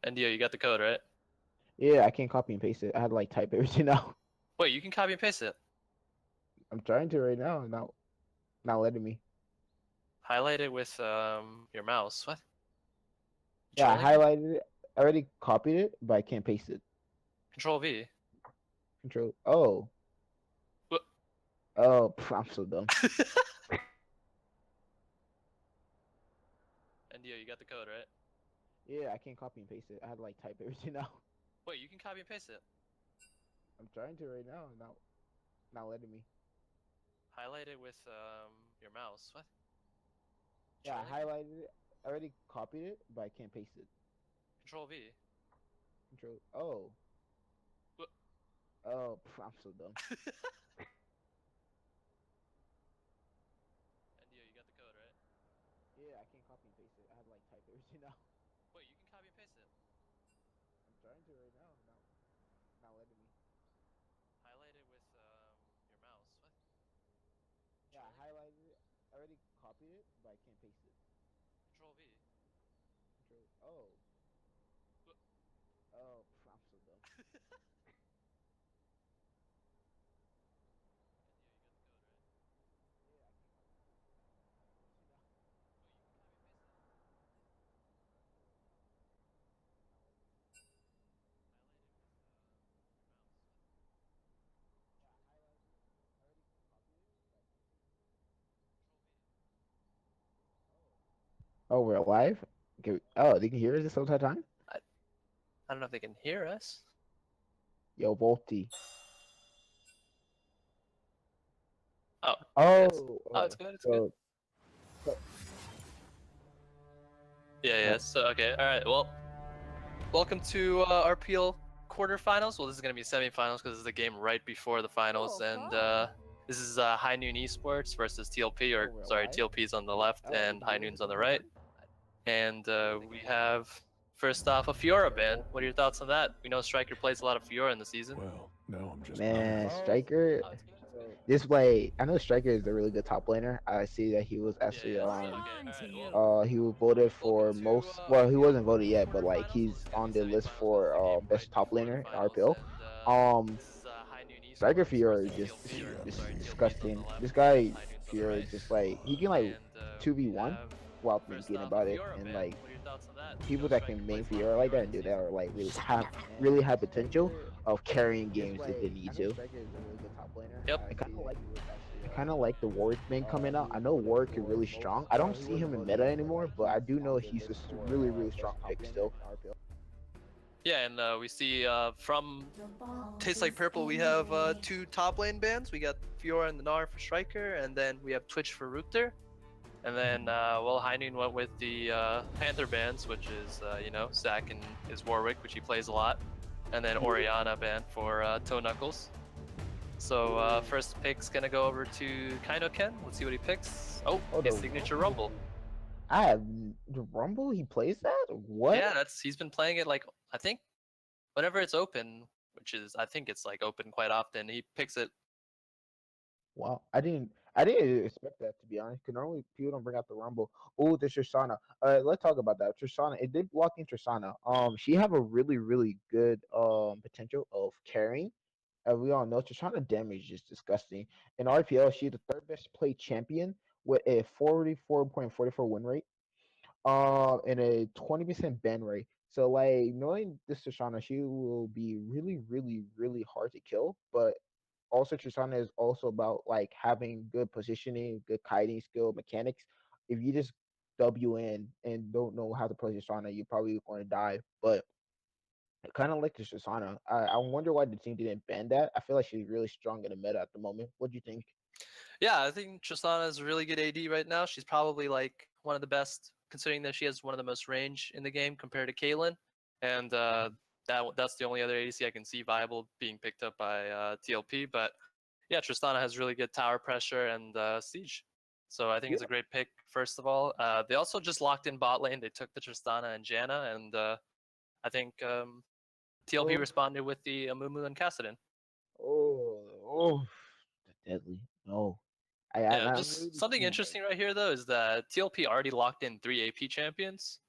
Ndio, you got the code, right? Yeah, I can't copy and paste it. I had to like type everything out. Wait, you can copy and paste it. I'm trying to right now. Not letting me. Highlight it with your mouse. What? Yeah, I Control again? highlighted it. I already copied it, but I can't paste it. Control V. Control. Oh. What? Oh, I'm so dumb. Ndio, you got the code, right? Yeah, I can't copy and paste it. I had to like type everything out. Wait, you can copy and paste it. I'm trying to right now. Not letting me. Highlight it with your mouse. What? Yeah, Control I again? highlighted it. I already copied it, but I can't paste it. Control V. Control. Oh. What? Oh, I'm so dumb. Ndio, you got the code, right? Yeah, I can't copy and paste it. I had to like type everything out. Wait, you can copy and paste it. I'm trying to right now. Not letting me. Highlight it with your mouse. What? Yeah, Control I again? highlighted it. I already copied it, but I can't paste it. Control V. Control. Oh. What? Oh, I'm so dumb. Ndio, you got the code, right? Yeah, I can't copy and paste it. I had to like type everything out. Wait, you can copy and paste it. I'm trying to right now. Not letting me. Highlight it with your mouse. What? Yeah, I highlighted it. I already copied it, but I can't paste it. Control V. Oh. Oh, we're live? Okay. Oh, they can hear us this whole time? I I don't know if they can hear us. Yo, Volty. Oh, yes. Oh, Oh, it's oh. good. It's good. So, Yeah, uh, yeah. So okay, all right. Well, welcome to RPL quarterfinals. Well, this is gonna be semifinals because this is the game right before the finals, and this is High Noon Esports versus TLP, oh, or we're sorry, live? TLP's on the left Oh, they and can High hear us Noon's this on the whole right. time? And we have first off a Fiora ban. What are your thoughts on that? We know Striker plays a lot of Fiora in the season. Well, now I'm just Man, puzzled. Striker. Oh, it's good. It's good. This way, I know Striker is a really good top laner. I see that he was Yeah, actually yeah. So on. okay, all right. Well, He was voted welcome for to most. Well, he RPL wasn't voted yet, but like quarterfinals. Well, this he's is gonna be on the list semifinals because for it's the game right best top before the laner in finals, RPL. and this is High Noon Striker Esports Fiora versus is TLP, or just sorry, TLP's on the disgusting. left This and guy High Noon's on the Fiora right. is just like he can like And we 2v1 have without first thinking off a about it, Fiora and ban. like What are your thoughts on that? We know people that Striker can main plays a lot of Fiora like Fiora that in and the do that season. are like really high potential of carrying games if they need to. Yep. I kind of like the Warwick main coming out. I know Warwick is really strong. I don't see him in meta anymore, but I do know he's a really strong pick still. Yeah, and we see from Tastes Like Purple, we have two top lane bans. We got Fiora and the Gnar for Striker, and then we have Twitch for Ruther. And then, well, High Noon went with the Panther bans, which is, you know, Zac and his Warwick, which he plays a lot. And then Orianna ban for Toe Knuckles. So first pick's gonna go over to Kaino Ken. Let's see what he picks. Oh, his signature Rumble. I have the Rumble. He plays that? What? Yeah, he's been playing it like, I think whenever it's open, which is, I think it's like open quite often, he picks it. Wow, I didn't expect that, to be honest. Because normally people don't bring out the Rumble. Oh, the Tristana. Let's talk about that. Tristana. It did block in Tristana. She have a really good potential of carrying. We all know Tristana damage is disgusting. In RPL, she's the third best played champion with a 44.44 win rate. And a 20% ban rate. So like knowing this Tristana, she will be really hard to kill. But also Tristana is also about like having good positioning, good kiting skill, mechanics. If you just W in and don't know how to play Tristana, you're probably going to die. But I kind of like the Tristana. I wonder why the team didn't ban that. I feel like she's really strong in the meta at the moment. What do you think? Yeah, I think Tristana is a really good AD right now. She's probably like one of the best, considering that she has one of the most range in the game compared to Caitlyn. And that's the only other ADC I can see viable being picked up by TLP. But yeah, Tristana has really good tower pressure and siege. So I think it's a great pick, first of all. They also just locked in bot lane. They took the Tristana and Janna, and I think TLP Oh, responded with the Amumu and Kassadin. oh, deadly. No, Yeah, I'm just really something seeing. interesting right here though is that TLP already locked in 3 AP champions,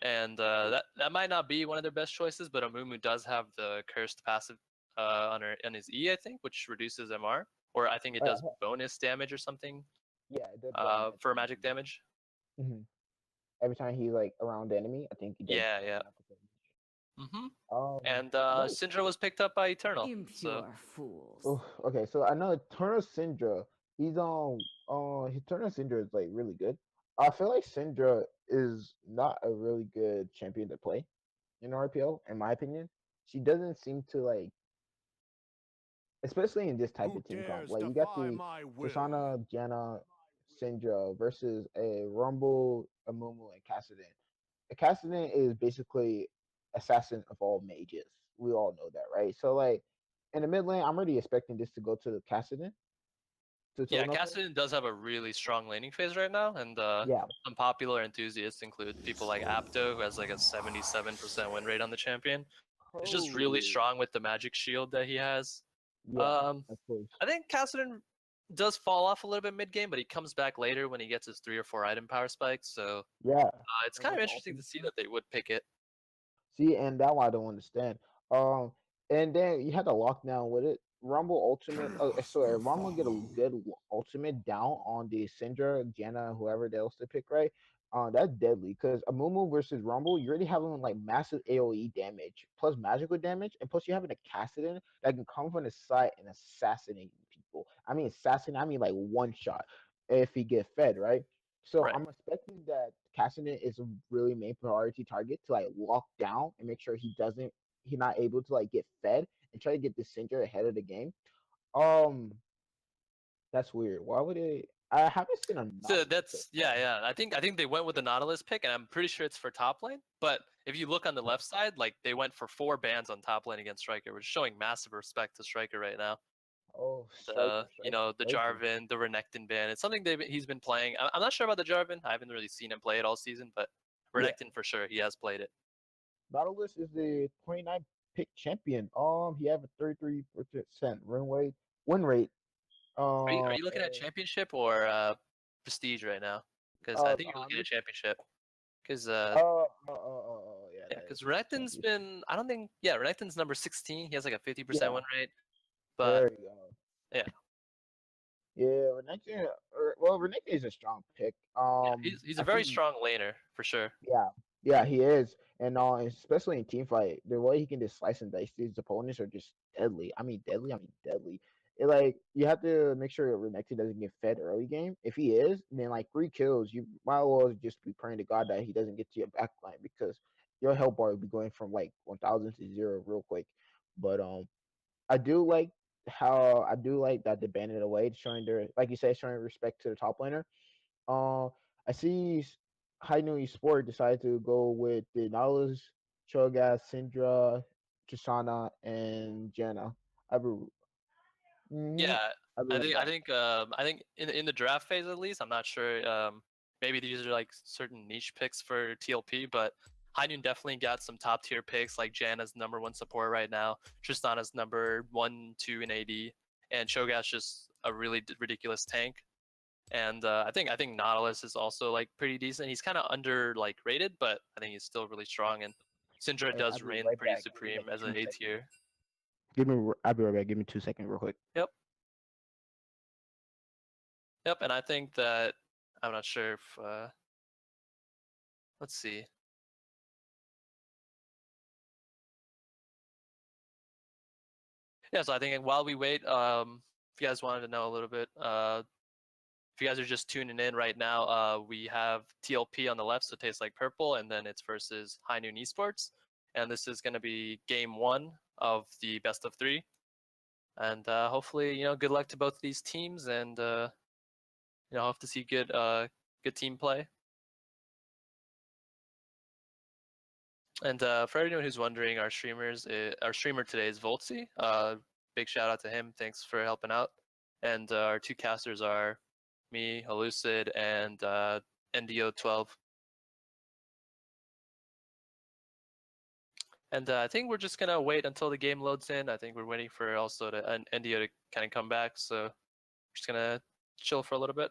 and that might not be one of their best choices, but Amumu does have the cursed passive on his E, I think, which reduces MR, or I think it does bonus damage or something Yeah, it did block magic. for magic damage. Mm-hmm. Every time he like around the enemy, I think he does. Yeah, yeah. Mm-hmm. Um, And no. Syndra was picked up by Eternal. So Impure fools. Oh, okay, so I know Eternal Syndra. He's Eternal Syndra is like really good. I feel like Syndra is not a really good champion to play in RPL, in my opinion. She doesn't seem to like, especially in this type of team comp. Like you got the Tristana, Janna, Syndra versus a Rumble, Amumu, and Kassadin. Kassadin is basically assassin of all mages. We all know that, right? So like in the mid lane, I'm already expecting this to go to Kassadin. yeah, Kassadin does have a really strong laning phase right now, and Yeah. some popular enthusiasts include people like Apto, who has like a 77% win rate on the champion. It's just really strong with the magic shield that he has. Yeah, of course. I think Kassadin does fall off a little bit mid game, but he comes back later when he gets his 3 or 4 item power spikes. So Yeah. it's kind of interesting to see that they would pick it. See, and that one I don't understand. Um, and then you had to lock down with it. Rumble Ultimate. Oh, so if Rumble get a good ultimate down on the Syndra, Janna, whoever else to pick, right? That's deadly because Amumu versus Rumble, you're already having like massive AOE damage plus magical damage, and plus you're having a Kassadin that can come from the side and assassinate people. I mean, assassinate. I mean like one shot if he get fed, right? So Right. I'm expecting that Cassidy is a really main priority target to like lock down and make sure he's not able to like get fed and try to get the Syndra ahead of the game. Um, that's weird. Why would they? I haven't seen a So that's yeah. I think they went with the Nautilus pick, and I'm pretty sure it's for top lane. But if you look on the left side, like they went for 4 bans on top lane against Striker, which is showing massive respect to Striker right now. Oh, You know, the Jarvan, the Renekton ban. It's something he's been playing. I'm not sure about the Jarvan. I haven't really seen him play it all season, but Renekton for sure, he has played it. Nautilus is the 29 pick champion. He have a 33% win rate. Are you looking at championship or prestige right now? Because I think you're looking at championship. Because yeah, because Renekton's been, I don't think, yeah, Renekton's number 16. He has like a 50% win rate. But there you go. yeah. Yeah, Renekton. Well, Renekton is a strong pick. He's a very strong laner for sure. Yeah, he is, and especially in team fight, the way he can just slice and dice these opponents are just deadly. I mean, deadly. It, like you have to make sure Renekton doesn't get fed early game. If he is, then like 3 kills, you might as well just be praying to God that he doesn't get to your backline because your health bar will be going from like 1,000 to 0 real quick. But I do like that they banned it away, showing their, like you said, showing respect to the top laner. I see High Noon Sport decided to go with the Nautilus, Cho'Gath, Syndra, Tristana, and Janna. I be, Yeah, I I think in the draft phase at least, I'm not sure. Maybe these are like certain niche picks for TLP, but Hynun definitely got some top tier picks like Janna's #1 support right now, Tristana's #1, 2 in AD, and Cho'Gath's just a really ridiculous tank. And I think Nautilus is also like pretty decent. He's kind of under like rated, but I think he's still really strong. And Syndra does I'll be reign right pretty back. supreme as an A tier. I'll be right back. Give me 2 seconds, real quick. Yep. Yep, and I think that I'm not sure if let's see. Yeah, so I think while we wait, if you guys wanted to know a little bit, if you guys are just tuning in right now, we have TLP on the left, so Tastes Like Purple, and then it's versus High Noon Esports, and this is going to be game 1 of the best of 3, and hopefully, good luck to both of these teams, and hope to see good team play. And for everyone who's wondering, our streamer today is Voltsy. Big shout out to him. Thanks for helping out. And our 2 casters are me, Elucid, and NDO12. And I think we're just gonna wait until the game loads in. I think we're waiting for also NDO to kind of come back. So we're just gonna chill for a little bit.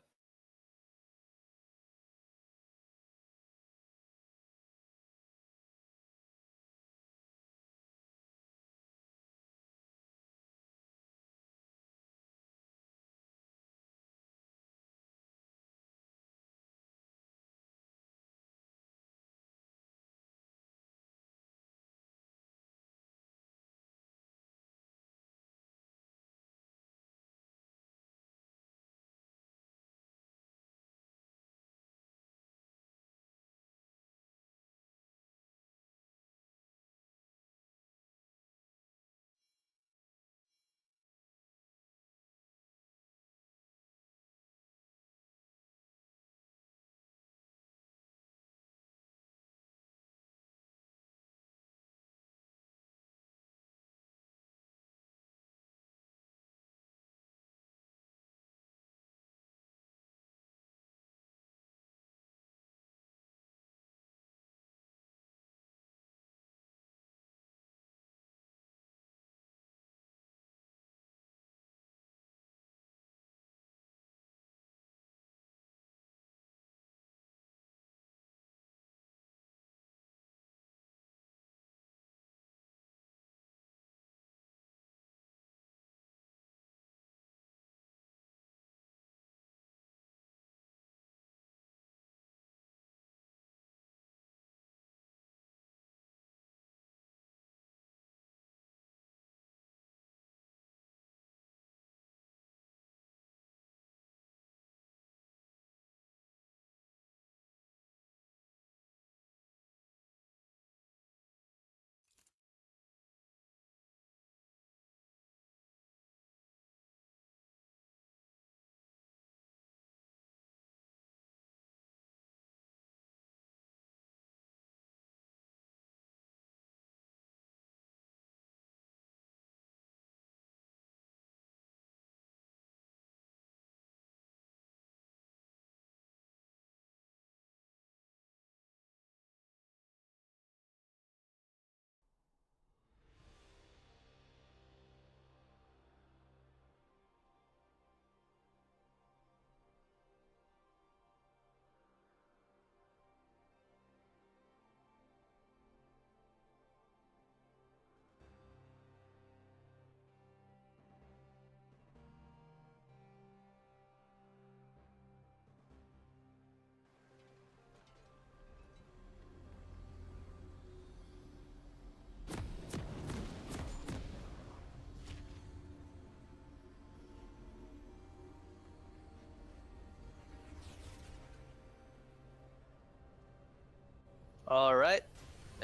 All right,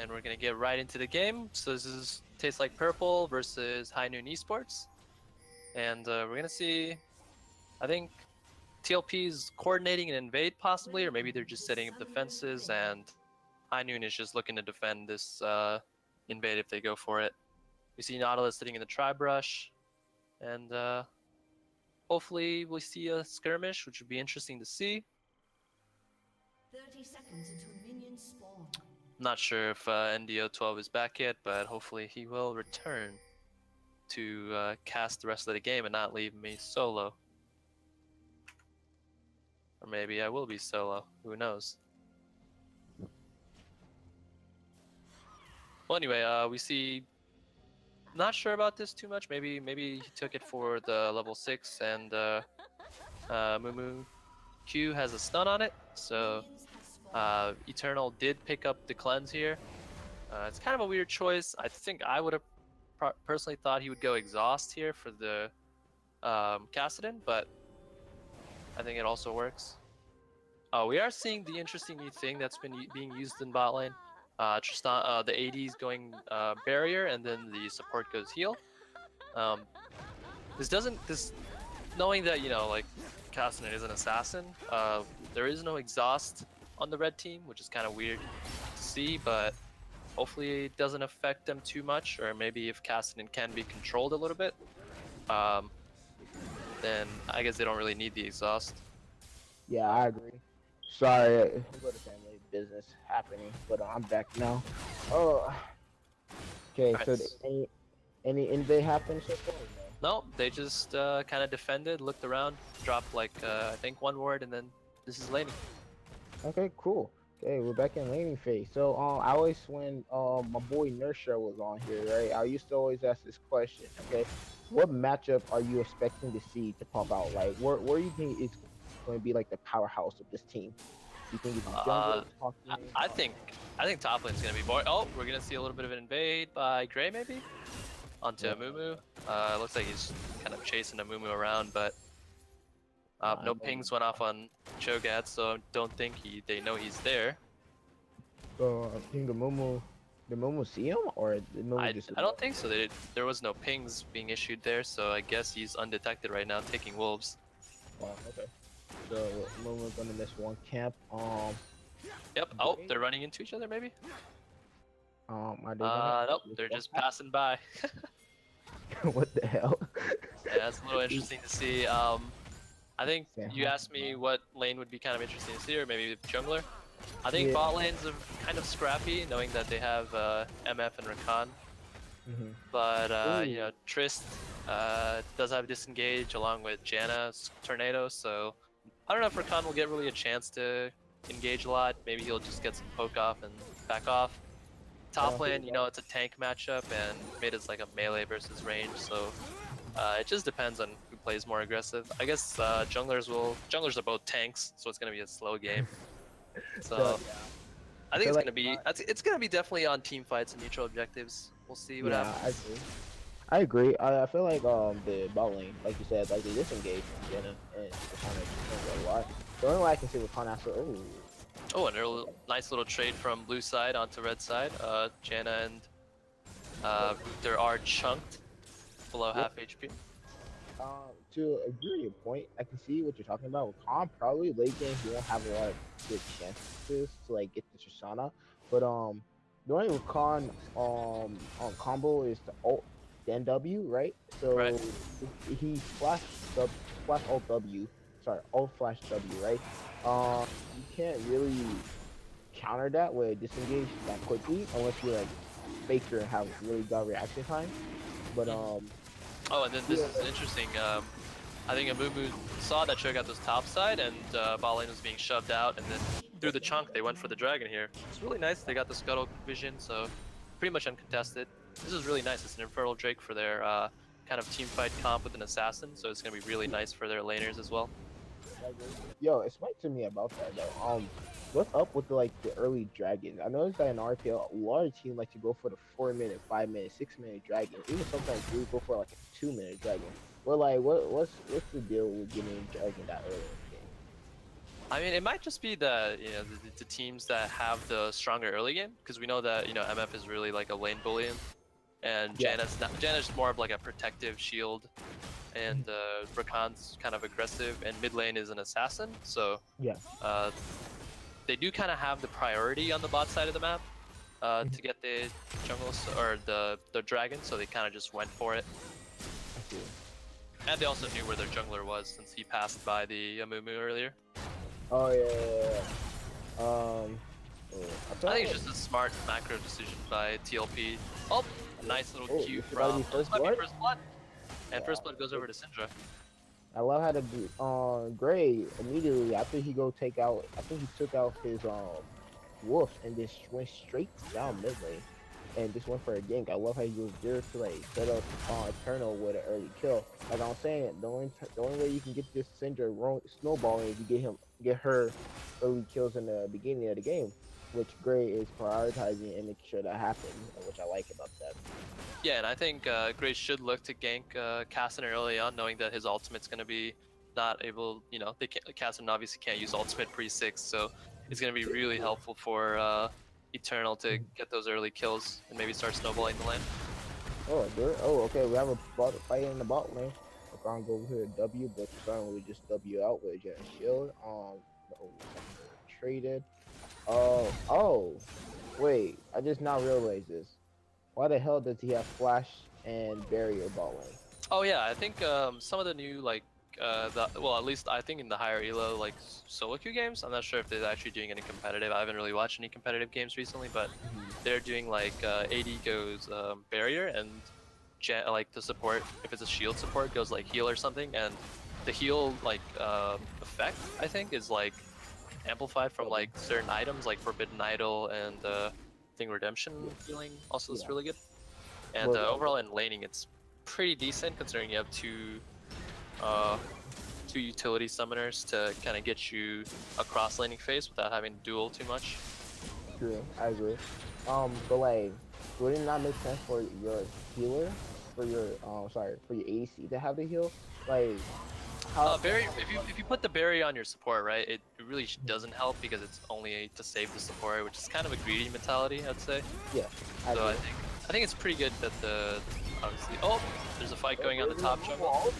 and we're gonna get right into the game. So this is Tastes Like Purple versus High Noon Esports, and we're gonna see. I think TLP is coordinating an invade possibly, or maybe they're just setting up defenses, and High Noon is just looking to defend this invade if they go for it. We see Nautilus sitting in the tri-brush, and hopefully we'll see a skirmish, which would be interesting to see. 30 seconds until minions spawn. I'm not sure if NDO12 is back yet, but hopefully he will return to cast the rest of the game and not leave me solo. Or maybe I will be solo, who knows. Well, anyway, we see, not sure about this too much, maybe he took it for the level 6 and Mumu Q has a stun on it, so Eternal did pick up the cleanse here. It's kind of a weird choice. I think I would have personally thought he would go exhaust here for the Kassadin, but I think it also works. We are seeing the interesting new thing that's been being used in bot lane. Tristan, the AD is going barrier, and then the support goes heal. This knowing that, you know, like Kassadin is an assassin, there is no exhaust on the red team, which is kind of weird to see, but hopefully it doesn't affect them too much, or maybe if Kassadin can be controlled a little bit, then I guess they don't really need the exhaust. Yeah, I agree. Sorry, a little family business happening, but I'm back now. Oh, okay. Right. So any invade happened so far? Or No, they just kind of defended, looked around, dropped like I think one ward, and then this is laning. no? Okay, cool. Okay, we're back in laning phase. So I always when my boy Nurture was on here, right? I used to always ask this question. Okay, what matchup are you expecting to see to pop out? Like, where do you think it's going to be like the powerhouse of this team? You think it's jungle, top lane? I think top lane's gonna be boring. Oh, we're gonna see a little bit of an invade by Gray maybe onto Mumu. Looks like he's kind of chasing a Mumu around, but no pings went off on Cho'Gath, so I don't think they know he's there. So I think the Mumu see him, or the Mumu just? I don't think so. There was no pings being issued there, so I guess he's undetected right now, taking wolves. Oh, okay. So Mumu's gonna miss one camp. Yep. Oh, they're running into each other maybe. Are they Nope. They're just passing by. What the hell? Yeah, that's a little interesting to see. I think you asked me what lane would be kind of interesting to see, or maybe jungler. I think bot lanes are kind of scrappy, knowing that they have MF and Rakan. But you know, Trist does have disengage along with Janna's Tornado, so I don't know if Rakan will get really a chance to engage a lot. Maybe he'll just get some poke off and back off. Top lane, you know, it's a tank matchup, and mid is like a melee versus range, so it just depends on who plays more aggressive. I guess junglers are both tanks, so it's gonna be a slow game. So I think it's gonna be definitely on team fights and neutral objectives. We'll see what happens. I agree. I feel like the bot lane, like you said, like they disengage from Jenna and Rakan a lot. The only way I can see Rakan after Oh, and a nice little trade from blue side onto red side. Janna and Ruther are chunked below half HP. To agree with your point, I can see what you're talking about. With Khan, probably late game he won't have a lot of good chances to like get the Tristana. But the only with Khan on combo is the ult then W, right? So he flash ult W, sorry, ult flash W, right? You can't really counter that with disengage that quickly unless you're like Faker and have really good reaction time. But Oh, and then this is interesting. I think Amumu saw that Cho'Gath was top side, and bot lane was being shoved out, and then through the chunk they went for the dragon here. It's really nice. They got the scuttle vision, so pretty much uncontested. This is really nice. It's an Infernal Drake for their kind of team fight comp with an assassin, so it's gonna be really nice for their laners as well. Yo, explain to me about that though. What's up with the early dragons? I noticed that in RPL, a lot of teams like to go for the 4-minute, 5-minute, 6-minute dragon. Even sometimes we go for like a 2-minute dragon. Well, like, what's the deal with getting a dragon that early in the game? I mean, it might just be that the teams that have the stronger early game, because we know that MF is really like a lane bully, and Yeah. Janet's more of like a protective shield, and Rakan's kind of aggressive, and mid lane is an assassin. So Yeah. they do kind of have the priority on the bot side of the map to get the jungle or the dragon, so they kind of just went for it. I see. And they also knew where their jungler was since he passed by the Amumu earlier. Oh yeah. I think it's just a smart macro decision by TLP. Oh, a nice little Oh, cue this is about to from be first might be blood? First Blood. And First Blood goes over to Syndra. I love how the Gray immediately after he go take out. I think he took out his wolf and just went straight down mid lane and just went for a gank. I love how he goes there to like set up Eternal with an early kill. Like I'm saying, the only way you can get this Syndra snowballing is you get her early kills in the beginning of the game, which Gray is prioritizing and making sure that happens, which I like about that. Yeah, and I think Grace should look to gank Kassadin early on, knowing that his ultimate's going to be not able, Kassadin obviously can't use ultimate pre-6, so it's going to be really helpful for Eternal to get those early kills and maybe start snowballing the lane. Oh, there. Oh, okay. We have a fight in the bot lane. We're gonna go over here W, but starting with just W out with Jet and Shield. Traded. Oh. Wait, I just now realized this. Why the hell does he have Flash and Barrier bot lane? Oh yeah, I think some of the new at least I think in the higher elo like solo queue games, I'm not sure if they're actually doing any competitive. I haven't really watched any competitive games recently, but they're doing like AD goes barrier and like the support, if it's a shield support, goes like heal or something, and the heal like effect I think is like amplified from like certain items like Forbidden Idol and I think Redemption healing also is really good. And overall in laning it's pretty decent considering you have two utility summoners to kind of get you across laning phase without having to duel too much. True, I agree. But like, would it not make sense for your healer, for your for your AC to have the heal? Like, how? If you put the berry on your support, right, it really doesn't help because it's only to save the support, which is kind of a greedy mentality, I'd say. Yeah. So I think it's pretty good that obviously. Oh, there's a fight going on the top jungle.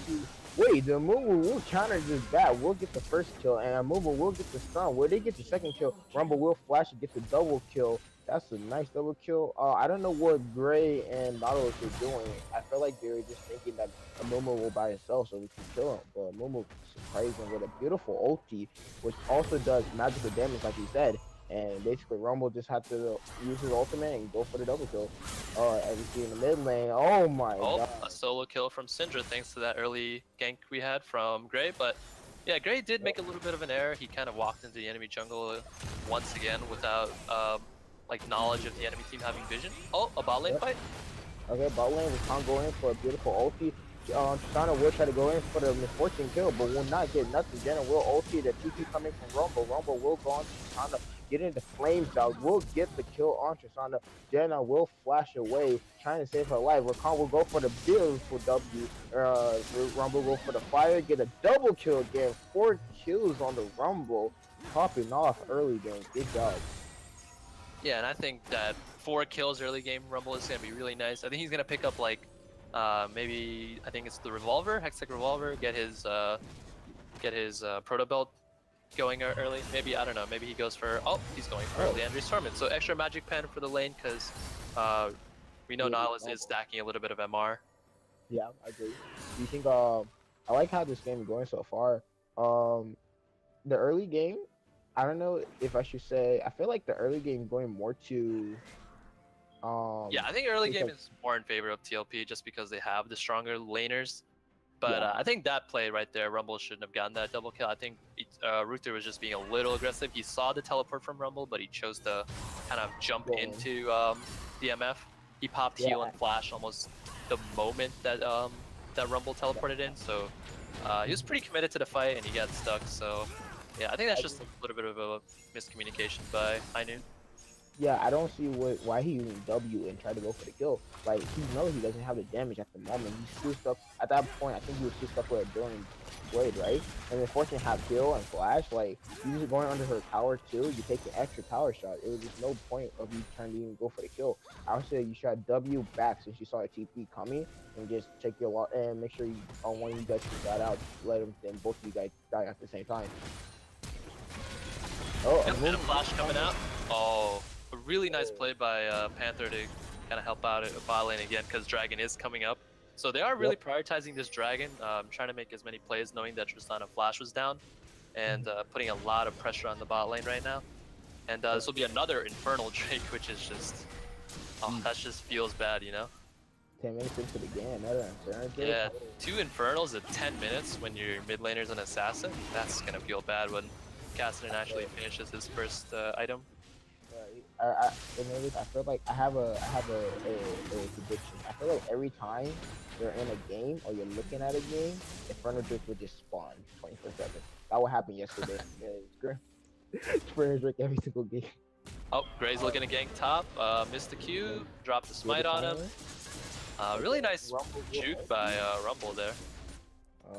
Wait, the Amumu will counter this bat. We'll get the first kill, and Amumu will get the stun. Where they get the second kill, Rumble will flash and get the double kill. That's a nice double kill. I don't know what Gray and Nautilus are doing. I feel like they're just thinking that Amumu will by himself so we can kill him. But Amumu surprised him with a beautiful ulti, which also does magical damage, like he said. And basically, Rumble just had to use his ultimate and go for the double kill. As you see in the mid lane, oh my god. A solo kill from Syndra thanks to that early gank we had from Gray. But yeah, Gray did make a little bit of an error. He kind of walked into the enemy jungle once again without like knowledge of the enemy team having vision. Oh, a bot lane fight. Okay, bot lane, we can't go in for a beautiful ulti. Tristana will try to go in for the misfortune kill, but will not get nothing. Jenna will ulti the TP coming from Rumble. Rumble will go on to Tristana, get into flames out, will get the kill on Tristana. Jenna will flash away, trying to save her life. Rakan will go for the beautiful W. Rumble will go for the fire, get a double kill again. 4 kills on the Rumble, popping off early game. Good job. Yeah, and I think that 4 kills early game Rumble is gonna be really nice. I think he's gonna pick up like maybe I think it's the revolver, Hextech revolver, get his proto belt going early. Maybe I don't know. Maybe he goes for he's going for Leandry's Torment. So extra magic pen for the lane because we know Nautilus is stacking a little bit of MR. Yeah, I agree. Do you think I like how this game is going so far. The early game, I don't know if I should say. I feel like the early game going more to. Yeah, I think early game is more in favor of TLP just because they have the stronger laners. But I think that play right there, Rumble shouldn't have gotten that double kill. I think Ruther was just being a little aggressive. He saw the teleport from Rumble, but he chose to kind of jump into the MF. He popped heal and flash almost the moment that that Rumble teleported in. So he was pretty committed to the fight and he got stuck. So yeah, I think that's just a little bit of a miscommunication by Ainu. Yeah, I don't see why he using W and try to go for the kill. Like he knows he doesn't have the damage at the moment. He's still stuck at that point. I think he was still stuck with a During Blade, right? And then Fortune have kill and flash. Like you just going under her tower too. You take an extra tower shot. It was just no point of you trying to even go for the kill. I would say you shot W back since you saw a TP coming and just take your lot and make sure you on one of you guys can got out. Let him then both of you guys die at the same time. Oh, a Yep, and a move. flash coming out. Oh, a really nice play by Panther to kind of help out at bot lane again because Dragon is coming up. So they are really Yep. prioritizing this Dragon, trying to make as many plays knowing that Tristana Flash was down and putting a lot of pressure on the bot lane right now. And this will be another Infernal Drake, which is just, oh, that just feels bad, you know? 10 minutes into the game, another Infernal Drake. Yeah, 2 Infernals at 10 minutes when your mid laner's an assassin. That's gonna feel bad when Cassidy actually finishes his first item. Right. I feel like I have a prediction. I feel like every time you're in a game or you're looking at a game, Infernal Drake would just spawn 24/7. That what happened yesterday. Infernal Drake every single game. Oh, Gray's looking to gank top, missed the Q, dropped the smite on him. Really nice Rumble juke by Rumble there.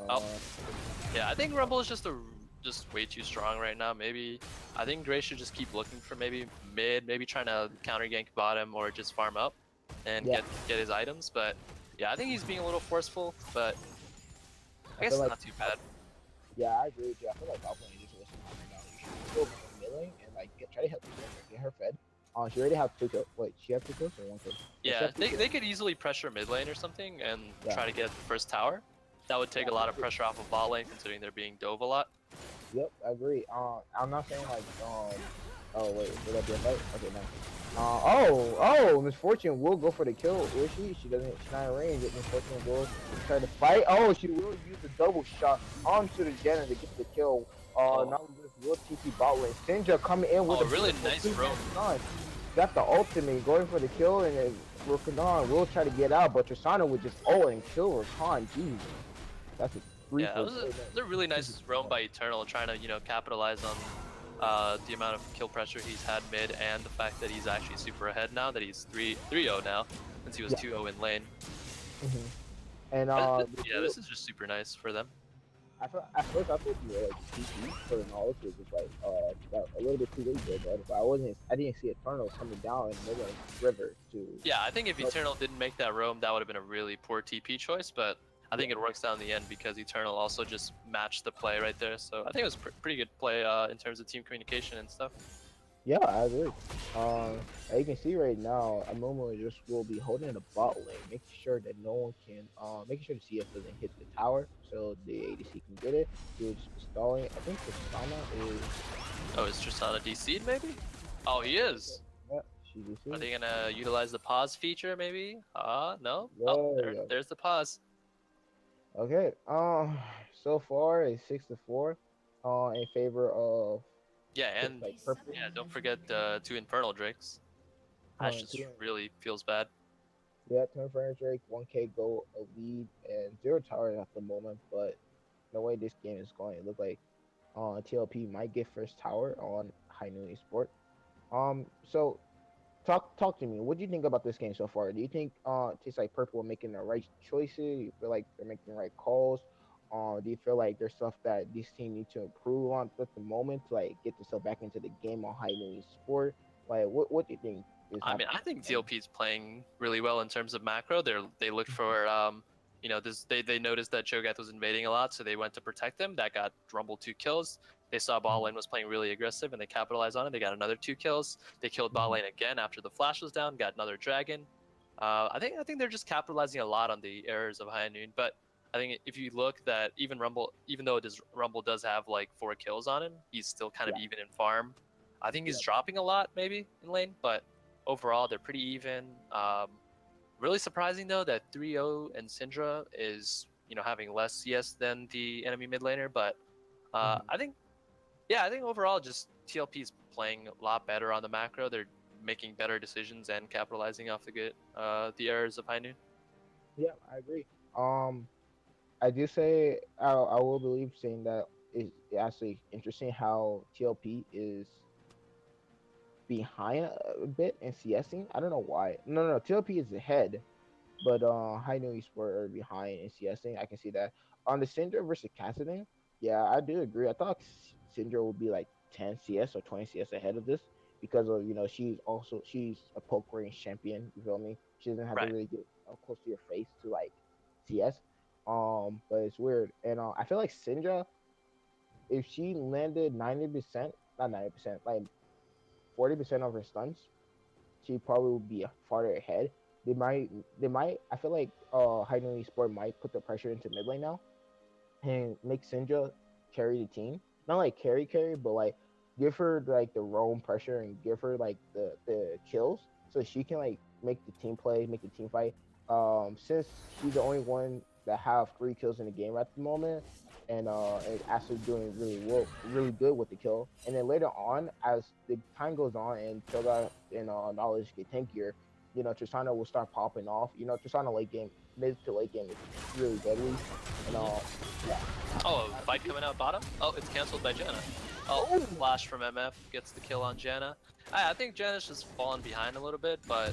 Oh, yeah, I think Rumble is just way too strong right now. Maybe I think Gray should just keep looking for maybe mid, maybe trying to counter gank bottom or just farm up and get his items. But yeah, I think he's being a little forceful, but I guess feel it's like not too bad. Yeah, I agree with you. I feel like Alpha just wasting time right now. You should go milling and like try to help her get her fed. She already have 2 kills. Wait, she have 2 kills or 1 kill? Yeah, they could easily pressure mid lane or something and try to get the first tower. That would take a lot of pressure off of bot lane considering they're being dove a lot. Yep, I agree. I'm not saying like oh wait, would that be a fight? Okay, no. Misfortune will go for the kill. Will she? She doesn't. She's not in range. Misfortune will try to fight. Oh, she will use the double shot onto the Jenna to get the kill. Now this will TP bot lane. Syndra coming in with a a really nice roam. Got the ultimate going for the kill, and then Rakan will try to get out, but Tristana would just and kill Rakan. Jeez, that's a Yeah, it was a really nice roam by Eternal, trying to capitalize on the amount of kill pressure he's had mid, and the fact that he's actually super ahead now, that he's 3-0 now, since he was 2-0 in lane. And yeah, this is just super nice for them. At first I thought you were like TP for the knowledge was just like a little bit too late there, but I didn't see Eternal coming down in the middle of the river to. Yeah, I think if Eternal didn't make that roam, that would have been a really poor TP choice, but I think it works out in the end because Eternal also just matched the play right there. So I think it was pretty good play in terms of team communication and stuff. Yeah, I agree. As you can see right now, Amomo just will be holding the bot lane, making sure that no one can, making sure the CS doesn't hit the tower, so the ADC can get it. He will just be stalling. I think Tristana is. Oh, is Tristana DC'd maybe? Oh, he is. Yeah, she DC'd. Are they gonna utilize the pause feature maybe? No. Yeah, Oh, there's the pause. Okay. So far it's 6-4, in favor of. Yeah, and like purple. yeah, don't forget the 2 Infernal Drakes. That just really feels bad. Yeah, 10 Infernal Drake, 1K go a lead, and 0 towers at the moment. But the way this game is going, it looks like TLP might get first tower on High Noon Esport. So talk to me. What do you think about this game so far? Do you think Tastes Like Purple are making the right choices? Do you feel like they're making the right calls? Do you feel like there's stuff that this team needs to improve on at the moment to like get themselves back into the game on High Noon Sport? Like what do you think is I mean, happening? I think TLP is playing really well in terms of macro. They looked for they noticed that Cho'Gath was invading a lot, so they went to protect him. That got Rumble 2 kills. They saw bot lane was playing really aggressive, and they capitalized on it. They got another 2 kills. They killed bot lane again after the flash was down. Got another dragon. I think they're just capitalizing a lot on the errors of High Noon. But I think if you look that even though Rumble does have like 4 kills on him, he's still kind of even in farm. I think he's dropping a lot maybe in lane, but overall they're pretty even. Really surprising though that 3-0 and Syndra is having less CS than the enemy mid laner, but I think overall just TLP is playing a lot better on the macro. They're making better decisions and capitalizing off the errors of High Noon. Yeah, I agree. I do say I will believe saying that is actually interesting how TLP is behind a bit in CSing. I don't know why. No, TLP is ahead, but High Noon Sport are behind in CSing. I can see that. On the Syndra versus Cassidy, yeah, I do agree. I thought Syndra would be like 10 CS or 20 CS ahead of this because of she's a poke range champion. You feel me? She doesn't have to Right. really get close to your face to like CS. But it's weird, and I feel like Syndra, if she landed 90%, not 90%, like 40% of her stuns, she probably would be farther ahead. They might. I feel like High Noon Sport might put the pressure into mid lane now and make Syndra carry the team. Not like carry, but like give her like the roam pressure and give her like the kills so she can like make the team play, make the team fight. Since she's the only one that have 3 kills in the game at the moment, and is actually doing really well, really good with the kill. And then later on, as the time goes on and Choga and Knowledge get tankier, Tristana will start popping off. Tristana late game, mid to late game is really deadly, and yeah. Oh, fight coming out bottom? Oh, it's cancelled by Janna. Oh, flash from MF gets the kill on Janna. I think Janna's just fallen behind a little bit, but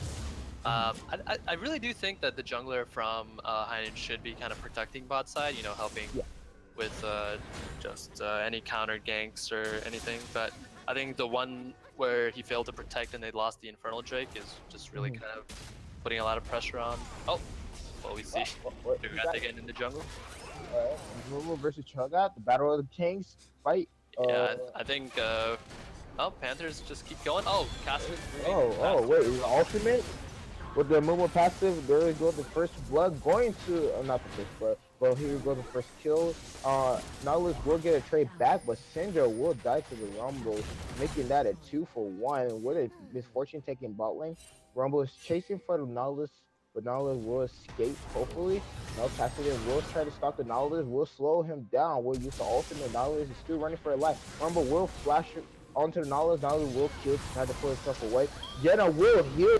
I really do think that the jungler from Heinen should be kind of protecting bot side, helping Yeah. with just any counter ganks or anything. But I think the one where he failed to protect and they lost the Infernal Drake is just really kind of putting a lot of pressure on. Oh, well, we see Dugat again in the jungle. Mumu versus Cho'Gath, the Battle of the Kings fight. Yeah, I think. Oh, Panthers just keep going. Oh, Cassidy. Wait, is it ultimate? With the Mumu passive, there we go the first blood going to, not the first blood, but here we go the first kill. Nautilus will get a trade back, but Syndra will die to the Rumble, making that a 2-for-1. What a misfortune taking bot lane. Rumble is chasing for the Nautilus, but Nautilus will escape, hopefully. No, Cassidy will try to stop the Nautilus, will slow him down, will use the ultimate. Nautilus is still running for a life. Rumble will flash onto the Nautilus, Nautilus will kill to try to pull himself away. Jenna will heal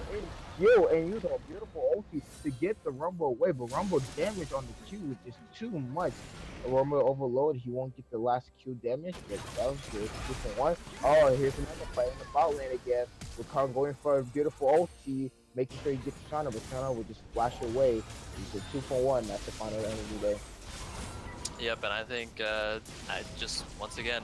and use a beautiful ulti to get the Rumble away, but Rumble damage on the Q is just too much. Rumble overload, he won't get the last Q damage, but that was good. 2-for-1. Oh, here's another fight in the bot lane again. Rakan going for a beautiful ulti, making sure he gets Shana, but Shana will just flash away. He's a 2-for-1. That's the final energy there. Yep, and I think I just once again,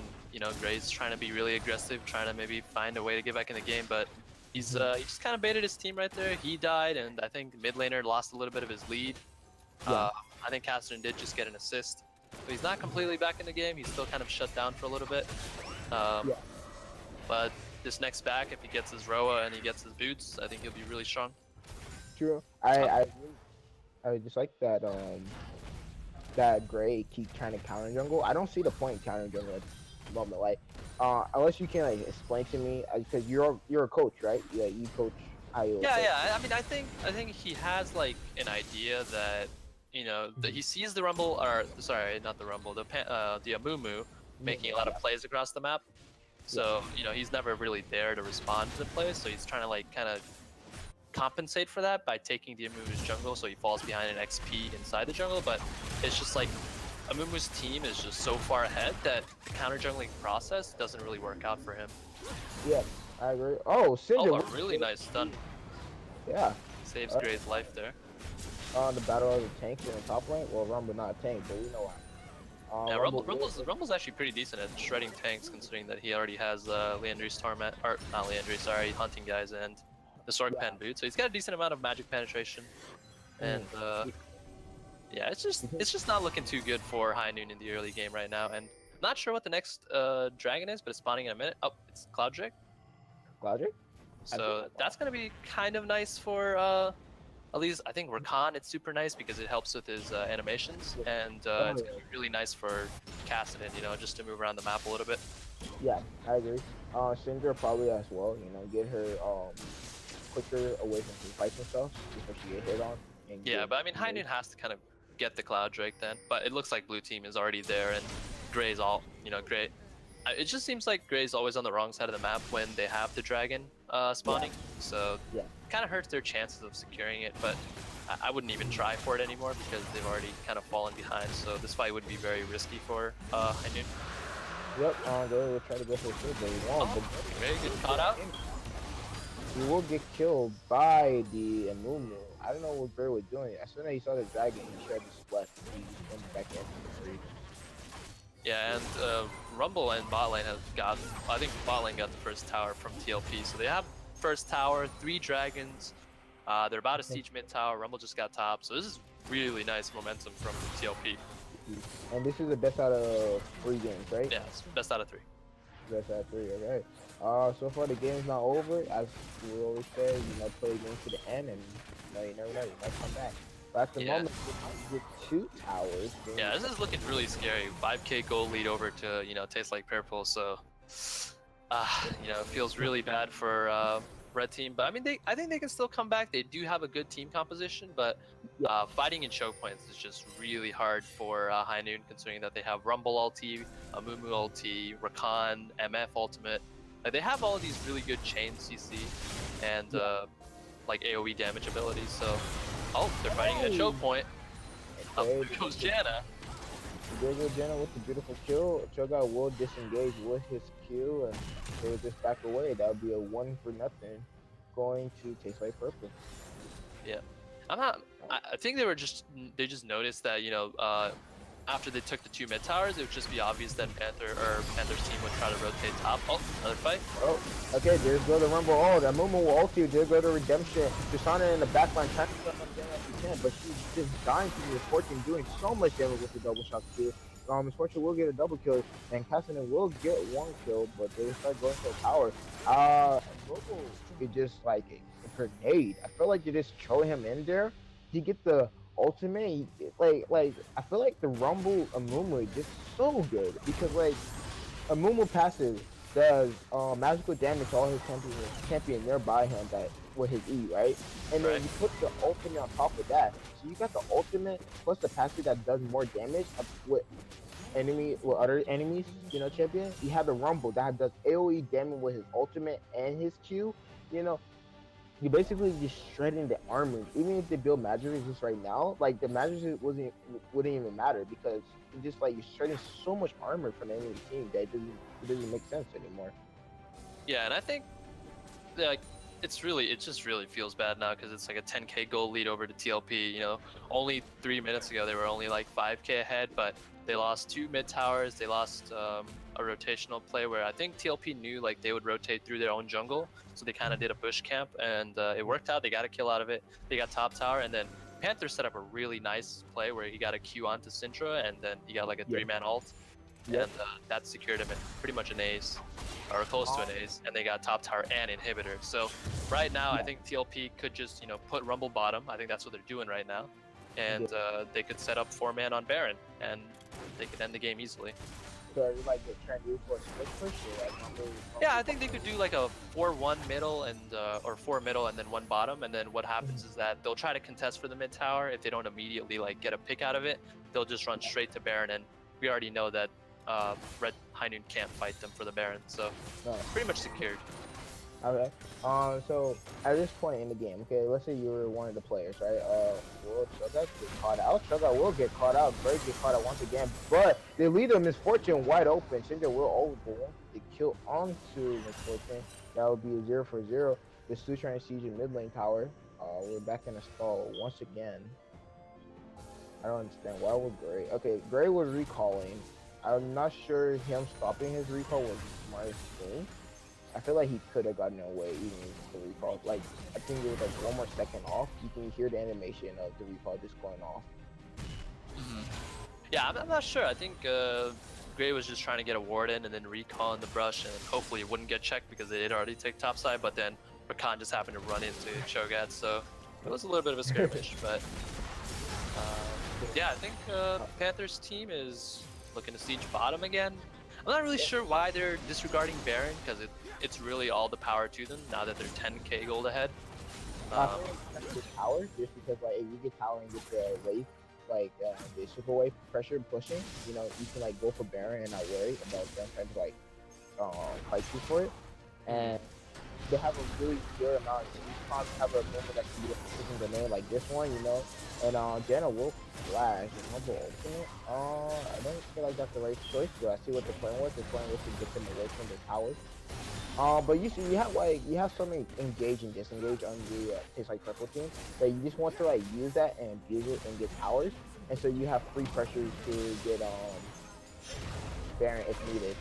Gray's trying to be really aggressive, trying to maybe find a way to get back in the game, but he just kind of baited his team right there. He died, and I think mid laner lost a little bit of his lead. Yeah. I think Cassidy did just get an assist, so he's not completely back in the game. He's still kind of shut down for a little bit. But this next back, if he gets his Roa and he gets his boots, I think he'll be really strong. True. I just like that that Gray keep trying to counter jungle. I don't see the point in counter jungle at the moment. Like, unless you can like explain to me, because you're a coach, right? Yeah, you coach IO. Yeah. I mean, I think he has like an idea that that he sees the Rumble, or sorry, not the Rumble, the Amumu making a lot of plays across the map. So he's never really there to respond to the plays. So he's trying to like kind of compensate for that by taking the Amumu's jungle, so he falls behind an XP inside the jungle. But it's just like Amumu's team is just so far ahead that the counter jungling process doesn't really work out for him. Yeah, I agree. Oh, Syndra. Oh, a really nice stun. Yeah. Saves Gray's life there. The Battle of the Tanks in the top lane. Well, Rumble not a tank, but we know why. Yeah, Rumble's actually pretty decent at shredding tanks, considering that he already has Leandry's Torment, or not Leandry, sorry, Hunting Guys and the Sword Pen boot, so he's got a decent amount of magic penetration, and yeah, it's just not looking too good for High Noon in the early game right now, and not sure what the next dragon is, but it's spawning in a minute. Oh, it's Cloud Drake. Cloud Drake? So that's gonna be kind of nice for at least I think Rakan. It's super nice because it helps with his animations, and it's gonna be really nice for Cassidy, just to move around the map a little bit. Yeah, I agree. Syndra probably as well. Get her quicker away from some fights and stuff before she get hit on. Yeah, but I mean, High Noon has to kind of get the Cloud Drake then. But it looks like blue team is already there, and Gray's all, Gray. It just seems like Gray's always on the wrong side of the map when they have the dragon spawning. So kind of hurts their chances of securing it. But I wouldn't even try for it anymore because they've already kind of fallen behind. So this fight would be very risky for High Noon. Yep, they will try to go for a kill, but he won't. Very good caught out. he will get killed by the Amumu. I don't know what Gray was doing. As soon as he saw the dragon, he shared his left. He just went back in for free. Yeah, and Rumble and bot lane have got, I think bot lane got the first tower from TLP. So they have first tower, 3 dragons. They're about to siege mid tower. Rumble just got top. So this is really nice momentum from TLP. And this is the best out of 3 games, right? Yeah, it's best out of 3. Best out of 3, okay. So far the game's not over. As we always say, play the game to the end, and you never know, you might come back. But at the moment, we get 2 towers. Yeah, this is looking really scary. 5k gold lead over to, Tastes Like Purple. So, it feels really bad for red team. But I mean, I think they can still come back. They do have a good team composition, but fighting in choke points is just really hard for High Noon, considering that they have Rumble ulti, Amumu ulti, Rakan, MF ultimate. Like, they have all of these really good chain CC and like AoE damage abilities. So, they're fighting in a choke point. Okay. There goes Janna. There goes Janna with the beautiful kill. Cho'Gath will disengage with his Q, and they will just back away. That would be a 1 for nothing going to Taste Like Purple. Yeah, I think they just noticed that after they took the 2 mid towers, it would just be obvious that Panther's team would try to rotate top. Oh, another fight. Oh, okay, there's go the Rumble. Oh, that Momo will ulti. There go the Redemption. Tristana in the backline trying to stuff on Janna if he can, but she's just dying to Misfortune, doing so much damage with the double shot kill. Misfortune will get a double kill, and Cassidy will get 1 kill, but they start going for a tower. Momo is just like a grenade. I feel like they just throw him in there. He get the ultimate, like I feel like the Rumble Amumu is just so good because like Amumu passive does magical damage to all his champion nearby him that with his E, right? And then you put the ultimate on top of that, so you got the ultimate plus the passive that does more damage with other enemies, champion. You have the Rumble that does AoE damage with his ultimate and his Q, you basically just shredding the armor. Even if they build magic resist right now, like the magic resist wouldn't even matter because it's just like you're shredding so much armor from the enemy team that it doesn't make sense anymore. Yeah, and I think like it just really feels bad now because it's like a 10k goal lead over to TLP. Only 3 minutes ago they were only like 5k ahead, but they lost 2 mid towers. They lost a rotational play where I think TLP knew like they would rotate through their own jungle, so they kind of did a bush camp, and it worked out. They got a kill out of it. They got top tower, and then Panther set up a really nice play where he got a Q onto Syndra, and then he got like a 3-man ult, and that secured him in pretty much an ace, or close to an ace, and they got top tower and inhibitor. So right now, I think TLP could just put Rumble bottom. I think that's what they're doing right now, and they could set up 4-man on Baron, and they could end the game easily. So like they're trying to do for a split push or like Rumble? Yeah, I think they could do like a 4-1 middle and or 4 middle and then 1 bottom, and then what happens is that they'll try to contest for the mid tower. If they don't immediately like get a pick out of it, they'll just run straight to Baron, and we already know that Red High Noon can't fight them for the Baron, so pretty much secured. Okay. So at this point in the game, okay, let's say you were one of the players, right? Will Cho'Gath get caught out? Cho'Gath will get caught out. Bird get caught out once again, but the leader Misfortune wide open. Syndra will overboard the kill onto Misfortune. That would be a 0 for 0. The Stu trying to siege in mid lane tower. We're back in a stall once again. I don't understand why would Gray. Okay, Gray was recalling. I'm not sure him stopping his recall was the smartest thing. I feel like he could have gotten away even with the recall. Like, I think it was like 1 more second off. You can hear the animation of the recall just going off. Yeah, I'm not sure. I think Gray was just trying to get a ward in and then recall in the brush, and hopefully it wouldn't get checked because they had already taken topside, but then Rakan just happened to run into Cho'Gath, so it was a little bit of a skirmish. But yeah, I think Panthers team is looking to siege bottom again. I'm not really sure why they're disregarding Baron, because it's really all the power to them now that they're 10k gold ahead. I think it's power just because like if you get power and get the wave, like the super wave pressure pushing, you can like go for Baron and not worry about them trying to like fight you for it. And they have a really good amount of spawns, have a member that can be a precision grenade like this one, and Janna will flash and Rumble ultimate. I don't feel like that's the right choice, but I see what they're playing with. They're playing with to get them away from the towers. But you have so many engage and disengage on the Taste Like Purple team that you just want to like use that and abuse it and get towers, and so you have free pressure to get Baron if needed.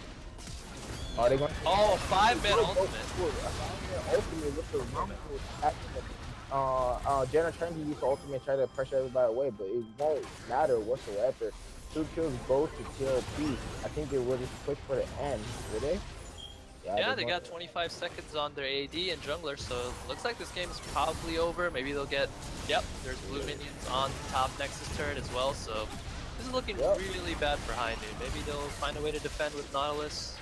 Are they going to take Oh, that? five-man ultimate. A 5-man ultimate with the Rumble attacking the Jenna trying to use the ultimate, try to pressure everybody away, but it won't matter whatsoever. 2 kills go to TLP. I think they will just push for the end, will they? Yeah, Yeah, they're they going got for 25 seconds on their AD and jungler, so looks like this game is probably over. Maybe they'll get, yep, there's blue minions on top Nexus turret as well, so this is looking Yep. really bad for High Noon. Maybe they'll find a way to defend with Nautilus.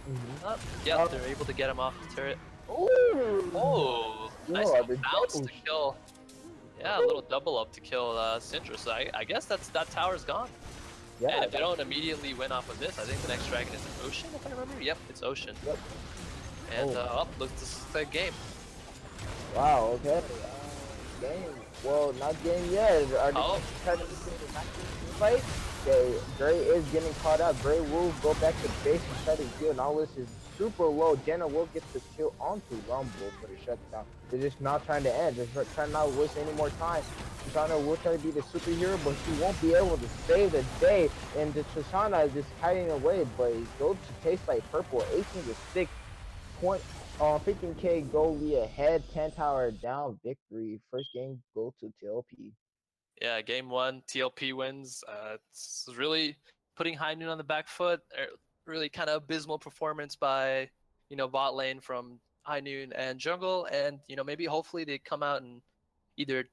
Mm-hmm. Yep, they're able to get him off the turret. Ooh, Oh, nice yo, little the bounce double to kill. Yeah, a little double up to kill Syndra, so I guess that tower's gone. yeah, And if they don't immediately win off of this, I think the next dragon is Ocean, if I remember. Yep, it's Ocean. yep. And Oh, up, looks this is the game. wow, okay. Game. Well, not game yet. Are they Oh, trying to make it a maximum team fight? Okay, Gray is getting caught out. Gray will go back to base and try to heal. Nautilus is super low. Jenna will get the kill onto Rumble for the shutdown. They're just not trying to end. They're trying not to waste any more time. Tristana will try to be the superhero, but she won't be able to save the day. And the Tristana is just hiding away, but it goes to Taste Like Purple, 18-6. 15K goalie ahead, 10 tower down, victory. First game go to TLP. yeah, game one, TLP wins. It's really putting High Noon on the back foot. Really kind of abysmal performance by, bot lane from High Noon and jungle. And, maybe hopefully they come out and either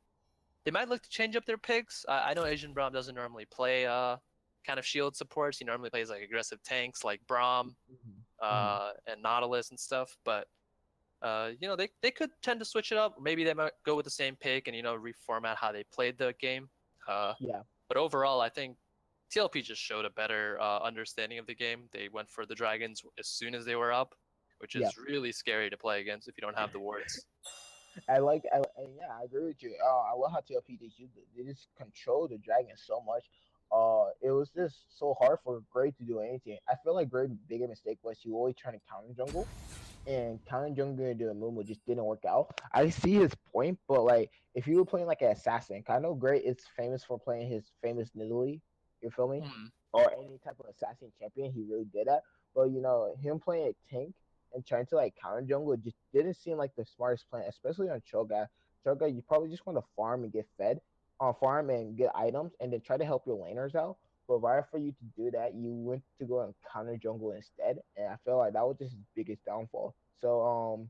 they might look to change up their picks. I know Asian Braum doesn't normally play kind of shield supports. He normally plays like aggressive tanks like Braum Mhm. and Nautilus and stuff. But they could tend to switch it up. Maybe they might go with the same pick and reformat how they played the game. Uh, Yeah, but overall, I think TLP just showed a better understanding of the game. They went for the dragons as soon as they were up, which yeah. is really scary to play against if you don't have the wards. Yeah, I agree with you. I love how TLP they just control the dragon so much. It was just so hard for Gray to do anything. I feel like Gray's bigger mistake was he always trying to counter jungle, and counting jungle into a Mumu just didn't work out. I see his point, but like if you were playing like an assassin, 'cause I know Gray is famous for playing his famous Nidalee, you feel me? Hmm. Or any type of assassin champion he really good at. But him playing a tank and trying to like counter jungle just didn't seem like the smartest plan, especially on Cho'Gath. Cho'Gath, you probably just want to farm and get fed, farm and get items, and then try to help your laners out. But right for you to do that, you went to go and counter jungle instead, and I feel like that was just his biggest downfall. So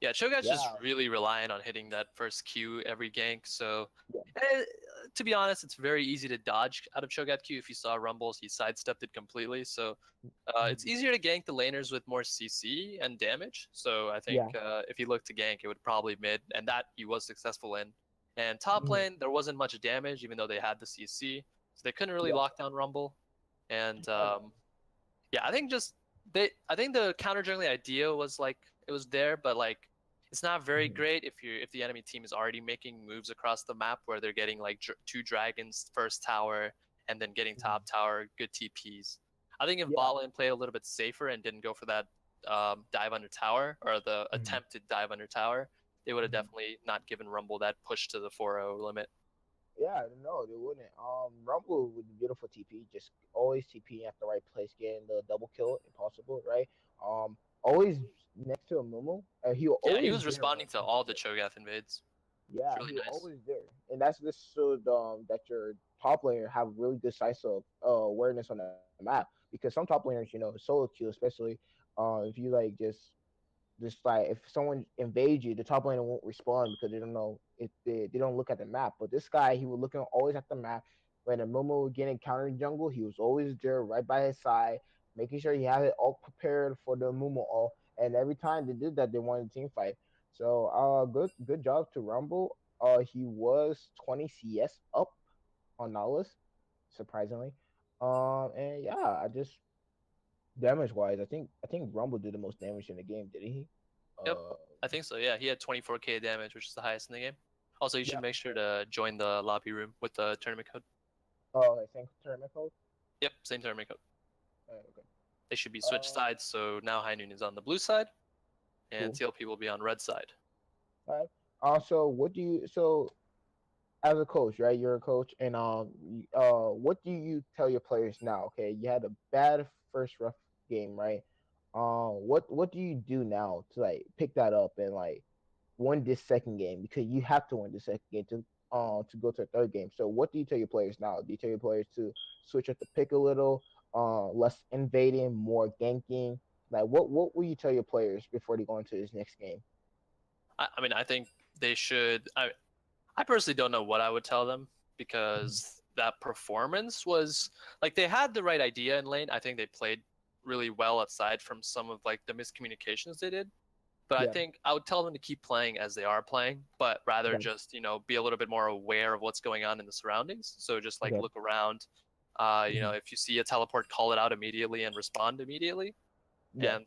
Yeah, Cho'Gath's just yeah, really reliant on hitting that first Q every gank. So, yeah, eh, to be honest, it's very easy to dodge out of Cho'Gath Q. If you saw Rumbles, he sidestepped it completely. So, it's mhm, easier to gank the laners with more CC and damage. So I think yeah, if he looked to gank, it would probably mid, and that he was successful in. And top mhm, lane, there wasn't much damage, even though they had the CC, so they couldn't really yeah, lock down Rumble. And I know. yeah, I think just I think the counter jungling idea was like it was there, but like it's not very Mhm, great if the enemy team is already making moves across the map where they're getting like two dragons first tower and then getting mhm. top tower, good TPs. I think if Yeah, bot lane played a little bit safer and didn't go for that dive under tower or the mhm, attempted dive under tower, they would have mhm. definitely not given Rumble that push to the 4-0 limit. Yeah, no, they wouldn't. Rumble with the beautiful TP, just always TP at the right place, getting the double kill if possible, right? Always next to a Mumu. He will Yeah, he always was there when responding it to comes all to the it. Cho'Gath invades. It's Yeah, really he will nice. always there, and that's just so that your top laner have really good size of awareness on the map. Because some top laners, solo queue especially, if you like just like if someone invades you, the top laner won't respond because they don't know if they don't look at the map. But this guy, he was looking always at the map. When a Momo would get encountered jungle, he was always there, right by his side, making sure he had it all prepared for the Momo all. And every time they did that, they won the team fight. So good job to Rumble. He was 20 CS up on Nautilus, surprisingly. And yeah, I just damage wise, I think Rumble did the most damage in the game, didn't he? Yep, Uh, I think so. Yeah, he had 24k damage, which is the highest in the game. Also, you should yeah. make sure to join the lobby room with the tournament code. Oh, I think tournament code. Yep, same tournament code. Okay. They should be switched Uh, sides, so now High Noon is on the blue side, and Cool. TLP will be on red side. All right. Also, what do you so as a coach, right? You're a coach, and what do you tell your players now? Okay, you had a bad first rough game, right? What do you do now to like pick that up and like win this second game because you have to win the second game to go to the third game. So what do you tell your players now? Do you tell your players to switch up the pick a little, less invading, more ganking? Like what will you tell your players before they go into this next game? I mean, I think they should. I personally don't know what I would tell them because that performance was like they had the right idea in lane. I think they played really well aside from some of like the miscommunications they did. But I Yeah, think I would tell them to keep playing as they are playing, but rather okay, just, be a little bit more aware of what's going on in the surroundings. So just like okay, look around. mhm, If you see a teleport, call it out immediately and respond immediately. yeah, And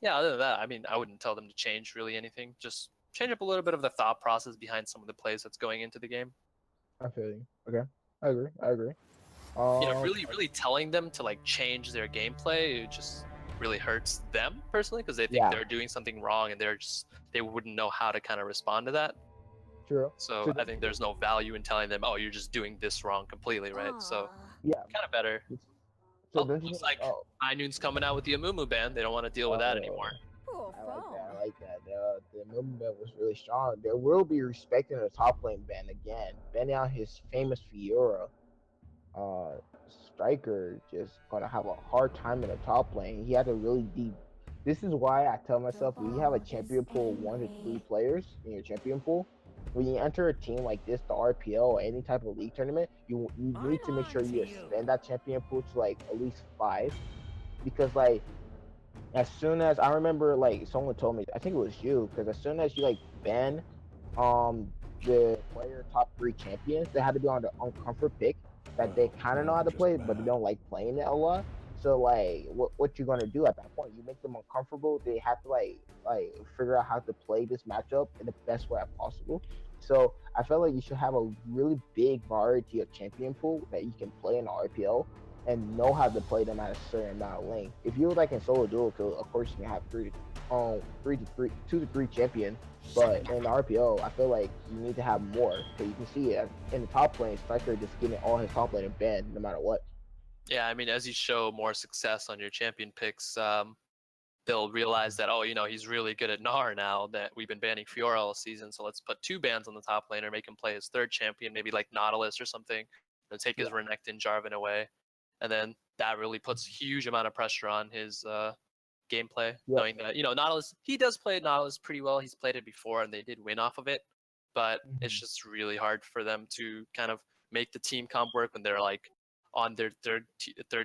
yeah, other than that, I mean, I wouldn't tell them to change really anything. Just change up a little bit of the thought process behind some of the plays that's going into the game. I feel you. Okay, I agree. I agree. Really, really telling them to like change their gameplay, it just really hurts them personally because they think Yeah, they're doing something wrong and they wouldn't know how to kind of respond to that. true. So So I think there's no value in telling them, oh, you're just doing this wrong completely, right? So yeah, kind of better. so Oh, don't you looks think? like Oh, High Noon's coming out with the Amumu ban. They don't want to deal with that uh, anymore. Poor I like that. phone. I like that. The movement was really strong. There will be respecting the top lane ban again. Banning out his famous Fiora. Uh, Striker just gonna have a hard time in the top lane. He had a really deep. This is why I tell The myself when you have a ball is champion pool of 1 to 3 angry. players in your champion pool, when you enter a team like this, the RPL or any type of league tournament, you I'm need to make sure on to you you. expand that champion pool to like at least 5, because like as soon as I remember, like someone told me, I think it was you, because as soon as you like ban um the player top 3 champions, they had to be on the uncomfort pick that they kind of know how to play, but they don't like playing it a lot. So like, what you gonna do at that point? You make them uncomfortable. They have to like figure out how to play this matchup in the best way possible. So I felt like you should have a really big variety of champion pool that you can play in the RPL and know how to play them at a certain amount of length. If you're like in solo duo kill, of course you can have 2 to 3 champion. But in the RPO, I feel like you need to have more because you can see it in the top lane, Striker just getting all his top lane banned no matter what. Yeah, I mean, as you show more success on your champion picks, they'll realize that, oh, he's really good at Gnar now that we've been banning Fiora all season. So let's put 2 bans on the top laner, make him play his third champion, maybe like Nautilus or something. Take his Yeah, Renekton Jarvan away. And then that really puts huge amount of pressure on his gameplay, yeah, knowing that, Nautilus, he does play Nautilus pretty well. He's played it before and they did win off of it. But it's mhm, just really hard for them to kind of make the team comp work when they're like on their third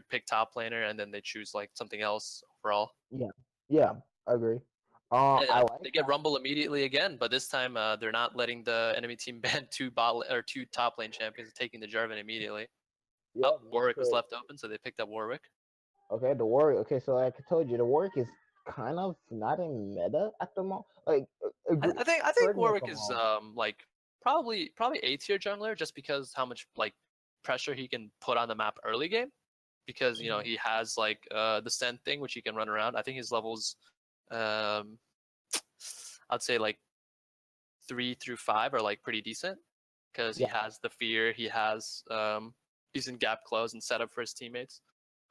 pick top laner and then they choose like something else overall. yeah, yeah. I agree. I like They get that. Rumble immediately again, but this time they're not letting the enemy team ban 2 top lane champions, taking the Jarvan immediately. Oh, Yep. Warwick was So left open, so they picked up Warwick. okay, the Warrior. Okay, so like I told you, the Warrior is kind of not in meta at the moment. Like, agree. I think Correct me if Warwick I'm is wrong. like probably A tier jungler just because how much like pressure he can put on the map early game because Mhm. he has like the send thing which he can run around. I think his levels um I'd say like 3 through 5 are like pretty decent because he Yeah, has the fear, he has decent gap close and setup for his teammates.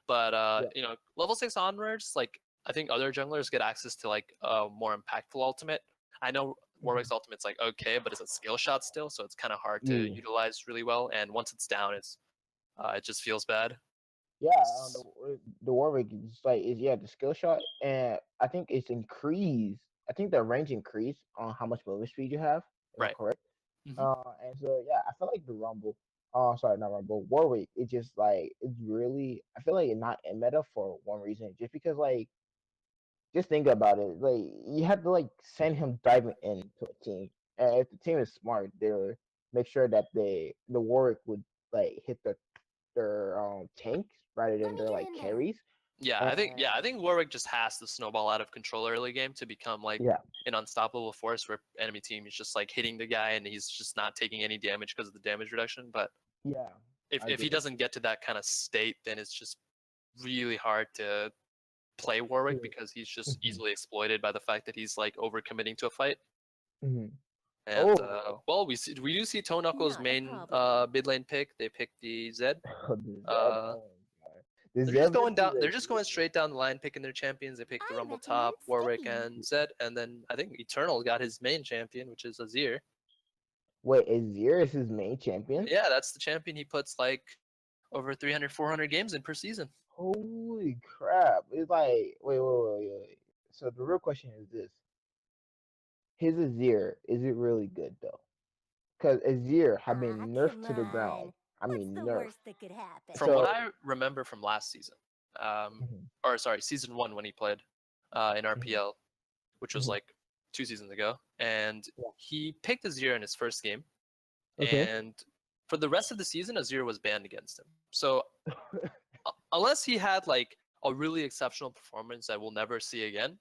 But yeah, level 6 onwards, like I think other junglers get access to like a more impactful ultimate. I know mhm, Warwick's ultimate's like okay, but it's a skill shot still, so it's kind of hard to yeah. utilize really well. And once it's down, it just feels bad. Yeah, the Warwick is like is yeah the skill shot, and I think it's increased. I think the range increased on how much movement speed you have. If I'm Right. correct. Hmm. And so yeah, I feel like the Rumble. Sorry, not Rumble. Warwick. It just like it's really. I feel like it's not in meta for one reason, just because like just think about it. Like you have to like send him diving into a team, and if the team is smart, they'll make sure that the Warwick would like hit their tanks rather Let than me their get like in there. carries. Yeah, And I think Warwick just has to snowball out of control early game to become like yeah, an unstoppable force where enemy team is just like hitting the guy and he's just not taking any damage because of the damage reduction. But yeah, I if he agree. doesn't get to that kind of state, then it's just really hard to play Warwick Mhm, because he's just mhm, easily exploited by the fact that he's like overcommitting to a fight. mhm. And Oh, well, we do see Toe Knuckles' Not a main problem. mid lane pick. They picked the Zed. the Zeb. Uh, Oh my god, the they're just Zeb going versus down. the They're just going Zero. straight down the line, picking their champions. They picked the I Rumble recommend top, Warwick, staying. and Zed, and then I think Eternal got his main champion, which is Azir. Wait, is Zero is his main champion? Yeah, that's the champion he puts like over 300, 400 games in per season. Holy crap! It's like wait. So the real question is this: his Azir, is it really good though? Because Azir have Ah, been nerfed come to the ground. on. I What's mean the nerfed. worst that could happen? From what So I remember from last season, mhm, or sorry, season one when he played in mhm, RPL, which was mhm, like 2 seasons ago, and yeah. he picked Azir in his first game, Okay. and for the rest of the season, Azir was banned against him. So unless he had like a really exceptional performance that we'll never see again,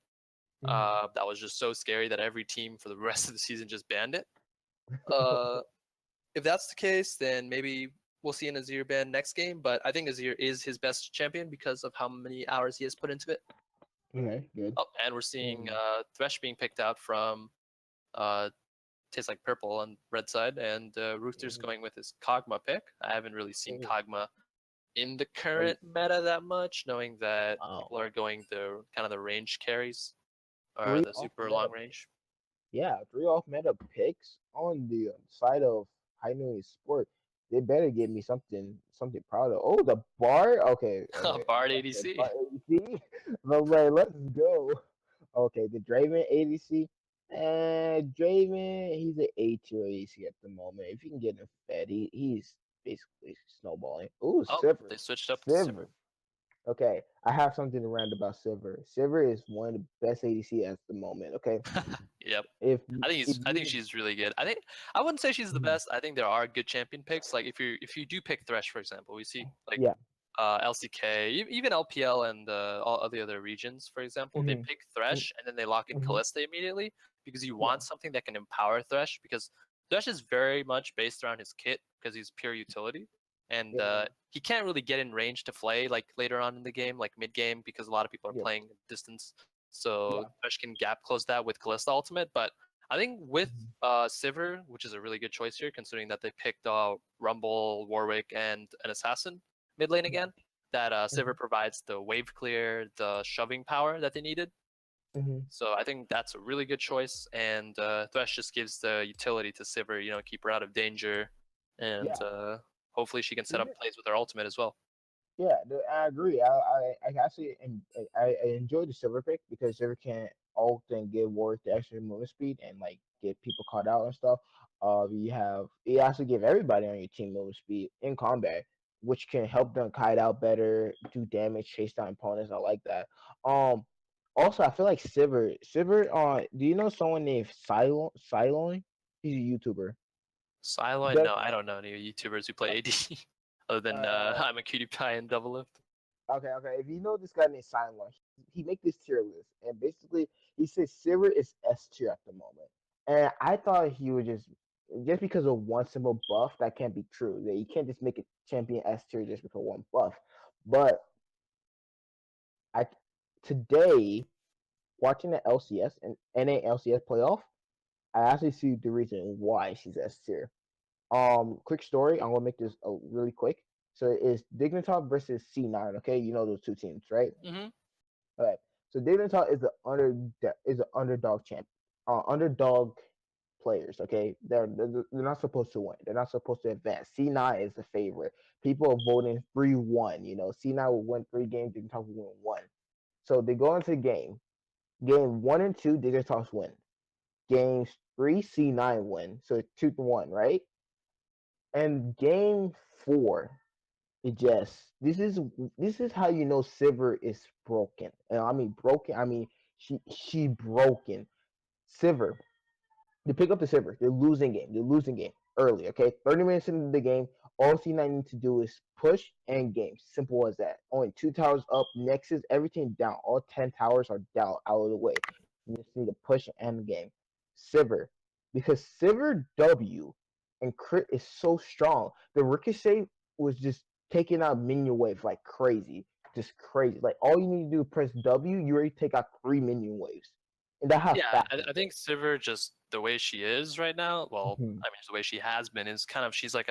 Mhm. that was just so scary that every team for the rest of the season just banned it. Uh, if that's the case, then maybe we'll see an Azir ban next game. But I think Azir is his best champion because of how many hours he has put into it. Okay, good. Oh, and we're seeing Um, Thresh being picked out from uh, Tastes Like Purple on red side, and Ruther's mhm, going with his Kog'Maw pick. I haven't really seen mhm. Kog'Maw in the Like, current meta that much, knowing that wow, people are going the kind of the range carries or three the off super meta. long range. Yeah, three off meta picks on the side of high noon sport. They better give me something proud of. Oh, the bar. Okay, okay. Bard I said ADC. bar ADC, but wait, let's go. Okay, the Draven ADC. And Draven, he's an A tier ADC at the moment. If you can get him fed, he's basically snowballing. Ooh, Oh, Sivir, they switched up to Sivir. Sivir. Okay, I have something to rant about Sivir. Sivir is one of the best ADC at the moment. Okay, Yep. if I you think she's really good. I wouldn't say she's the Mhm. best. I think there are good champion picks. Like if you do pick Thresh, for example, we see like Yeah. LCK, even LPL and all the other regions, for example, they Mhm. pick Mm, Thresh and then they lock in mhm. Kalista immediately because you Yeah. want something that can empower Thresh because Thresh is very much based around his kit because he's pure utility. And Yeah. he can't really get in range to play like later on in the game, like mid game, because a lot of people are Yeah. playing distance. So Yeah. Thresh can gap close that with Kalista ultimate. But I think with Mhm. Sivir, which is a really good choice here, considering that they picked Rumble, Warwick, and an assassin mid lane Yeah. again, that Mhm. Sivir provides the wave clear, the shoving power that they needed. Mhm. So I think that's a really good choice, and Thresh just gives the utility to Sivir, keep her out of danger, and Yeah. hopefully she can set up Sivir, plays with her ultimate as well. yeah, I agree. I actually I enjoy the silver pick because silver can often give Warwick the extra movement speed and like get people caught out and stuff. You actually give everybody on your team movement speed in combat, which can help them kite out better, do damage, chase down opponents. I like that. Um, Also I feel like Sivir. Do you know someone named Cylon? He's a YouTuber. Siloin, Does no, I don't know any YouTubers who play AD other than uh I'm a cutie pie and double lift. Okay. If you know this guy named Silent, he make this tier list, and basically he says Silver is S tier at the moment. And I thought he would just because of one simple buff that can't be true. That you can't just make a champion S tier just because of one buff. But I today watching the LCS and NA LCS playoff, I actually see the reason why she's S tier. Quick story. I'm gonna make this really quick. So it's Dignitas versus C9. Okay, you know those two teams, right? Hmm. All right. So Dignitas is an underdog champ, underdog players. Okay, they're not supposed to win. They're not supposed to advance. C9 is the favorite. People are voting 3-1. You know, C9 will win 3 games. Dignitas will win one. So they go into the game. Game 1 and 2, Dignitas win. Games 3, C9 win. So it's 2-1, right? And game 4, it just this is how you know Sivir is broken. And I mean broken. I mean she broken. Sivir, they pick up the Sivir. They're losing game. They're losing game early. Okay, 30 minutes into the game, all C9 need to do is push and game. Simple as that. Only 2 towers up. Nexus, everything down. All 10 towers are down out of the way. You just need to push and end the game. Sivir, because Sivir W and crit is so strong. The ricochet was just taking out minion wave like crazy. just crazy. Like all you need to do is press W, you already take out 3 minion waves, and that's how Yeah, fast. I think Sivir just the way she is right now. Well, Mhm. I mean, the way she has been is kind of she's like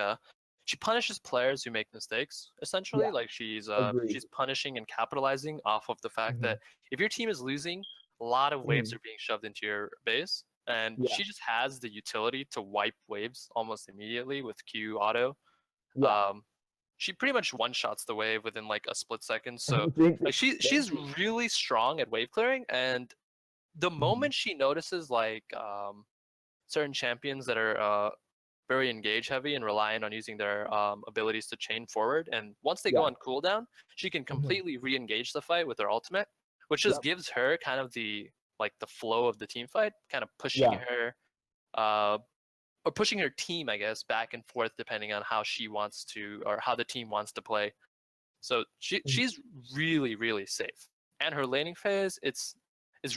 she punishes players who make mistakes. Essentially, Yeah, like agree. she's punishing and capitalizing off of the fact Hmm. that if your team is losing, a lot of waves Hmm. are being shoved into your base, and Yeah, she just has the utility to wipe waves almost immediately with Q auto. yeah. Um, she pretty much one shots the wave within like a split second. So Thank like you. she's really strong at wave clearing, and the Mhm. moment she notices like certain champions that are very engage heavy and reliant on using their abilities to chain forward, and once they go Yeah. on cooldown, she can Hmm. completely re-engage the fight with her ultimate, which just Yep. gives her kind of the like the flow of the team fight, kind of pushing Yeah. her uh, or pushing her team, I guess, back and forth depending on how she wants to or how the team wants to play. So Mhm. she's really really safe, and her laning phase it's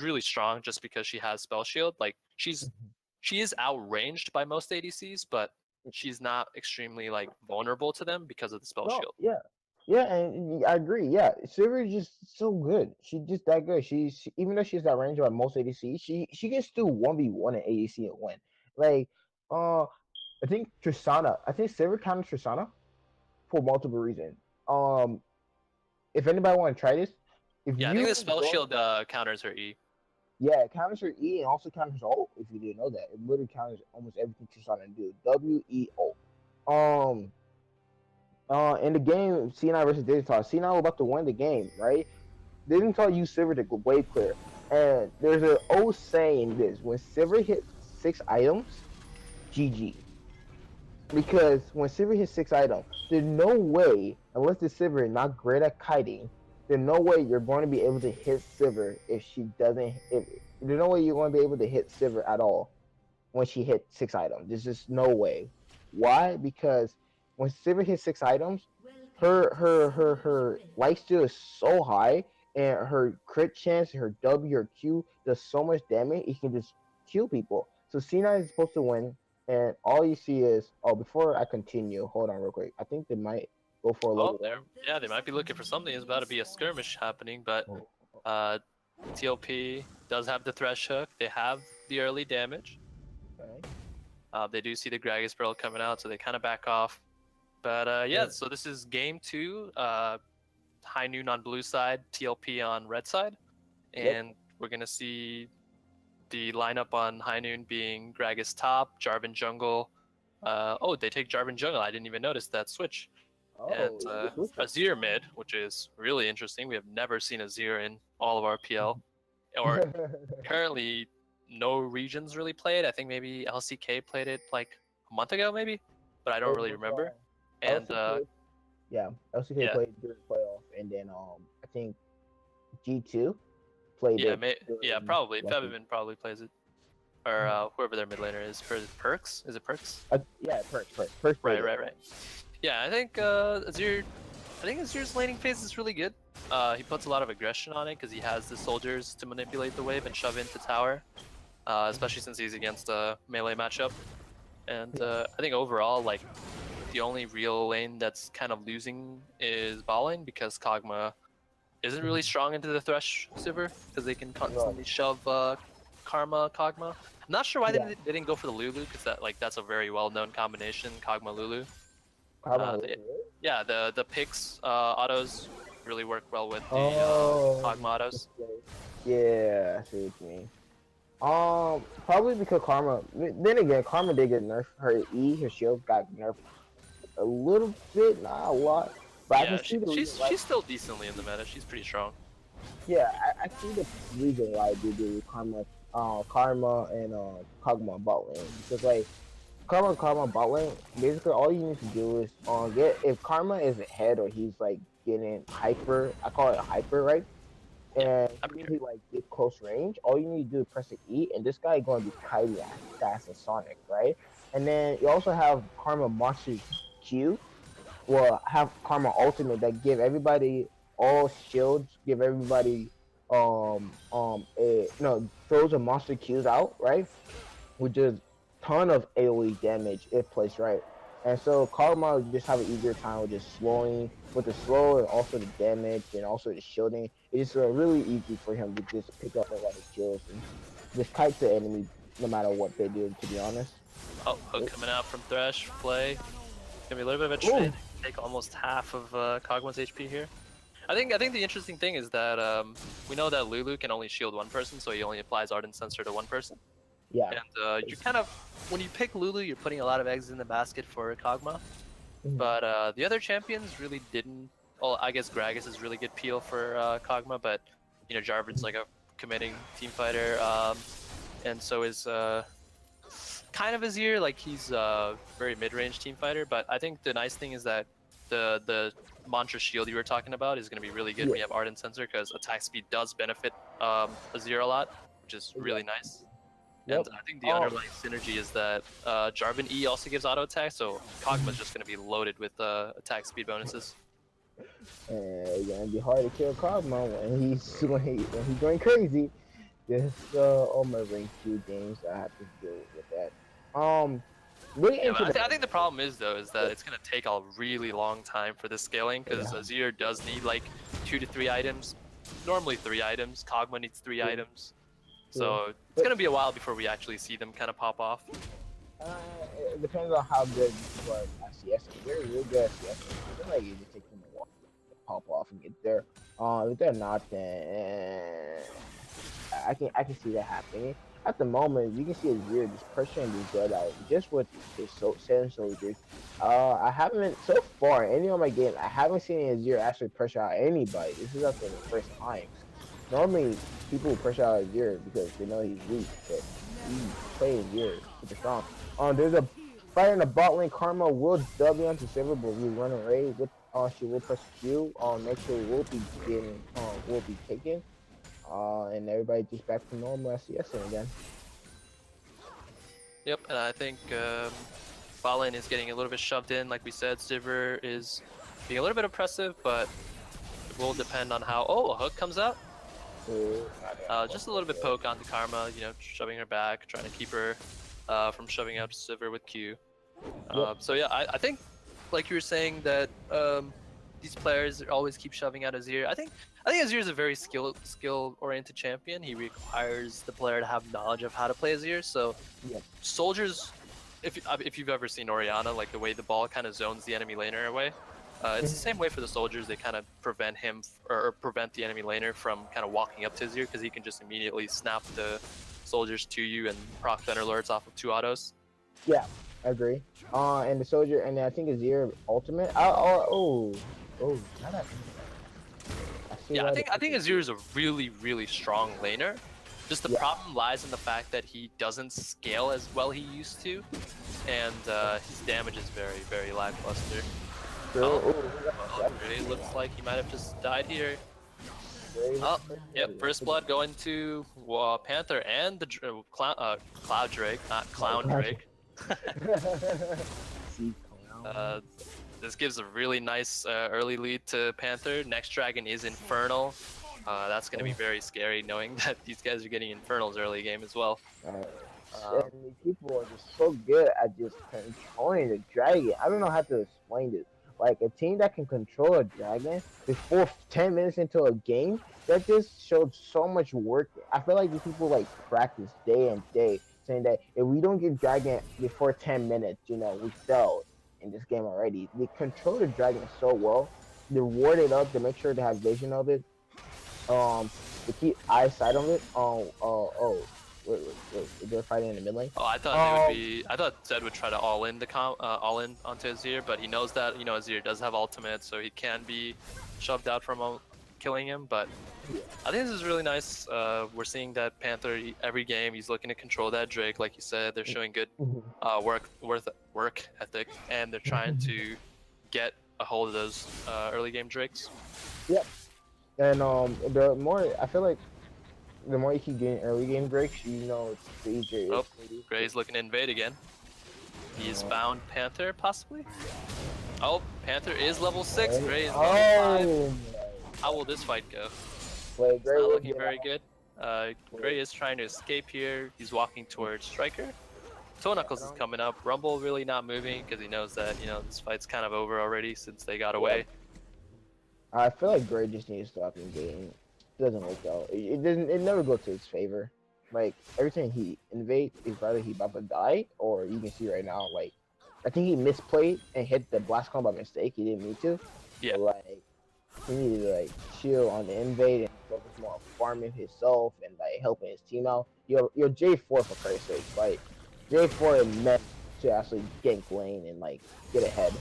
really strong just because she has spell shield. Like Mhm. she is outranged by most ADCs, but she's not extremely like vulnerable to them because of the spell No, shield. yeah, yeah, and I agree. Yeah, Sivir is just so good. She's just that good. Even though she's that range by most ADC, she can still 1v1 an ADC and win. Like, I think Tristana. I think Sivir counters Tristana for multiple reasons. Um, if anybody want to try this, if Yeah, I think you the spell go, shield counters her E. yeah, it counters her E and also counters ult. If you didn't know that, it literally counters almost everything Tristana do. WEO. Um, in the game, C9 versus Digital, C9 was about to win the game, right? Digital used Silver to wave clear. And there's an old saying this when Silver hits 6 items, GG. Because when Silver hits 6 items, there's no way, unless the Silver is not great at kiting, there's no way you're going to be able to hit Silver if she doesn't. If there's no way you're going to be able to hit Silver at all when she hit 6 items. There's just no way. Why? Because when Silver hits 6 items, her life steal is so high, and her crit chance, her W or Q does so much damage. It can just kill people. So C9 is supposed to win, and all you see is before I continue, hold on real quick. I think they might go for a Oh, level there. one. Yeah, they might be looking for something. There's about to be a skirmish happening, but Oh, uh, TLP does have the thresh hook. They have the early damage. okay. They do see the Gragas barrel coming out, so they kind of back off. But yeah, Yeah. so this is game two. High noon on blue side, TLP on red side, Yep. and we're gonna see the lineup on High Noon being Gragas top, Jarvan jungle. Oh, they take Jarvan jungle. I didn't even notice that switch. And Oh, switch up. Azir mid, which is really interesting. We have never seen Azir in all of RPL, or currently no regions really played. I think maybe LCK played it like a month ago, maybe, but I don't It really was remember. And LCK. Yeah, LCK yeah, played during playoff, and then I think G2 played yeah, it yeah, during probably last week. Febiven probably plays it, or Mhm. whoever their mid laner is. For Perks, is it Perks? Yeah, first played Right, it. right, right. Yeah, I think Azir. I think Azir's laning phase is really good. He puts a lot of aggression on it because he has the soldiers to manipulate the wave and shove into tower, especially since he's against a melee matchup. And Yeah. I think overall, like the only real lane that's kind of losing is bot lane because Kog'Maw isn't really strong into the Thresh Sivir because they can Right. constantly shove Karma Kog'Maw. I'm not sure why Yeah. they didn't go for the Lulu because that's a very well known combination, Kog'Maw Lulu. How about Yeah, the picks autos really work well with the Oh, Kog'Maw autos. yeah, I see what you mean. Probably because Karma. Then again, Karma did get nerfed. Her E, her shield got nerfed a little bit, not a lot. But I can Yeah, see the reason why. she's still decently in the meta. She's pretty strong. Yeah, I see the reason why they did with Karma and Kog'Maw bot lane, because like Karma bot lane, basically all you need to do is get if Karma is ahead or he's like getting hyper, I call it hyper, right? Yeah, And he hyper really carry. like get close range. All you need to do is press the E, and this guy is going to be kiting as fast as Sonic, right? And then you also have Karma Monster Q, well, have Karma Ultimate that give everybody all shields, give everybody throws a monster Qs out, right? Which is ton of AoE damage if placed right. And so Karma just have an easier time with just slowing, with the slow and also the damage and also the shielding. It's really easy for him to just pick up a lot of kills and just kite the enemy no matter what they do. To be honest. Oh, hook coming out from Thresh, play. Gonna be a little bit of a Ooh. trade. Take almost half of Kog'Maw's HP here. I think the interesting thing is that we know that Lulu can only shield one person, so he only applies Ardent Sensor to one person. Yeah. And you kind of, when you pick Lulu, you're putting a lot of eggs in the basket for Kog'Maw. Mhm. But the other champions really didn't. Well, I guess Gragas is really good peel for Kog'Maw, but you know Jarvan's like a committing team fighter, and so is kind of Azir. Like he's a very mid-range team fighter. But I think the nice thing is that the Mantra Shield you were talking about is going to be really good when you have Ardent Sensor, because attack speed does benefit Azir a lot, which is really nice. Yep. And I think the underlying synergy is that Jarvan E also gives auto attack, so Kog'Maw's just going to be loaded with attack speed bonuses. And it's gonna be hard to kill Cosmo when he's going crazy. Just on my rank 2 games, I have to deal with that. Really Yeah, but I think the problem is though is that it's going to take a really long time for this scaling, because Azir does need like 2 to 3 items, normally 3 items. Kog'Maw needs 3 items, so it's going to be a while before we actually see them kind of pop off. It depends on how good you are at CS. If they're really good at CS, I feel like it just takes them a while to pop off and get there. If they're not, then I can see that happening. At the moment, you can see Azir just pressuring this Zed out just with his Sand Soldiers. I haven't, so far, any of my games, I haven't seen Azir actually pressure out anybody. This is actually the first time. Normally, people pressure out Azir because they know he's weak, but he's playing Azir super strong. There's a fight in the bot lane. Karma will W onto Silver, but we run away with. She will press Q. Next sure will be taken. And everybody just back to normal as CSing again. Yep, and I think bot lane is getting a little bit shoved in. Like we said, Sivir is being a little bit oppressive, but it will depend on how. Oh, a hook comes out. Just a little bit poke onto Karma, you know, shoving her back, trying to keep her from shoving out Sivir with Q. So yeah, I think, like you were saying, that these players always keep shoving out Azir. I think Azir is a very skill-oriented champion. He requires the player to have knowledge of how to play Azir. So soldiers, if you've ever seen Orianna, like the way the ball kind of zones the enemy laner away, it's the same way for the soldiers. They kind of prevent him or prevent the enemy laner from kind of walking up to Azir, because he can just immediately snap the soldiers to you and proc Thunder Lords off of 2 autos. Yeah, I agree. And the soldier, and I think Azir ultimate. Yeah, I think Azir is a really strong laner. Just the problem lies in the fact that he doesn't scale as well he used to, and his damage is very lackluster. It looks like he might have just died here. Oh, yep, first blood going to Panther and the Cloud Drake, not Clown Drake. This gives a really nice early lead to Panther. Next dragon is Infernal. That's going to be very scary, knowing that these guys are getting Infernals early game as well. And these people are just so good at just controlling the dragon. I don't know how to explain this. Like, a team that can control a dragon before 10 minutes into a game, that just showed so much work. I feel like these people like practice day and day, saying that if we don't get dragon before 10 minutes, you know, we failed in this game already. They control the dragon so well. They ward it up to make sure they have vision of it. To keep eyesight on it. Wait, they're fighting in the mid lane. Oh, I thought I thought Zed would try to all in onto Azir, but he knows that, you know, Azir does have ultimate, so he can be shoved out from killing him. But I think this is really nice. We're seeing that Panther every game he's looking to control that Drake, like you said. They're showing good work ethic, and they're trying to get a hold of those early game Drakes. Yep. And the more I feel like, the more you keep getting early game breaks, you know, the easier it is. Gray's looking to invade again. He's found Panther, possibly? Oh, Panther is level 6. Gray is level 5. How will this fight go? Gray it's not looking very good. Gray is trying to escape here. He's walking towards Striker. Toe Knuckles is coming up. Rumble really not moving because he knows that this fight's kind of over already since they got away. I feel like Gray just needs to stop invading. It doesn't work out. It doesn't. It never goes to his favor. Like every time he invades, is either he about to die, or you can see right now, like I think he misplayed and hit the blast cone by mistake. He didn't mean to. Yeah. But, like he needed to like chill on the invade and focus more on farming himself and like helping his team out. You're J4 for Christ's sake. Like J4 is meant to actually gank lane and like get ahead.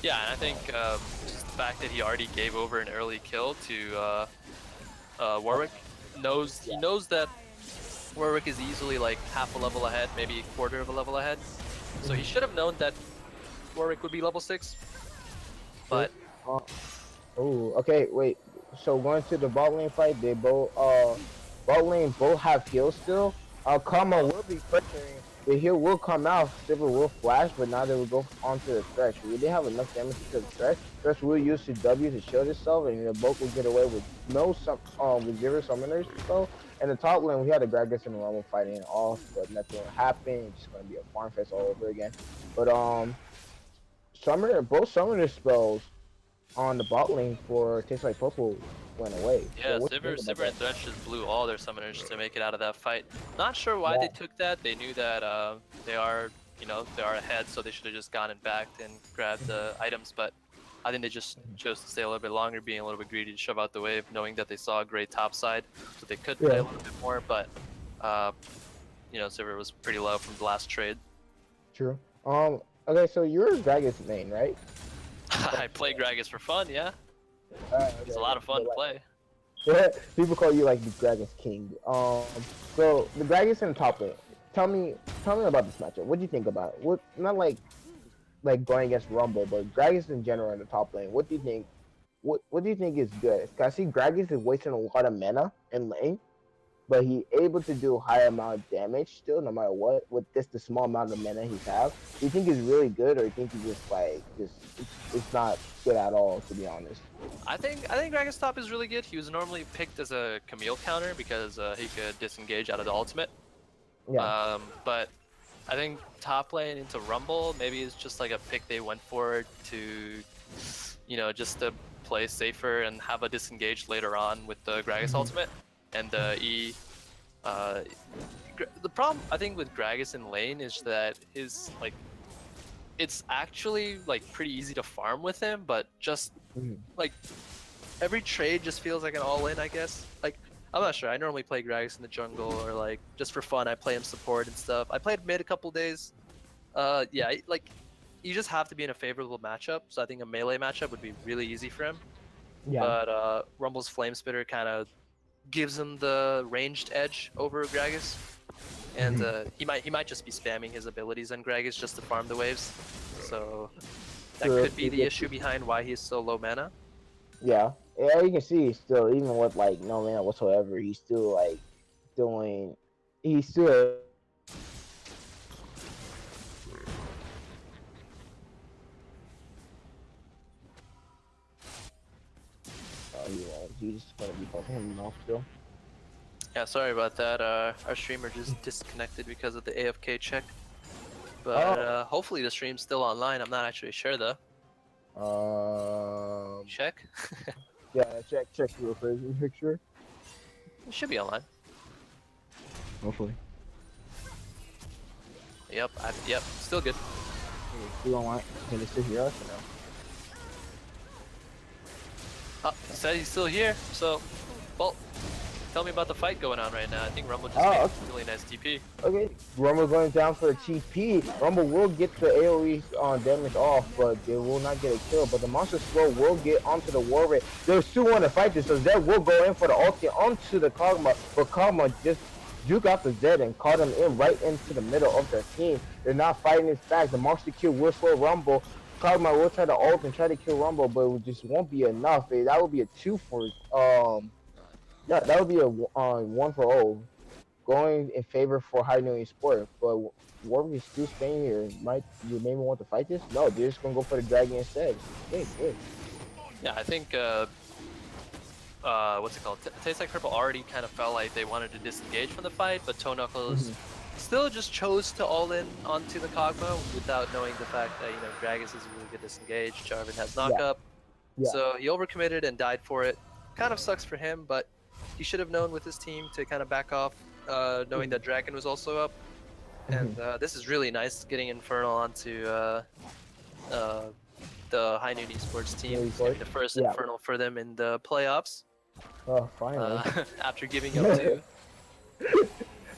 Yeah, and I think just the fact that he already gave over an early kill to Warwick he knows that Warwick is easily like half a level ahead, maybe a quarter of a level ahead. So he should have known that Warwick would be level 6. But oh, okay, wait. So going to the bot lane fight, they both bot lane both have heals still. Karma will be pressuring. The heal will come out, Silver will flash, but now they will go onto the Thresh. We didn't have enough damage to the Thresh. Thresh will use the W to shield itself, and the both will get away with with 0 summoners though. And the top lane, we had the Gragas and the Rumble fighting off, but nothing will happen. It's just gonna be a farm fest all over again. But both summoner spells on the bot lane for Tastes Like Purple went away. yeah, So Sivir and Thresh just blew all their summoners to make it out of that fight. Not sure why they took that. They knew that they are ahead, so they should have just gone and backed and grabbed the items. But I think they just chose to stay a little bit longer, being a little bit greedy to shove out the wave, knowing that they saw a great top side, so they could play a little bit more. But Sivir was pretty low from the last trade. True. Okay, so you're Gragas main, right? I play Gragas for fun, yeah. It's a lot of fun to play. People call you like the Gragas King. So the Gragas in the top lane. Tell me about this matchup. What do you think about it? Not like going against Rumble, but Gragas in general in the top lane. What do you think? What do you think is good? Cause I see Gragas is wasting a lot of mana in lane, but he able to do a high amount of damage still, no matter what, with just the small amount of mana he has. Do you think he's really good, or do you think he's it's not good at all, to be honest? I think Gragas top is really good. He was normally picked as a Camille counter because he could disengage out of the ultimate. Yeah. But I think top lane into Rumble maybe is just like a pick they went for to, just to play safer and have a disengage later on with the Gragas ultimate. And the the problem I think with Gragas in lane is that it's actually like pretty easy to farm with him, but just like every trade just feels like an all-in, I guess. Like I'm not sure. I normally play Gragas in the jungle or like just for fun. I play him support and stuff. I played mid a couple days. Yeah, like you just have to be in a favorable matchup. So I think a melee matchup would be really easy for him. Yeah. But Rumble's Flame Spitter kind of gives him the ranged edge over Gragas, and he might just be spamming his abilities on Gragas just to farm the waves. So that could be the issue behind why he's so low mana. Yeah, you can see he's still, even with like no mana whatsoever, he's still like doing. He's still. He's just gonna be popping him off still. Yeah, sorry about that. Our streamer just disconnected because of the AFK check. But hopefully the stream's still online. I'm not actually sure though. Check. Yeah, check real quick. Make sure. It should be online. Hopefully. Yep. Yep. Still good. Still online. Can they still hear us or no? Oh, he said he's still here. So, well, tell me about the fight going on right now. I think Rumble just made a really nice TP. Okay, Rumble going down for a TP. Rumble will get the AoE damage off, but they will not get a kill. But the Monster Slow will get onto the Warwick. There's 2 want to fight this, so Zed will go in for the ulti onto the Kog'Maw, but Kog'Maw just juke out the Zed and caught him in right into the middle of their team. They're not fighting this back. The Monster Kill will slow Rumble. Kog'Maw will try to ult and try to kill Rumble, but it just won't be enough. That would be a 2 for yeah, that would be a 1 for 0, going in favor for High Noon Sport. But Warwick is still staying here. You maybe want to fight this? No, they're just gonna go for the dragon instead. Okay, good. Yeah, I think what's it called? Tastes Like Purple already kind of felt like they wanted to disengage from the fight, but Toe Knuckles still just chose to all in onto the Kog'Maw without knowing the fact that Gragas is really good disengage. Jarvan has knock up, Yeah. so he overcommitted and died for it. Kind of sucks for him, but he should have known with his team to kind of back off, knowing that Draken was also up. And this is really nice, getting Infernal onto the High Noon Esports team. It's gonna be the first Infernal for them in the playoffs. Oh, finally. After giving up two.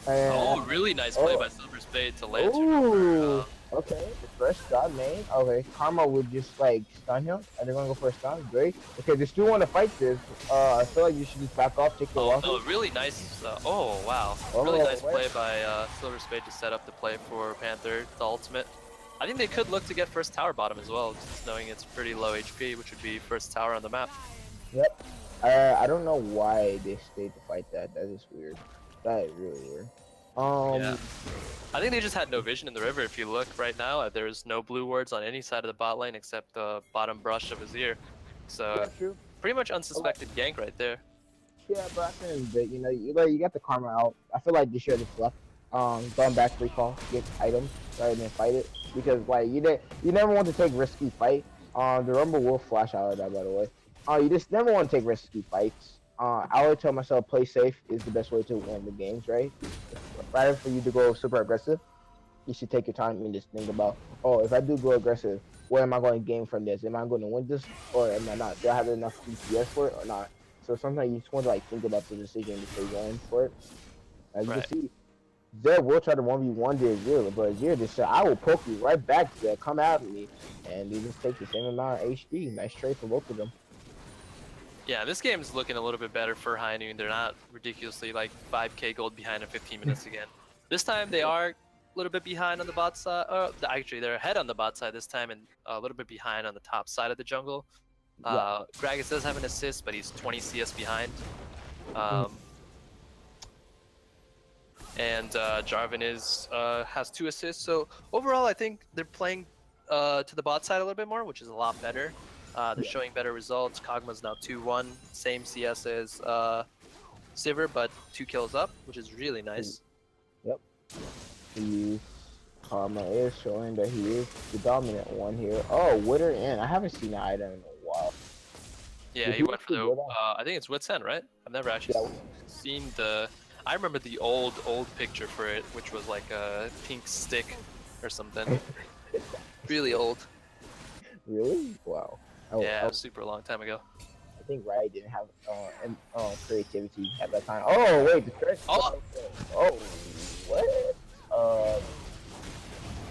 Oh, really nice play by Silver Spade to Lantern. Ooh, okay, the first god main. Okay, Karma would just like stun him, and they're gonna go for a stun. Great. Okay, they still want to fight this. I feel like you should just back off, take your losses. Oh, really nice. Oh, wow. Really nice play by Silver Spade to set up the play for Panther, the ultimate. I think they could look to get first tower bottom as well, just knowing it's pretty low HP, which would be first tower on the map. Yep. I don't know why they stayed to fight that. That is weird. That is really weird. Yeah. I think they just had no vision in the river. If you look right now, there's no blue wards on any side of the bot lane except the bottom brush of his ear. So pretty much unsuspected gank right there. Yeah, but I think that you got the Karma out. I feel like this year just left. Going back recall, get items rather than fight it, because like you never want to take risky fight. The Rumble will flash out of that, by the way. You just never want to take risky fights. I always tell myself play safe is the best way to win the games, right? Rather for you to go super aggressive, you should take your time and just think about, oh, if I do go aggressive, what am I going to gain from this? Am I going to win this or am I not? Do I have enough DPS for it or not? So sometimes you just want to like think about the decision before you go in for it. As you can see, Zed will try to 1v1 the Azir, but Azir just said, I will poke you right back, Zed. Come at me. And they just take the same amount of HP. Nice trade for both of them. Yeah, this game is looking a little bit better for High Noon. They're not ridiculously like 5k gold behind in 15 minutes again. This time they are a little bit behind on the bot side. Actually, they're ahead on the bot side this time and a little bit behind on the top side of the jungle. Gragas does have an assist, but he's 20 CS behind. And Jarvan has 2 assists. So overall, I think they're playing to the bot side a little bit more, which is a lot better. They're showing better results. Kog'Maw's now 2-1, same CS as Sivir, but 2 kills up, which is really nice. Yep. Karma is showing that he is the dominant one here. Oh, Witter in. I haven't seen that item in a while. Yeah, he went for the, I think it's Wit's End, right? I've never actually seen the, I remember the old picture for it, which was like a pink stick or something. Really old. Really? Wow. Yeah, it was super long time ago. I think Riot didn't have creativity at that time. Oh wait, the first. Oh, what?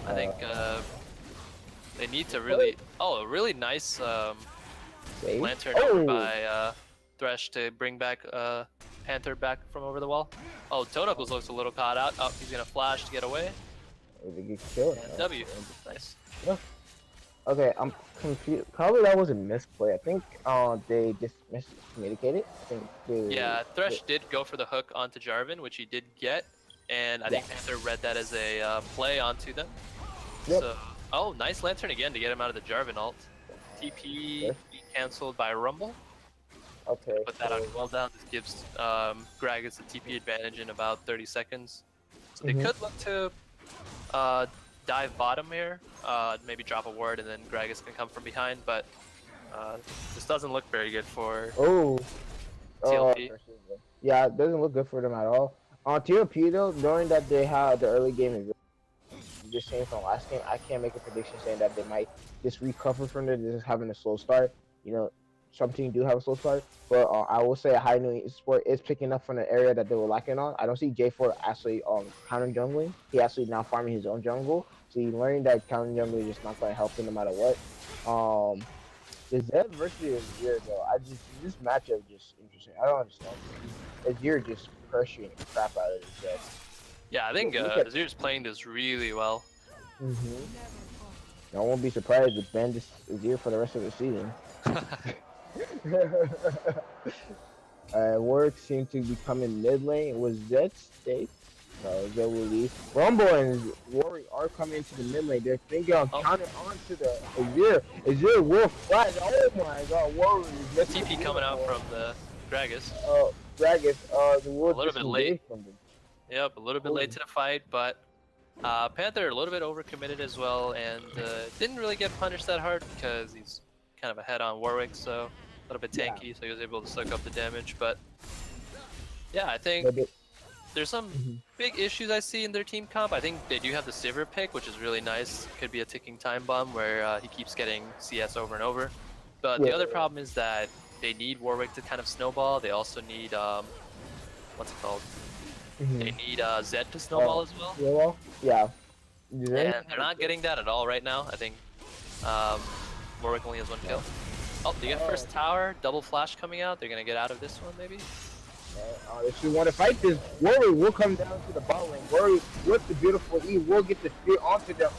I think they need to really. Oh, a really nice lantern over by Thresh to bring back Panther back from over the wall. Oh, Toadknuckles looks a little caught out. Oh, he's gonna flash to get away. They get killed. W. Nice. Yeah. Okay, I'm confused. Probably that was a misplay. I think they just miscommunicated. I think yeah, Thresh did go for the hook onto Jarvan, which he did get, and I think Panther read that as a play onto them. Yep. So, oh, nice lantern again to get him out of the Jarvan ult. TP cancelled by Rumble. Okay. Put that on well down. This gives Gragas a TP advantage in about 30 seconds. So they could look to dive bottom here, maybe drop a ward and then Gragas can come from behind, but this doesn't look very good for TLP. Yeah, it doesn't look good for them at all. On TLP though, knowing that they have the early game is just saying from last game, I can't make a prediction saying that they might just recover from it, just having a slow start. You know, some teams do have a slow start, but I will say High Noon Sport is picking up from the area that they were lacking on. I don't see J4 actually counter jungling. He actually now farming his own jungle, so he's learning that counter jungling is just not going to help him no matter what. The Zed versus Azir though, this matchup just interesting. I don't understand. Azir just pressuring the crap out of the Zed. Yeah, I think Azir's playing this really well. I won't be surprised if ban this Azir for the rest of the season. Warwick seemed to be coming mid lane. Was Zed safe? No, Zed will leave. Rumble and Warwick are coming into the mid lane. They're thinking on counter onto the Azir. Azir will flash. Oh my god, Warwick is TP coming out from the Gragas. Gragas, the a little bit late. From them. Yep, a little bit late to the fight, but Panther a little bit overcommitted as well, and didn't really get punished that hard because he's kind of ahead on Warwick, so a little bit tanky, so he was able to suck up the damage. But yeah, I think there's some big issues I see in their team comp. I think they do have the Sivir pick, which is really nice. Could be a ticking time bomb where he keeps getting CS over and over. But the other problem is that they need Warwick to kind of snowball. They also need what's it called? They need Zed to snowball as well. Yeah. And they're not getting that at all right now. I think Warwick only has 1 kill. Oh, they get first tower, double flash coming out. They're gonna get out of this one maybe. If you want to fight this, Warwick will come down to the bot lane. Warwick with the beautiful E will get the spear onto them.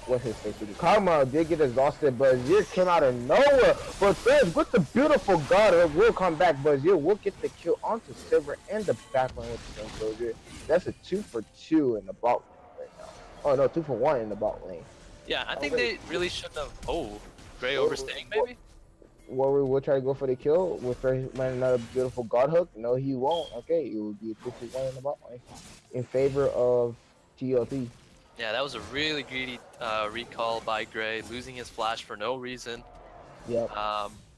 What's his face? Karma did get exhausted, but Zir came out of nowhere. But Thresh with the beautiful God will come back, but Zir will get the kill onto Silver and the back lane with the same soldier. That's a 2 for 2 in the bot lane right now. Oh no, 2 for 1 in the bot lane. Yeah, I think they really shouldn't have. Oh, Gray overstaying maybe. Warwick will try to go for the kill with another beautiful God hook. No, he won't. Okay, it will be a 2 for 1 in the bot lane in favor of TLP. Yeah, that was a really greedy recall by Gray, losing his flash for no reason. Yep.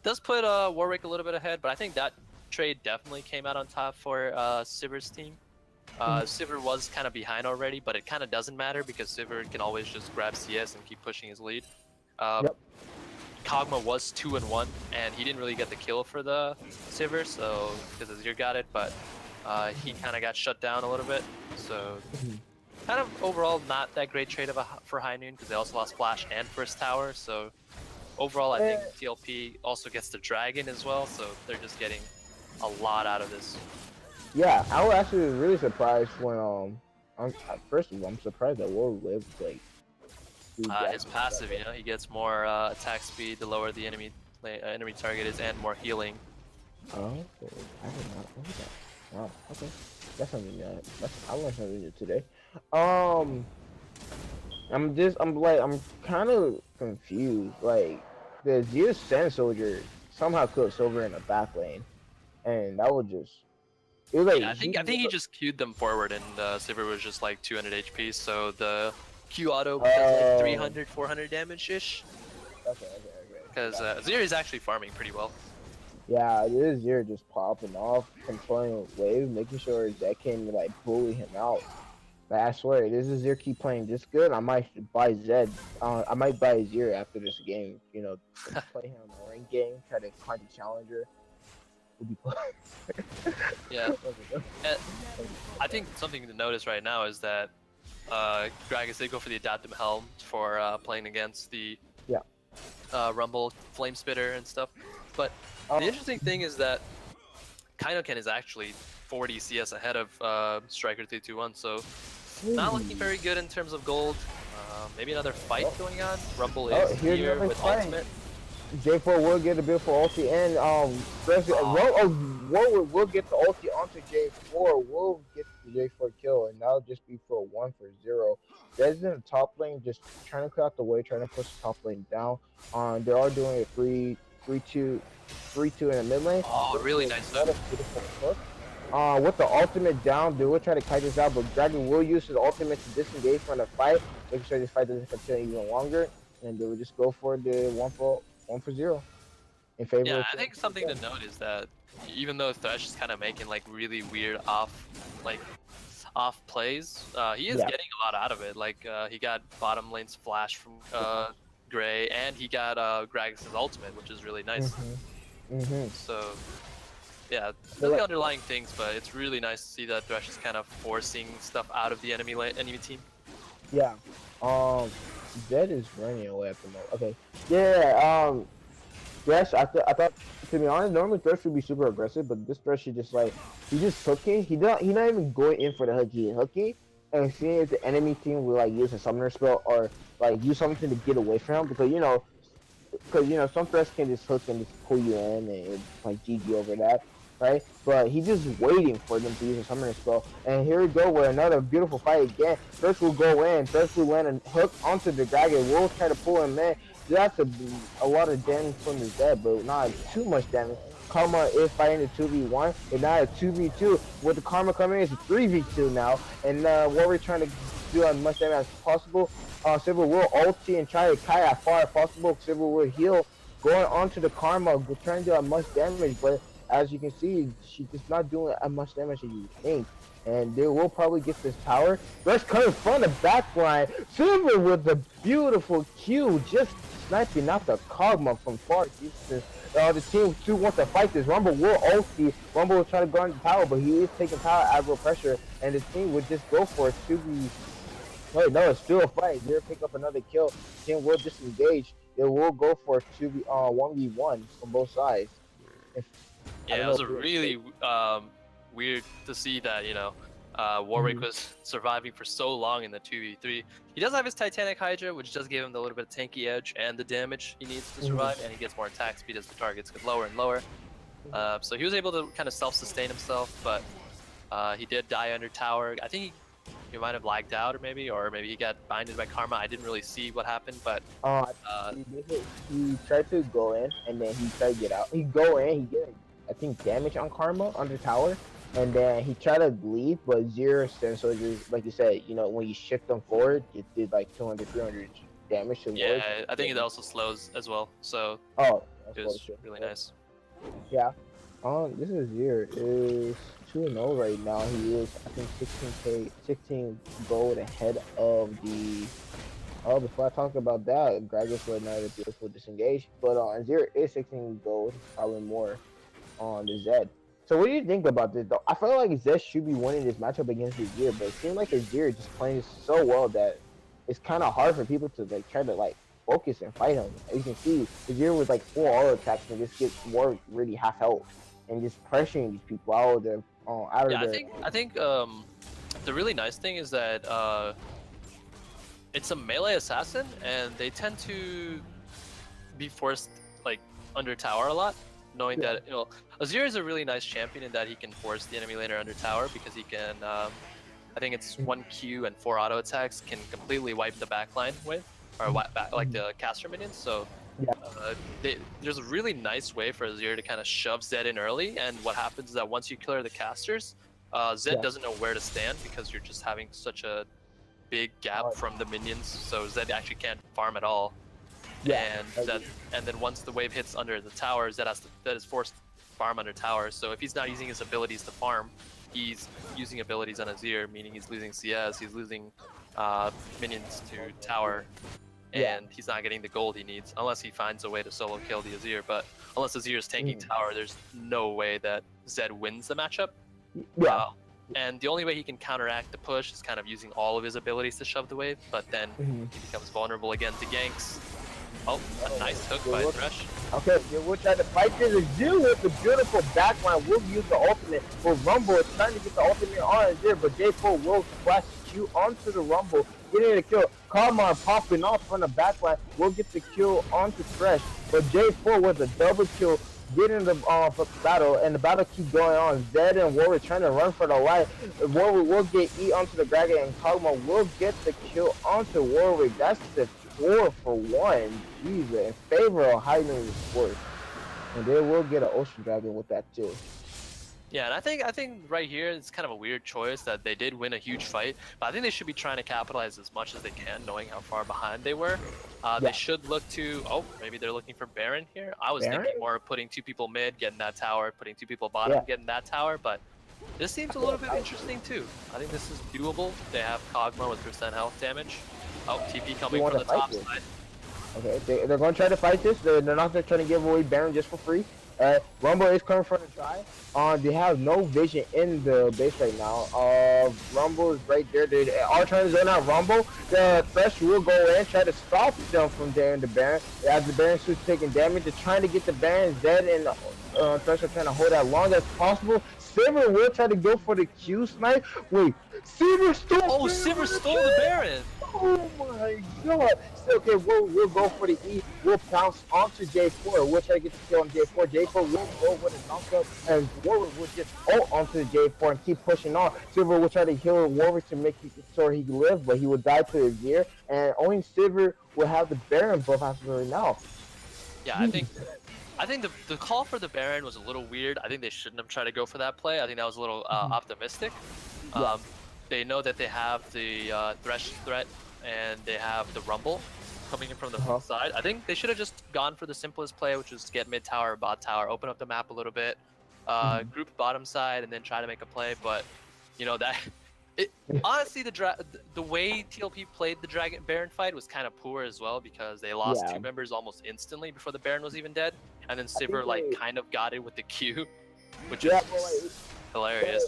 Does put Warwick a little bit ahead, but I think that trade definitely came out on top for Sivir's team. Sivir was kind of behind already, but it kind of doesn't matter because Sivir can always just grab CS and keep pushing his lead. Kog'Maw was 2-1, and he didn't really get the kill for the Sivir, so because Azir got it, but he kind of got shut down a little bit. So kind of overall not that great trade for High Noon because they also lost Flash and first tower. So overall, I think TLP also gets the Dragon as well, so they're just getting a lot out of this. Yeah, I was actually really surprised when first of all, I'm surprised that Warwick was able to like his passive, you know, he gets more attack speed the lower the enemy target is and more healing. Oh, I did not know that. Wow, okay. That's something I learned something new today. I'm kind of confused. Like the Azir Sand Soldier somehow killed Silver in the back lane, and that would just. It was like yeah, I think he just queued them forward, and Sivir was just like 200 HP, so the Q auto does like 300, 400 damage ish. Okay. Because Azir is actually farming pretty well. Yeah, this Azir just popping off, controlling waves, making sure Zed can like bully him out. But I swear, this Azir keep playing this good. I might buy Zed. I might buy Azir after this game. You know, play him in a ranked game, try to find a challenger. Yeah. And I think something to notice right now is that Gragas did go for the Adaptive Helm for playing against the Rumble Flame Spitter and stuff. But the interesting thing is that Kainoken is actually 40 CS ahead of Striker 321, so not looking very good in terms of gold. Maybe another fight going on. Rumble is here with ultimate. J4 will get a beautiful ulti, and Warwick will get the ulti onto J4. Will get the J4 kill, and that'll just be for 1 for 0. Zed's in the top lane, just trying to clear out the way, trying to push the top lane down. They are doing a 3-2 in the mid lane. Oh, really nice. Beautiful hook. With the ultimate down, they will try to kite this out, but Dragon will use his ultimate to disengage from the fight, making sure this fight doesn't continue even longer, and they will just go for the 1 for 0 in favor. Yeah, I think something to note is that even though Thresh is kind of making like really weird off plays, he is getting a lot out of it. Like he got bottom lane's flash from Gray, and he got Gragas' ultimate, which is really nice. So yeah, really underlying things, but it's really nice to see that Thresh is kind of forcing stuff out of the enemy team. Yeah. Zed is running away at the moment. Okay. Yeah, Thresh, I thought, to be honest, normally Thresh would be super aggressive, but this Thresh is just like, he's just hooking. He's not even going in for the hook. He's hooking, and seeing if the enemy team will like use a summoner spell or like use something to get away from him, because you know some Thresh can just hook and just pull you in, and it's like GG over that. Right, but he's just waiting for them to use a summoner spell. And here we go with another beautiful fight again. First will go in, first will land and hook onto the dragon. We'll try to pull him in. That's a lot of damage from the Zed, but not too much damage. Karma is fighting the 2v1, and now a 2v2. With the Karma coming in, it's a 3v2 now. And what we're trying to do as much damage as possible. Silver will ulti and try to kite as far as possible. Silver will heal, going onto the Karma, trying to do as much damage. But as you can see, she's just not doing as much damage as you think. And they will probably get this tower. Rush coming from the back line. Silver with the beautiful Q, just sniping out the Kog'Maw from far distance. The team 2 wants to fight this. Rumble will ulti. Rumble will try to go on the tower, but he is taking tower aggro pressure, and the team would just go for a 2v. Wait, no, it's still a fight. They'll pick up another kill. The team will disengage. They will go for 1v1 from both sides. If, Yeah, it was a really weird to see that, you know, Warwick was surviving for so long in the 2v3. He does have his Titanic Hydra, which does give him the little bit of tanky edge and the damage he needs to survive, and he gets more attack speed as the targets get lower and lower. So he was able to kind of self-sustain himself, but he did die under tower. I think he might have lagged out, or maybe he got binded by Karma. I didn't really see what happened, but he tried to go in, and then he tried to get out. He go in, he get, I think, damage on Karma under tower. And then he tried to leave, but Zero Stem Soldiers, like you said, you know, when you shift them forward, it did like 200, 300 damage to yeah, I think it also slows as well, so it was really nice. Yeah. This is Zero is 2-0 right now. He is, I think, 16 gold ahead of the. Oh, before I talk about that, Gragas was not a beautiful disengage, but Zero is 16 gold, probably more on the Zed. So what do you think about this, though? I feel like Zed should be winning this matchup against Azir, but it seems like Azir just playing so well that it's kind of hard for people to like try to like focus and fight him. As you can see, Azir with like 4 auto attacks and just gets more really half health and just pressuring these people out of their I think the really nice thing is that it's a melee assassin, and they tend to be forced like under tower a lot. Knowing that, you know, Azir is a really nice champion in that he can force the enemy laner under tower because he can, I think it's 1 Q and 4 auto attacks can completely wipe the backline with, or like the caster minions. So there's a really nice way for Azir to kind of shove Zed in early, and what happens is that once you clear the casters, Zed doesn't know where to stand because you're just having such a big gap from the minions, so Zed actually can't farm at all. And then once the wave hits under the towers, that is forced to farm under towers. So if he's not using his abilities to farm, he's using abilities on Azir, meaning he's losing CS, he's losing minions to tower, and he's not getting the gold he needs unless he finds a way to solo kill the Azir. But unless Azir is tanking tower, there's no way that Zed wins the matchup. And the only way he can counteract the push is kind of using all of his abilities to shove the wave, but then he becomes vulnerable again to ganks. Oh, a nice hook by Thresh. Okay, we'll try to fight this. Azir with the beautiful backline will use the ultimate. For Rumble is trying to get the ultimate on Azir, but J4 will splash Q onto the Rumble, getting the kill. Karma popping off from the backline will get the kill onto Thresh, but J4 with a double kill, getting the battle, and the battle keep going on. Zed and Warwick trying to run for the light. Warwick will get E onto the Dragon, and Kog'Maw will get the kill onto Warwick. That's the 4-for-1, Jesus, in favor of heightening the sport. And they will get an Ocean Dragon with that too. Yeah, and I think right here it's kind of a weird choice that they did win a huge fight, but I think they should be trying to capitalize as much as they can, knowing how far behind they were. They should look to, maybe they're looking for Baron here. I was thinking more of putting 2 people mid, getting that tower, putting 2 people bottom, getting that tower, but this seems a little bit interesting too. I think this is doable. They have Kog'Maw with % health damage. Oh, TP coming from the top side. Okay, they're going to try to fight this. They're not going to try to give away Baron just for free. Rumble is coming from the try. They have no vision in the base right now. Rumble is right there. They are trying to zone out Rumble. The Thresh will go in, try to stop them from there in the Baron. As the Baron suit's taking damage, they're trying to get the Baron. Zed and Thresh are trying to hold as long as possible. Sivir will try to go for the Q snipe. Wait, Sivir stole. Oh, Sivir stole the Baron. Oh my god. Okay, we'll go for the E. We'll bounce onto J4. We'll try to get the kill on J4. J4 will go with a knockup, and Warwick will just ult onto the J4 and keep pushing on. Sivir will try to heal Warwick to make sure he can live, but he will die to his gear, and only Sivir will have the Baron buff as of right now. Yeah, I think I think the call for the Baron was a little weird. I think they shouldn't have tried to go for that play. I think that was a little optimistic. Yeah. They know that they have the Thresh threat and they have the Rumble coming in from the side. I think they should have just gone for the simplest play, which was get mid tower, bot tower, open up the map a little bit, group bottom side, and then try to make a play. But you know that. Honestly, the way TLP played the Dragon Baron fight was kind of poor as well because they lost Yeah. 2 members almost instantly before the Baron was even dead, and then I think Sivir like they- kind of got it with the Q, which Yeah, is but like, hilarious.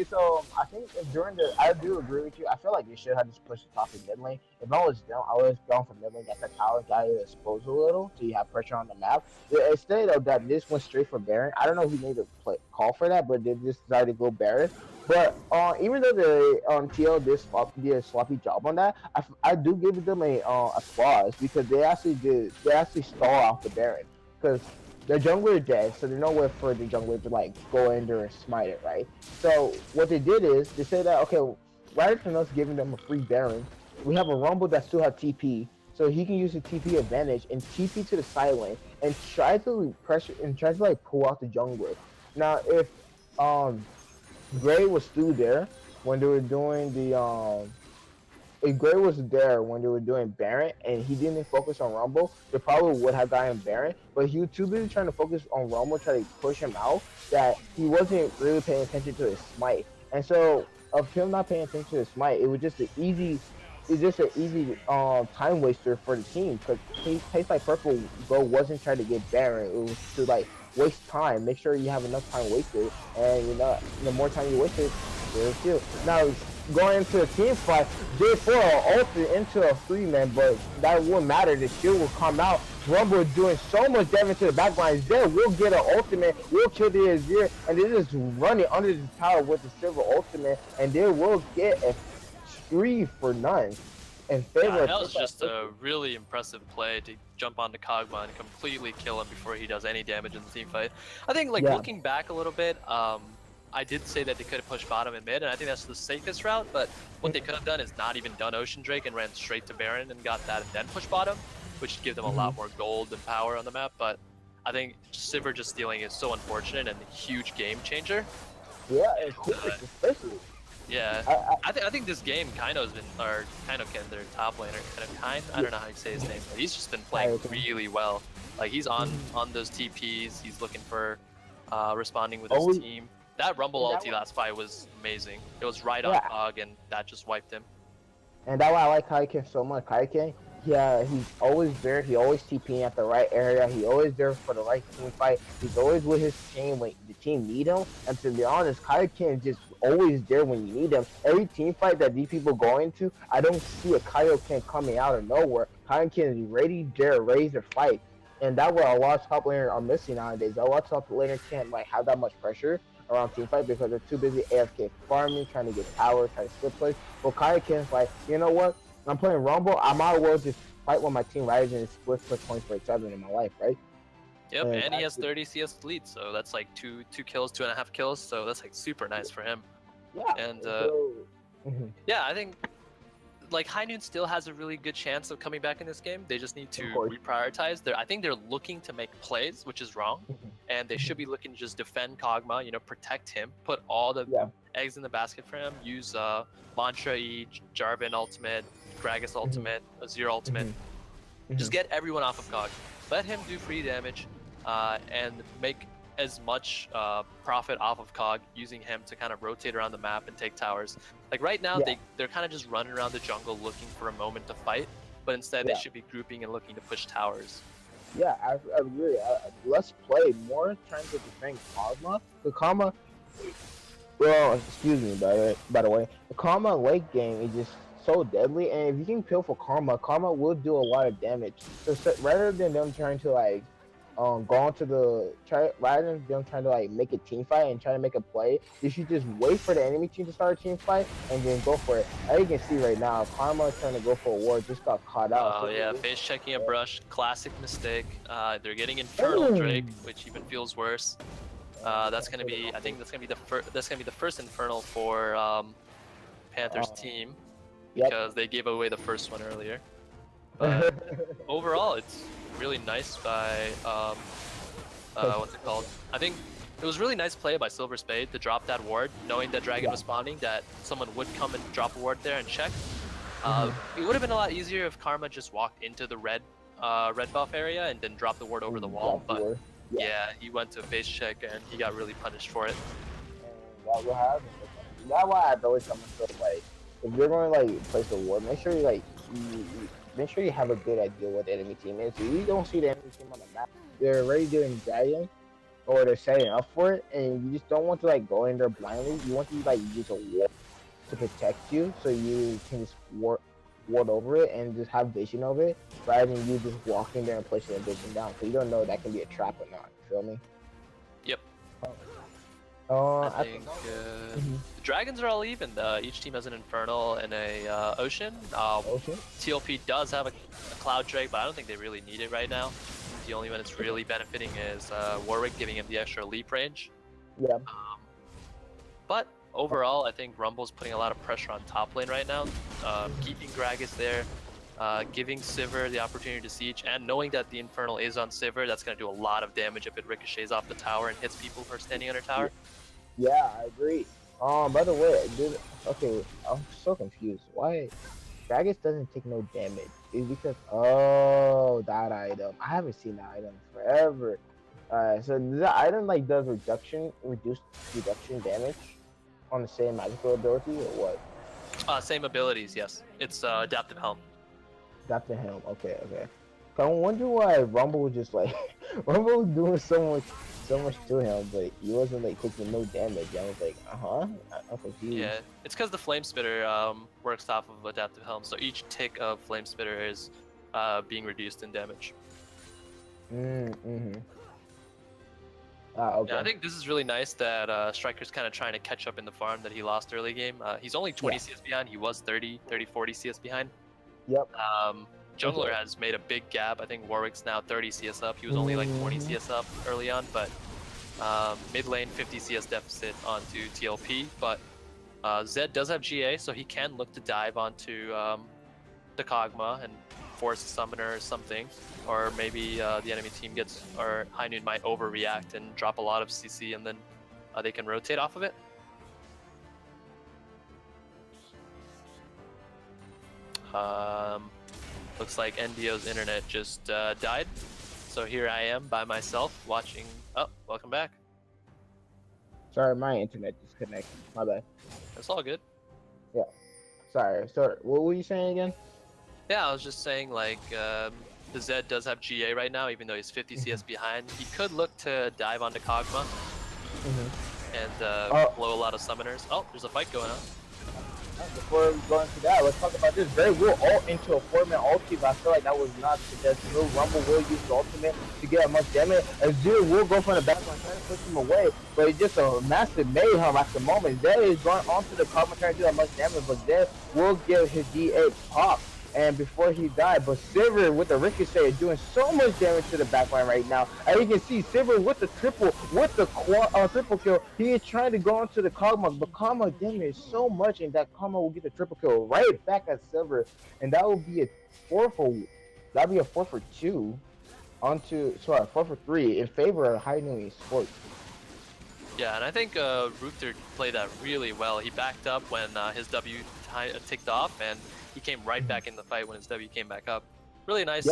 So I think during the, I do agree with you. I feel like you should have just pushed the top of mid lane. If I was down, I was going for mid lane, got that tower, got it exposed a little, so you have pressure on the map. Instead of that, this went straight for Baron. I don't know who made the call for that, but they just decided to go Baron. But even though the TL did a sloppy job on that, I do give them a applause because they actually stall out the Baron because the jungler is dead, so there's nowhere for the jungler to like go in there and smite it, right? So what they did is they said that okay, rather than us giving them a free Baron, we have a Rumble that still has TP, so he can use the TP advantage and TP to the side lane and try to pressure and try to like pull out the jungler. Now if Gray was still there when they were doing the if Gray was there when they were doing Baron and he didn't focus on Rumble, they probably would have gotten Baron. But he was too busy trying to focus on Rumble, trying to push him out, that he wasn't really paying attention to his smite. And so, of him not paying attention to his smite, it was just an easy, time waster for the team because Taste Like Purple Go wasn't trying to get Baron. It was to like waste time, make sure you have enough time wasted, and the more time you wasted, there's you. Now going into a team fight, J4 ulted into a 3-man, but that wouldn't matter. The shield will come out. Rumble is doing so much damage to the backline. There will get an ultimate, will kill the Azir, and they're just running under the tower with the silver ultimate, and they will get a 3 for none in favor of That was just a really impressive play to jump onto Kog'Maw and completely kill him before he does any damage in the team fight. I think looking back a little bit, I did say that they could have pushed bottom and mid, and I think that's the safest route, but what they could have done is not even done Ocean Drake and ran straight to Baron and got that and then push bottom, which would give them a lot more gold and power on the map. But I think Sivir just stealing is so unfortunate and a huge game changer. Yeah, of course, especially. Yeah, I think this game kind of has been, or kind of their top laner, I don't know how you say his name, but he's just been playing really well. Like he's on those TPs, he's looking for responding with his team. That Rumble ulti last fight was amazing. It was right on Cog, and that just wiped him. And that's why I like Kaiken so much. Kaiken, yeah, he's always there. He always TPing at the right area. He always there for the right team fight. He's always with his team when the team need him. And to be honest, Kaiken is just always there when you need him. Every team fight that these people go into, I don't see a Kaioken coming out of nowhere. Kaioken is ready there, ready to fight. And that's what a lot of top laners are missing nowadays. A lot of top laners can't like have that much pressure around team fight because they're too busy AFK farming, trying to get power, trying to split plays. But Kaioken's like, you know what? I'm playing Rumble. I might as well just fight with my team rather than split 24/7 in my life, right? Yep, and he has 30 CS lead, so that's like two kills, 2.5 kills. So that's like super nice for him. Yeah. And yeah, I think like High Noon still has a really good chance of coming back in this game. They just need to reprioritize. I think they're looking to make plays, which is wrong, and they should be looking to just defend Kog'Maw. Protect him, put all the eggs in the basket for him. Use Mantra E, Jarvan ultimate, Gragas ultimate, Azir ultimate. Just get everyone off of Kog. Let him do free damage, and make as much profit off of Cog, using him to kind of rotate around the map and take towers. Like right now, they're kind of just running around the jungle looking for a moment to fight, but instead they should be grouping and looking to push towers. Yeah, I agree. Let's play more trying to defend Kog'Maw. The Kog'Maw, well, excuse me, by the way, the Kog'Maw late game is just so deadly, and if you can peel for Kog'Maw will do a lot of damage. So rather than them trying to like go into rather than them trying to like make a team fight and try to make a play, you should just wait for the enemy team to start a team fight and then go for it. As you can see right now, Kog'Maw trying to go for a war just got caught out. Oh yeah, face checking a brush, classic mistake. They're getting Infernal Drake, which even feels worse. That's gonna be, I think that's gonna be the first Infernal for Panthers team, because they gave away the first one earlier. But overall, it's really nice by what's it called? I think it was really nice play by Silver Spade to drop that ward, knowing that Dragon was spawning, that someone would come and drop a ward there and check. It would have been a lot easier if Karma just walked into the red buff area and then dropped the ward over the wall, but yeah, he went to face check and he got really punished for it. And that will happen. That's why I've always come to like, if you're going to like place a ward, make sure you like make sure you have a good idea what the enemy team is. If you don't see the enemy team on the map, they're already doing dragon, or they're setting up for it, and you just don't want to like go in there blindly. You want to like use a ward to protect you, so you can just ward over it and just have vision of it, rather than you just walking there and placing a vision down. So you don't know that can be a trap or not. You feel me? Yep. I think the dragons are all even. Each team has an Infernal and a Ocean. TLP does have a Cloud Drake, but I don't think they really need it right now. The only one that's really benefiting is Warwick, giving him the extra leap range. Yeah. But overall, I think Rumble's putting a lot of pressure on top lane right now. Keeping Gragas there, giving Sivir the opportunity to siege, and knowing that the Infernal is on Sivir, that's going to do a lot of damage if it ricochets off the tower and hits people who are standing under tower. Yeah, I agree. By the way, okay, I'm so confused. Why Gragas doesn't take no damage? Is because that item. I haven't seen that item forever. So the item like does reduced reduction damage on the same magical ability or what? Same abilities, yes. It's Adaptive Helm. Adaptive Helm. Okay. I wonder why Rumble was just like Rumble was doing so much to him, but he wasn't like taking no damage. I was like, I'm confused. Yeah, it's because the Flame Spitter works off of Adaptive Helm, so each tick of Flame Spitter is being reduced in damage. Okay. Yeah, I think this is really nice that Striker's kind of trying to catch up in the farm that he lost early game. He's only 20 CS behind. He was 30, 40 CS behind. Yep. Jungler has made a big gap. I think Warwick's now 30 CS up. He was only like 20 CS up early on, but mid lane 50 CS deficit onto TLP. But Zed does have GA, so he can look to dive onto the Kog'Maw and force a summoner or something. Or maybe the enemy team gets, or High Noon might overreact and drop a lot of CC, and then they can rotate off of it. Looks like NDO's internet just died. So here I am by myself watching. Oh, welcome back. Sorry, my internet disconnected. My bad. That's all good. Yeah. Sorry. What were you saying again? Yeah, I was just saying like the Zed does have GA right now, even though he's 50 CS behind. He could look to dive onto Kog'Maw and blow a lot of summoners. Oh, there's a fight going on. Before we go into that, let's talk about this. They will ult into a 4-man ulti, but I feel like that was not the best move. Rumble will use the ultimate to get much damage. Azir will go from the backline trying to push him away, but it's just a massive mayhem at the moment. Zed is going onto the Kog'Maw trying to do that much damage, but Zed will give his D8 pop. And before he died, but Sivir with the ricochet is doing so much damage to the backline right now. As you can see, Sivir with the triple kill. He is trying to go onto the Kog'Maw, but Kog'Maw damage so much, and that Kog'Maw will get the triple kill right back at Sivir, and that will be a 4 for 2 onto 4 for 3 in favor of High Noon Sports. Yeah, and I think Ruther played that really well. He backed up when his W ticked off, and he came right back in the fight when his W came back up. Really nice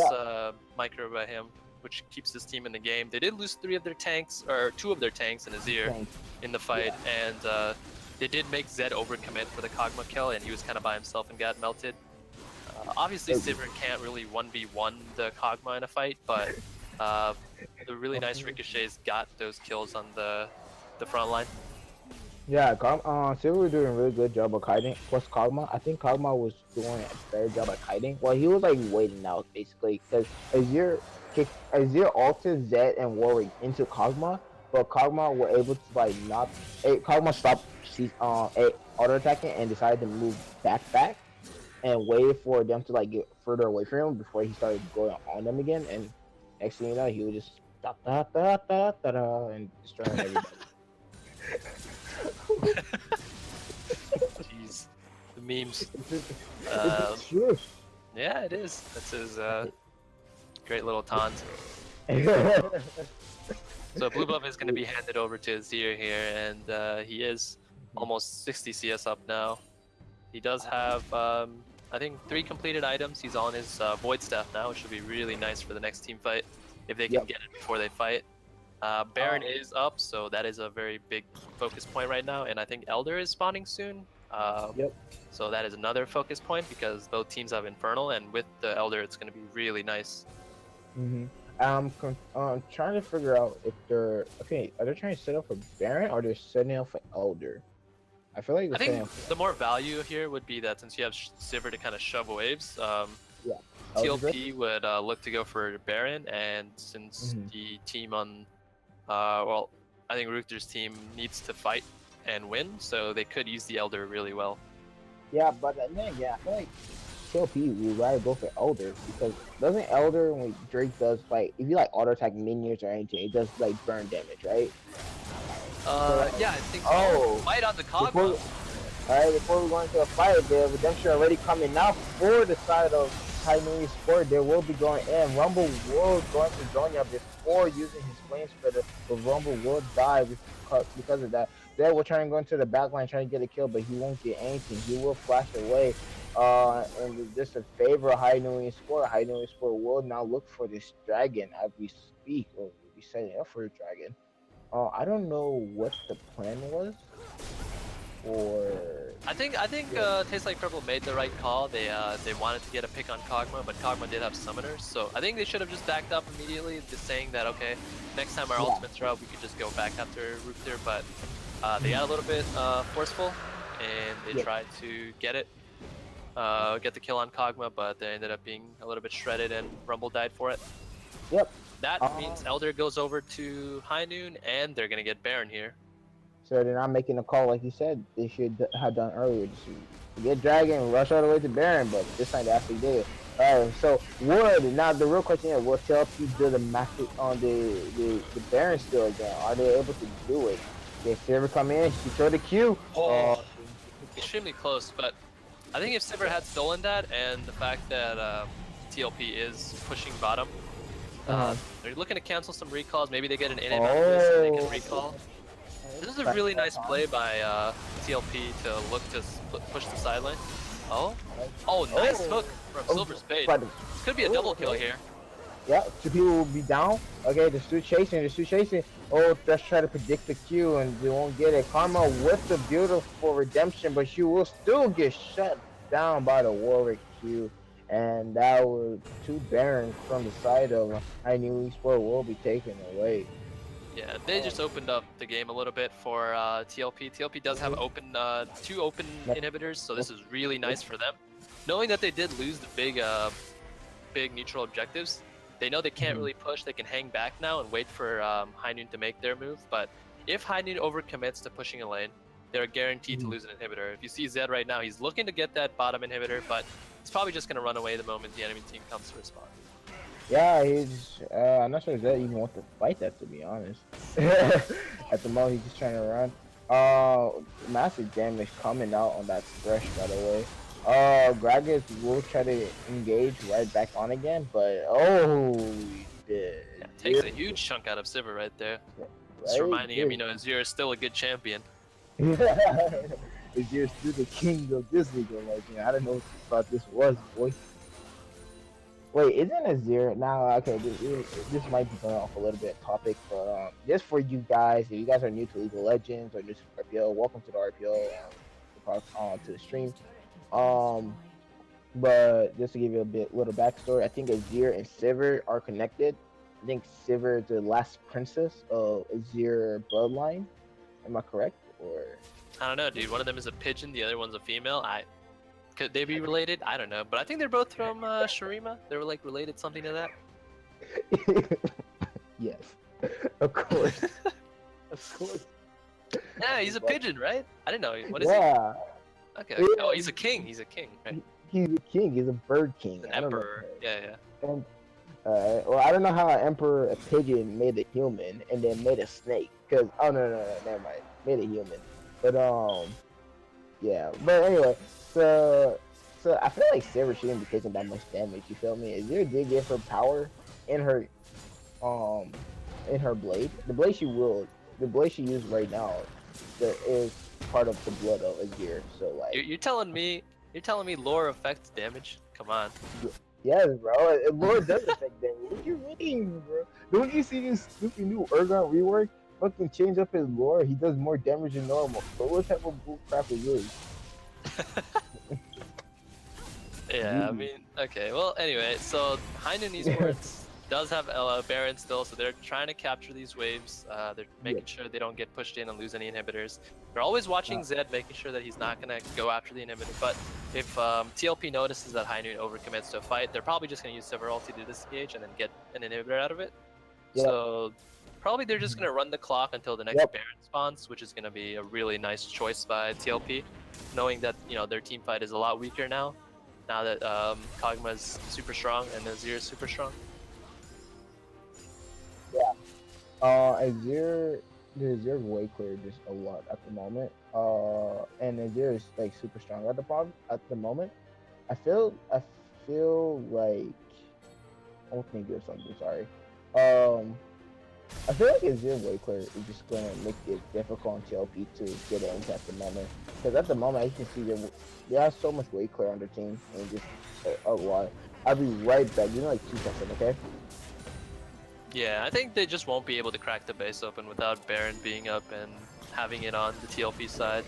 micro by him, which keeps his team in the game. They did lose 2 of their tanks and Azir in the fight, and they did make Zed overcommit for the Kog'Maw kill, and he was kind of by himself and got melted. Obviously, Sivir can't really 1v1 the Kog'Maw in a fight, but the really nice ricochets got those kills on the front line. Yeah, Sivir was doing a really good job of kiting. Plus Kog'Maw, I think Kog'Maw was doing a better job at kiting. Well, he was like waiting out basically, because Azir ulted Zed and Warwick into Kog'Maw, but Kog'Maw were able to like not. Kog'Maw stopped auto attacking and decided to move back and waited for them to like get further away from him before he started going on them again. And next thing you know, he was just and destroying everybody. Jeez, the memes. It's true. Yeah, it is. That's his Great little taunt. So blue buff is going to be handed over to Azir here, and he is almost 60 CS up now. He does have, I think, 3 completed items. He's on his Void Staff now, which should be really nice for the next team fight if they can get it before they fight. Baron is up, so that is a very big focus point right now, and I think Elder is spawning soon. So that is another focus point because both teams have Infernal, and with the Elder, it's going to be really nice. I'm trying to figure out if they're are they trying to set up for Baron or they're setting up for Elder? I feel like I think the more value here would be that since you have Sivir to kind of shove waves, TLP would look to go for Baron, and since the team on, well, I think Ruther's team needs to fight and win, so they could use the Elder really well. Yeah, but then I feel like TLP would rather go for Elder because doesn't Elder when Drake does like if you like auto attack minions or anything, it does like burn damage, right? Yeah, I think so. Fight on the Kog'Maw. Alright, before we go into a fight, the redemption already coming out for the side of HNE Sport. They will be going in. Rumble will go into Zonia before using his flame spreader, but Rumble will die because of that. They will try and go into the backline, trying to get a kill, but he won't get anything. He will flash away. And just a favor of HNE Sport. HNE Sport will now look for this dragon as we speak, or we'll be setting up for a dragon. I don't know what the plan was. I think Tastes Like Purple made the right call. They wanted to get a pick on Kog'Maw, but Kog'Maw did have summoners, so I think they should have just backed up immediately, just saying that okay, next time our ultimates are out, we could just go back after Ruther. But they got a little bit forceful, and they tried to get the kill on Kog'Maw, but they ended up being a little bit shredded, and Rumble died for it. That means Elder goes over to High Noon, and they're gonna get Baron here. So they're not making a call like you said they should have done earlier. Just get Dragon, rush all the way to Baron, but this time they actually did. Alright, so now the real question is, will TLP do the master on the Baron still again? Are they able to do it? If Sivir come in, she throw the Q. Extremely close, but I think if Sivir had stolen that, and the fact that TLP is pushing bottom, they're looking to cancel some recalls. Maybe they get an inhib out of this and they can recall. This is a really nice play by TLP to look to push the sideline. Nice hook from Silver Spade. This could be a double kill here. Yeah, 2 people will be down. Okay, they're still chasing. Let's try to predict the Q and they won't get it. Karma with the beautiful redemption, but she will still get shut down by the Warwick Q. And that was 2 Barons from the side of HNE Sport will be taken away. Yeah, they just opened up the game a little bit for TLP. TLP does have 2 open inhibitors, so this is really nice for them. Knowing that they did lose the big neutral objectives, they know they can't really push. They can hang back now and wait for High Noon to make their move. But if High Noon overcommits to pushing a lane, they're guaranteed to lose an inhibitor. If you see Zed right now, he's looking to get that bottom inhibitor, but he's probably just going to run away the moment the enemy team comes to respond. Yeah, he's. I'm not sure Zed even wants to fight that, to be honest. At the moment, he's just trying to run. Massive damage coming out on that Thresh, by the way. Gragas will try to engage right back on again, but takes a huge chunk out of Sivir right there. Just reminding him, Azir is still a good champion. Azir is still the king of this league. I don't know what you thought this was, boy. Wait, isn't Azir now? Okay, this might be going off a little bit topic, but just for you guys, if you guys are new to League of Legends or new to RPL, welcome to the RPL to the stream. But just to give you a little backstory, I think Azir and Sivir are connected. I think Sivir is the last princess of Azir bloodline. Am I correct? Or I don't know, dude. One of them is a pigeon, the other one's a female. Could they be related? I don't know, but I think they're both from Shurima. They were like related something to that. Yes, of course, of course. Yeah, he's a pigeon, right? I didn't know. What is he? Okay. Oh, he's a king. He's a king, right? He's a king. He's a bird king. An emperor. Yeah. And, well, I don't know how an emperor, a pigeon, made a human and then made a snake. Cause no, never mind. Made a human. But yeah. But anyway, so I feel like Sivir shouldn't be taking that much damage. You feel me? Azir did give her power, in her um in her blade. The blade she used right now, that is part of the blood of Azir. So like, You're telling me lore affects damage? Come on. yes, bro. Lord does affect damage. What you mean, bro? Don't you see this stupid new Urgon rework? Fucking change up his lore. He does more damage than normal. Bro, what type of bull crap is this? Yeah, I Jeez. mean, okay. Well, anyway, so Hainan Esports does have Baron still, so they're trying to capture these waves. They're Yeah. making sure they don't get pushed in and lose any inhibitors. They're always watching Uh. Zed, making sure that he's not gonna go after the inhibitor. But if TLP notices that Hainan overcommits to a fight, they're probably just gonna use Silver ulti to disengage and then get an inhibitor out of it. Yep. So probably they're just gonna run the clock until the next Yep. Baron spawns, which is gonna be a really nice choice by TLP, knowing that their team fight is a lot weaker now. Now that Kog'Maw's super strong and Azir is super strong. Azir, the Azir way clear just a lot at the moment. And Azir is like super strong at the moment. I feel like I'm thinking of something. Sorry. I feel like Azir way clear is just gonna make it difficult on TLP to get into at the moment. Because at the moment, I can see they have so much way clear on their team, and just a lot. I'll be right back. Give me like 2 seconds, okay? Yeah, I think they just won't be able to crack the base open without Baron being up and having it on the TLP side.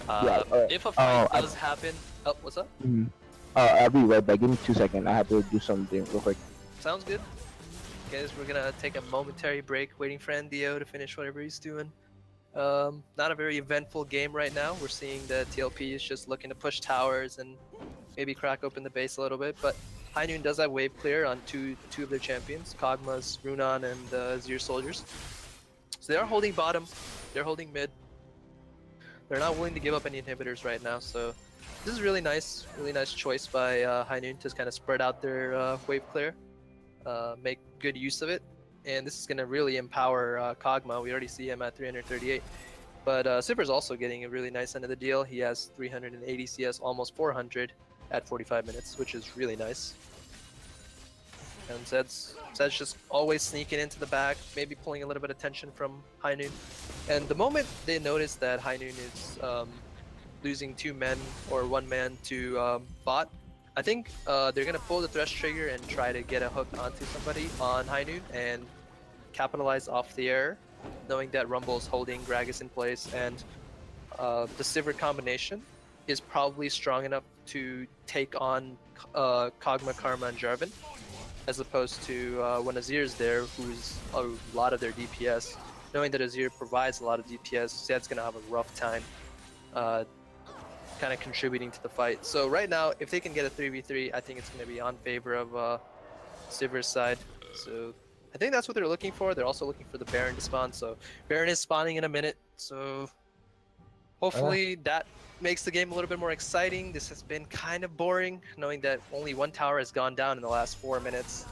Yeah. If a fight does happen, oh, what's up? I'll be right back. Give me 2 seconds. I have to do something real quick. Sounds good. Guys, we're gonna take a momentary break, waiting for NDO to finish whatever he's doing. Not a very eventful game right now. We're seeing that TLP is just looking to push towers and maybe crack open the base a little bit, but High Noon does have wave clear on two of their champions, Kog'Maw's Runan and Azir soldiers. So they are holding bottom, they're holding mid. They're not willing to give up any inhibitors right now, so this is really nice choice by High Noon to kind of spread out their wave clear, make good use of it, and this is going to really empower Kog'Maw. We already see him at 338. But Super's also getting a really nice end of the deal. He has 380 CS, almost 400 at 45 minutes, which is really nice. And Zed's just always sneaking into the back, maybe pulling a little bit of tension from High Noon. And the moment they notice that High Noon is losing 2 men or 1 man to bot, I think they're going to pull the Thresh trigger and try to get a hook onto somebody on High Noon and capitalize off the error, knowing that Rumble's holding Gragas in place, and the Sivir combination is probably strong enough to take on Kog'Maw, Karma, and Jarvan, as opposed to when Azir's there, who's a lot of their DPS. Knowing that Azir provides a lot of DPS, Zed's gonna have a rough time kind of contributing to the fight. So right now, if they can get a 3v3, I think it's gonna be on favor of Sivir's side. So I think that's what they're looking for. They're also looking for the Baron to spawn, so Baron is spawning in a minute, so hopefully that makes the game a little bit more exciting. This has been kind of boring, knowing that only 1 tower has gone down in the last 4 minutes.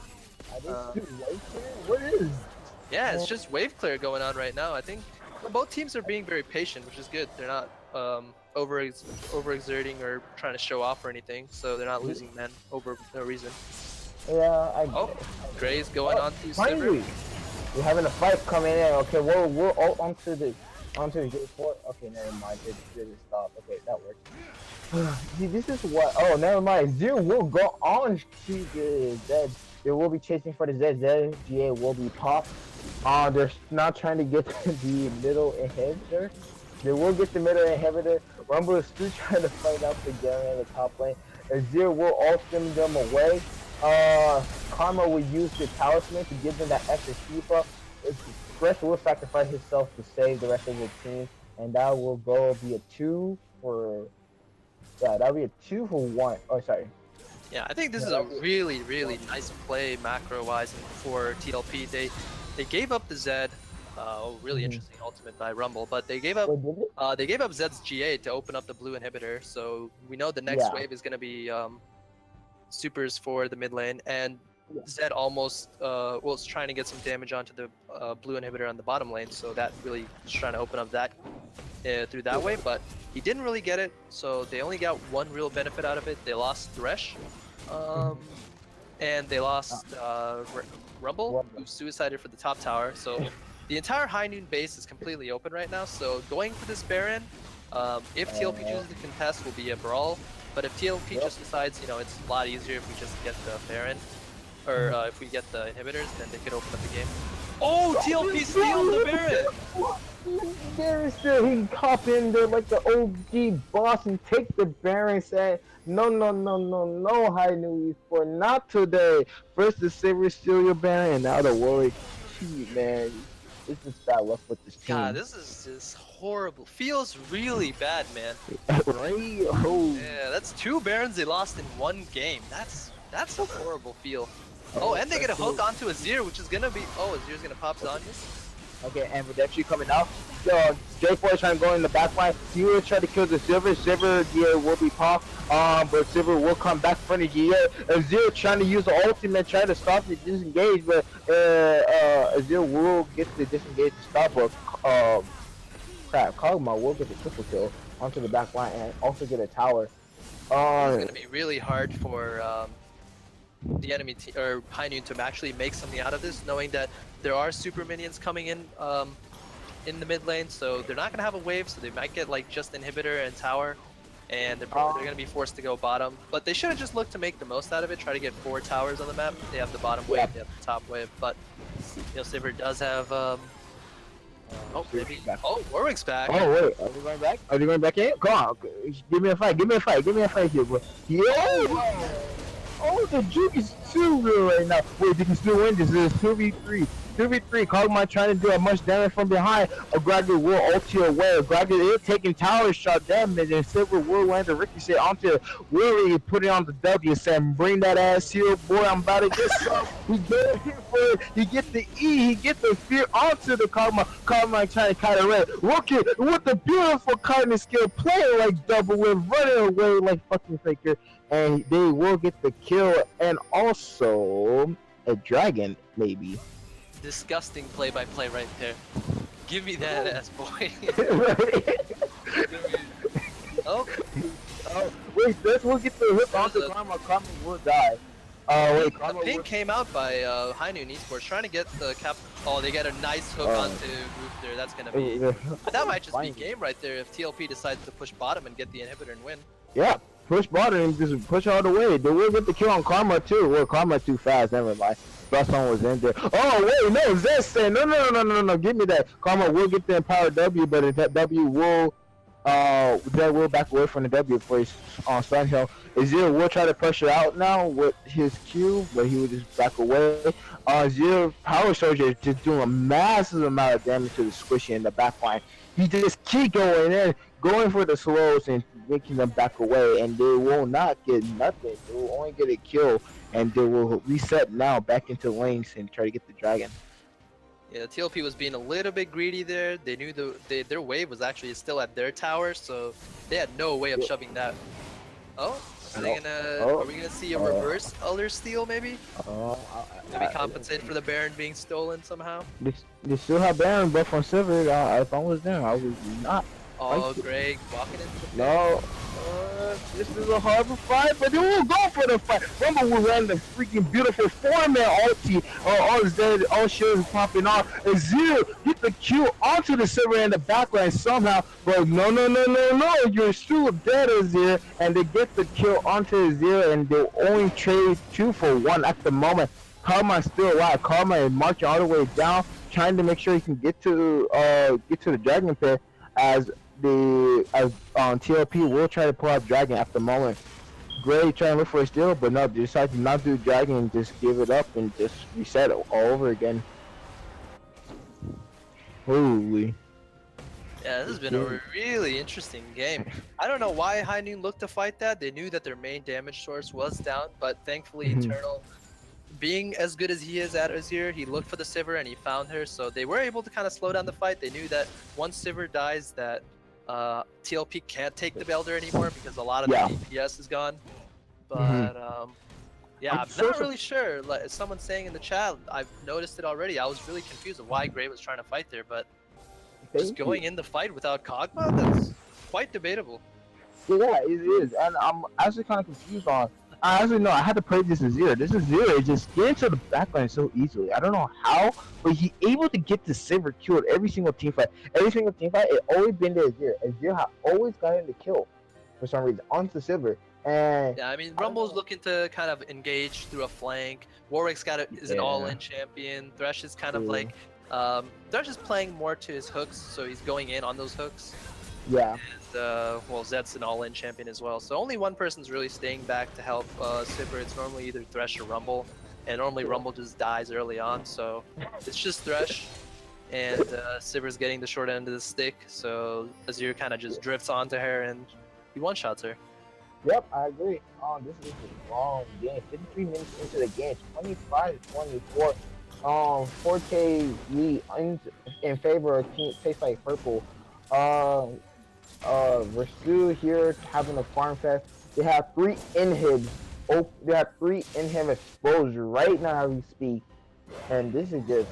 What is? Yeah, it's just wave clear going on right now. I think both teams are being very patient, which is good. They're not overexerting or trying to show off or anything, so they're not losing men over no reason. Yeah, Gray's going on to finally, we're having a fight coming in. Okay, we're all onto the J4. Okay, never mind. It didn't stop. Okay, that works. See, this is what. Oh, never mind. Zero will go on to the Zed. They will be chasing for the Zed. Zed GA will be popped. They're not trying to get the middle inhibitor. They will get the middle inhibitor. Rumble is still trying to fight out the Garen in the top lane. Azir will ultimate them away. Karma will use the talisman to give them that extra keep up. Thresh will sacrifice himself to save the rest of the team, and that will be a 2 for. Yeah, that'll be a 2 for 1. Oh, sorry. Yeah, I think this is a really nice play macro-wise for TLP. They gave up the Zed. Really interesting ultimate by Rumble, but they gave up Zed's GA to open up the blue inhibitor. So we know the next wave is going to be supers for the mid lane, and Zed almost was trying to get some damage onto the blue inhibitor on the bottom lane. So that really was trying to open up that through that way, but he didn't really get it. So they only got 1 real benefit out of it. They lost Thresh. and they lost Rumble, Rumble. who suicided for the top tower. So the entire High Noon base is completely open right now. So going for this Baron, if TLP chooses to contest, will be a brawl. But if TLP just decides, it's a lot easier if we just get the Baron, or if we get the inhibitors, then they could open up the game. Oh, TLP steals the Baron! Baron said he can hop in there like the OG boss and take the Baron, saying, no, High Noon Esport, not today. First the Silver steal your Baron, and now the Warwick. Shoot, man. It's just bad luck with this team. God, this is just horrible. Feels really bad, man. Right? Oh. Yeah, that's 2 Barons they lost in 1 game. That's a horrible feel. Oh, and they get a hook onto Azir, which is gonna be. Oh, Azir's gonna pop Zanyas. Okay, and Redemption coming out. Drake Boy trying to go in the back line. He will try to kill the Silver. Silver will be popped. But Silver will come back for the Gia. Azir trying to use the ultimate, trying to stop the disengage, but Azir will get the disengage to stop. But crap, Kog'Maw will get the triple kill onto the back line and also get a tower. It's gonna be really hard for the enemy or High Noon to actually make something out of this, knowing that there are super minions coming in the mid lane, so they're not gonna have a wave, so they might get like just inhibitor and tower, and they're gonna be forced to go bottom. But they should have just looked to make the most out of it, try to get 4 towers on the map. They have the bottom wave, they have the top wave, but Sivir does have Warwick's back. Oh wait, are they going back? Are they going back in? Come on, give me a fight here, bro. Yo! Oh, the juke is too real right now. Wait, they can still win this. This is 2v3. 2v3. Kog'Maw trying to do as much damage from behind. Agragger will ulti away. Agragger is taking tower shot damage, and Silver will land the ricochet onto Willie, put it on the W, saying, bring that ass here, boy. I'm about to get some. He get it here for it. He get the E. He get the fear onto the Kog'Maw. Kog'Maw trying to kite away. Rookie with the beautiful cutting skill, playing like double whip, running away like fucking faker. And they will get the kill, and also a dragon, maybe. Disgusting play-by-play right there. Give me that ass, boy. Oh, wait, this will get the whip onto Karma. Karma will die. Wait, Karma the ping came out by High Noon Esports trying to get the cap. Oh, they get a nice hook onto Rooster. That's gonna be. But that might just be game right there if TLP decides to push bottom and get the inhibitor and win. Yeah. Push bottom and just push all the way. They will get the kill on Karma too. Well, Karma too fast. Never mind. Last one was in there. Oh wait, no. Zed said no. Give me that. Karma will get the Empower W, but that W will Zed will back away from the W for his on Sunhill. Azir will try to pressure out now with his Q, but he will just back away. Azir Power Soldier is just doing a massive amount of damage to the squishy in the back line. He just keep going in, going for the slows and making them back away, and they will not get nothing. They will only get a kill, and they will reset now back into lanes and try to get the dragon. Yeah, TLP was being a little bit greedy there. They knew their wave was actually still at their tower, so they had no way of shoving that. Oh, are we gonna see a reverse Elder Steal maybe? Maybe compensate for the Baron being stolen somehow? They still have Baron, but from Silver, if I was them, I would not. Oh, Greg walking into the No. This is a horrible fight, but they will go for the fight. Rumble will run the freaking beautiful 4-man ulti. All Zed, all shields popping off. Azir get the Q onto the Silver in the backline somehow. But no. You're still dead, Azir. And they get the kill onto Azir, and they only trade 2 for 1 at the moment. Karma is still alive. Karma is marching all the way down, trying to make sure he can get to the Dragon Pit as TLP will try to pull out Dragon at the moment. Gray trying to look for a steal, but no, they decide to not do Dragon and just give it up and just reset it all over again. Holy. Yeah, this has been a really interesting game. I don't know why High Noon looked to fight that. They knew that their main damage source was down, but thankfully Eternal, being as good as he is at Azir, he looked for the Sivir and he found her, so they were able to kind of slow down the fight. They knew that once Sivir dies that TLP can't take the Elder anymore because a lot of the DPS is gone. But yeah, I'm not really sure. Like someone saying in the chat, I've noticed it already. I was really confused of why Gray was trying to fight there, but just going in the fight without Kog'Maw, that's quite debatable. Yeah, it is, and I'm actually kind of confused on Honestly, no, I had to play this Azir. This Azir just get into the backline so easily. I don't know how, but he able to get the silver killed every single team fight. Every single team fight, it always been the Azir. Azir had always gotten the kill for some reason onto silver. And Yeah, I mean, I don't Rumble's know. looking to kind of engage through a flank. Warwick's is an Yeah, all-in champion. Thresh is kind of true. like, Thresh is playing more to his hooks, so he's going in on those hooks. Yeah, And, well, Zed's an all-in champion as well. So only one person's really staying back to help Sivir. It's normally either Thresh or Rumble, and normally True. Rumble just dies early on. So it's just Thresh, and Sivir's getting the short end of the stick. So Azir kind of just drifts onto her and he one-shots her. yep, I agree. This is a long game. 53 minutes into the game, 25-24. 4K lead in favor of team Tastes Like Purple. Versu here having a farm fest. They have 3 inhibs. Oh, they have 3 inhib exposure right now as we speak, and this is just.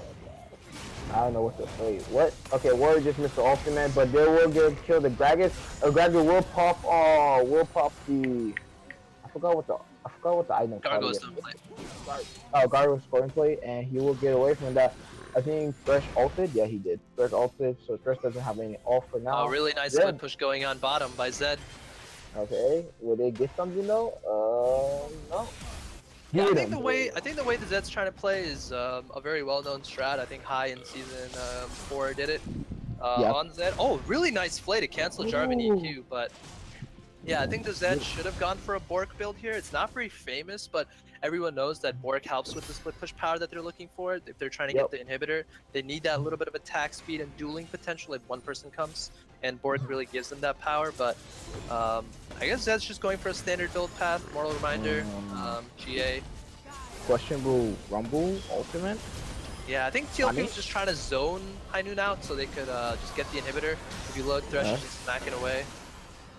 I don't know what to say. What? Okay, Warrior just missed the ultimate, but they will get killed. The Gragas. Gragas will pop. Will pop the. I forgot what the item called. Gargoyle's again. done play. Gargoyle's scoring play, and he will get away from that. I think Thresh ulted. Yeah, he did. Thresh ulted, so Thresh doesn't have any ult for now. Oh, really nice Zed. split push going on bottom by Zed. Okay, will they get something though? No. Yeah, I Get think him. the way the Zed's trying to play is a very well-known strat. I think High in season 4 did it Yeah. on Zed. Oh, really nice play to cancel Jarvan Ooh. EQ, but yeah, I think the Zed should have gone for a Bork build here. It's not very famous, but everyone knows that Bork helps with the split push power that they're looking for. If they're trying to get the inhibitor, they need that little bit of attack speed and dueling potential if one person comes, and Bork really gives them that power. But I guess Zed's just going for a standard build path. Moral reminder, GA. Questionable Rumble ultimate. Yeah, I think TLP was just trying to zone High Noon out so they could just get the inhibitor. If you look, Thresh is just smacking away.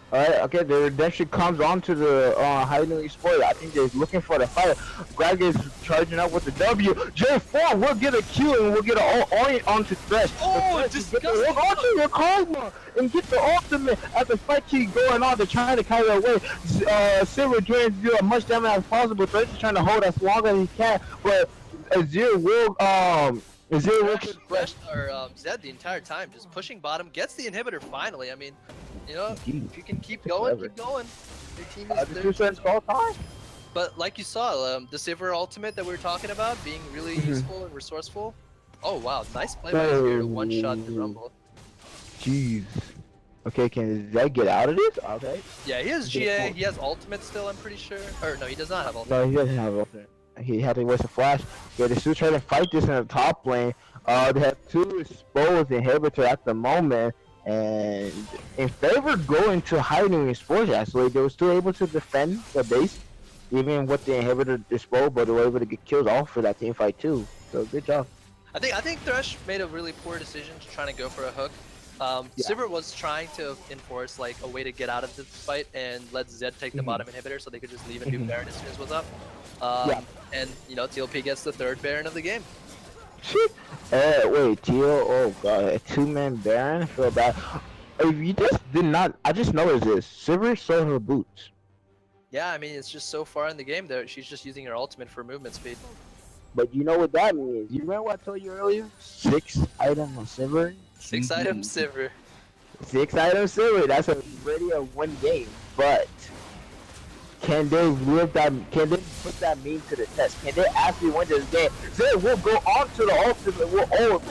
Alright, okay, the redemption comes onto the High Noon Sport. I think they're looking for the fight. Greg is charging up with the W. J4 will get a Q and we'll get an all onto Thresh. Oh, Disgusting. Onto your Cosmo and get the ultimate as the fight keeps going on. They're trying to carry away. Silver trying to do as much damage as possible. Thresh is trying to hold as long as he can, but Azir will Thresh or Zed the entire time, just pushing bottom, gets the inhibitor finally. I mean, you know, if you can keep going, keep going. Your team is the 2 cents all time. But like you saw, the Sivir ultimate that we were talking about being really useful and resourceful. Oh wow, nice play by Azir to one-shot the Rumble. Jeez. Okay, can Zed get out of this? Okay. Yeah, he has GA, he has ultimate still, I'm pretty sure. Or no, he does not have ultimate. No, he doesn't have ultimate. He had to waste a flash. Yeah, they're still trying to fight this in the top lane. They have 2 exposed inhibitor at the moment. And in favor going to High Noon Sports, actually, they were still able to defend the base, even with the inhibitor disposed, but they were able to get kills off for that team fight too. So good job. I think Thresh made a really poor decision to trying to go for a hook. Sivir was trying to enforce like a way to get out of this fight and let Zed take the bottom inhibitor so they could just leave a new Baron as soon as it was up. And you know, TLP gets the 3rd Baron of the game. Wait, Teal, oh god, a 2-man Baron? I feel bad. If you just did not, I just noticed this. Sivir sold her boots. Yeah, I mean, it's just so far in the game that she's just using her ultimate for movement speed. But you know what that means. You remember what I told you earlier? 6 items on Sivir? 6 items Sivir. 6 items Sivir, that's already a 1 game. But can they live that? Can they put that meme to the test? Can they actually win this game? Zed will go on to the ultimate. Will ult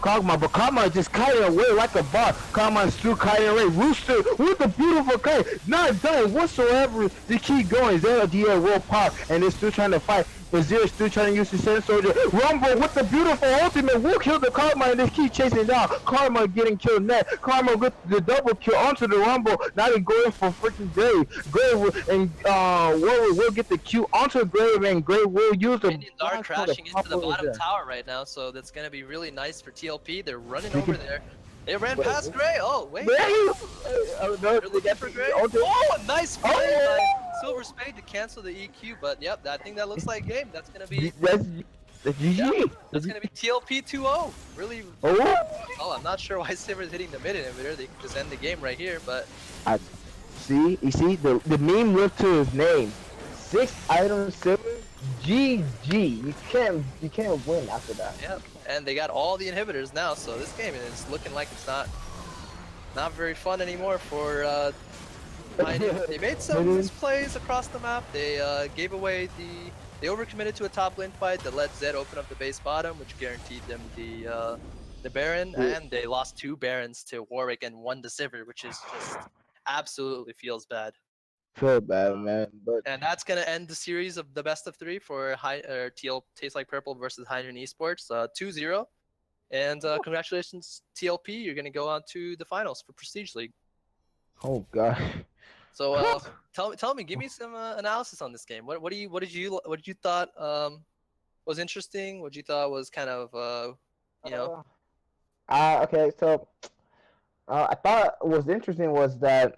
Kog'Maw, but Kog'Maw is just kiting away like a bot. Kog'Maw is still kiting away. Rooster with a beautiful kite, not done whatsoever. They keep going. Zed will pop, and they're still trying to fight. Azir is still trying to use the Sand Soldier. Rumble with the beautiful ultimate will kill the Kog'Maw, and they keep chasing down. Kog'Maw getting killed net. Kog'Maw with the double kill onto the Rumble. Now they're going for freaking Grave. Grave and will get the Q onto Grave, and Grave will use the. Minions are crashing into the bottom tower right now, so that's gonna be really nice for TLP. They're running over there. They ran past Gray. Oh wait. No, they're looking for Gray. Oh, a nice play by Silver Spade to cancel the EQ, but yep, I think that looks like game. That's gonna be that's GG. Yeah, that's gonna be TLP 2-0. Really. Oh, I'm not sure why Sivir's hitting the mid inhibitor. They could just end the game right here, but. You see the meme looked to his name. 6 item silver. GG. You can't win after that. Yeah, and they got all the inhibitors now, so this game is looking like it's not very fun anymore for High Noon. They made some Nigga. misplays across the map. They gave away they overcommitted to a top lane fight that let Zed open up the base bottom, which guaranteed them the Baron, Yeah. and they lost 2 Barons to Warwick and 1 to Sivir, which is just absolutely feels bad. Feel bad, Um, man. But and that's gonna end the series of the best of 3 for TL Tastes Like Purple versus High Noon Esports, 2-0. And congratulations, TLP. You're gonna go on to the finals for Prestige League. oh god. So tell me, give me some analysis on this game. What did you thought was interesting? What you thought was kind of you know Okay, so I thought what was interesting was that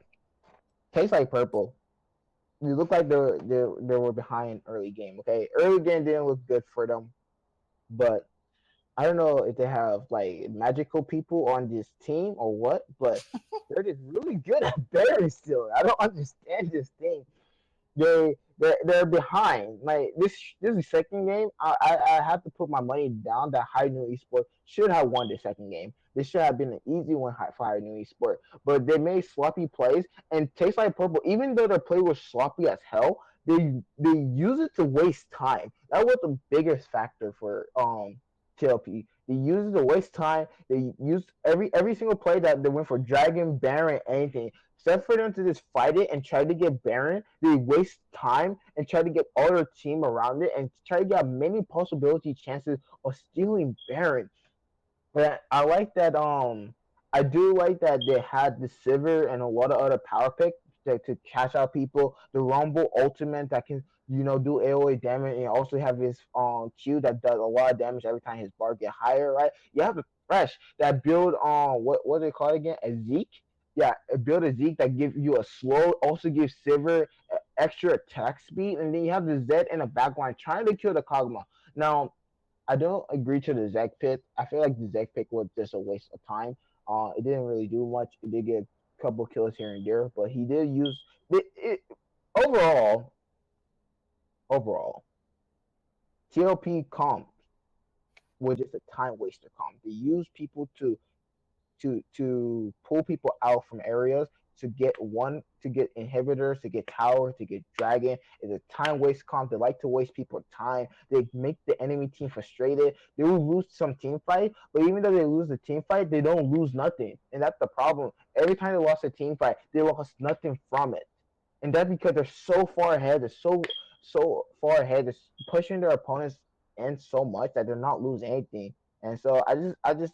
tastes like purple. You look like they were behind early game. Okay, early game didn't look good for them, but I don't know if they have like magical people on this team or what, but they're just really good at Barry still. I don't understand this thing. They're behind. Like this is the second game. I have to put my money down that High Noon Esports should have won the second game. This should have been an easy one for High Noon Esports, but they made sloppy plays and Tastes Like Purple. Even though their play was sloppy as hell, they use it to waste time. That was the biggest factor for TLP. They use it to waste time. They used every single play that they went for Dragon, Baron, anything. Instead for them to just fight it and try to get Baron, they waste time and try to get all their team around it and try to get many possibility chances of stealing Baron. But I like that. I do like that they had the Sivir and a lot of other power picks to cash out people. The Rumble Ultimate that can do AoE damage and also have his Q that does a lot of damage every time his bar get higher. Right? You have the Thresh that build what do they call it again? A Zeke. Yeah, build a Zeke that gives you a slow, also gives Sivir extra attack speed, and then you have the Zed in the backline trying to kill the Kog'Maw. Now, I don't agree to the Zeg pick. I feel like the Zeg pick was just a waste of time. It didn't really do much. It did get a couple kills here and there, but he did use it overall. Overall, TLP comp was just a time waster comp. They use people to pull people out from areas to get inhibitors, to get tower, to get dragon. It's a time waste comp. They like to waste people's time. They make the enemy team frustrated. They will lose some team fight, but even though they lose the team fight, they don't lose nothing. And that's the problem. Every time they lost a team fight, they lost nothing from it. And that's because they're so far ahead, they're so far ahead, they're pushing their opponents in so much that they're not losing anything. And so I just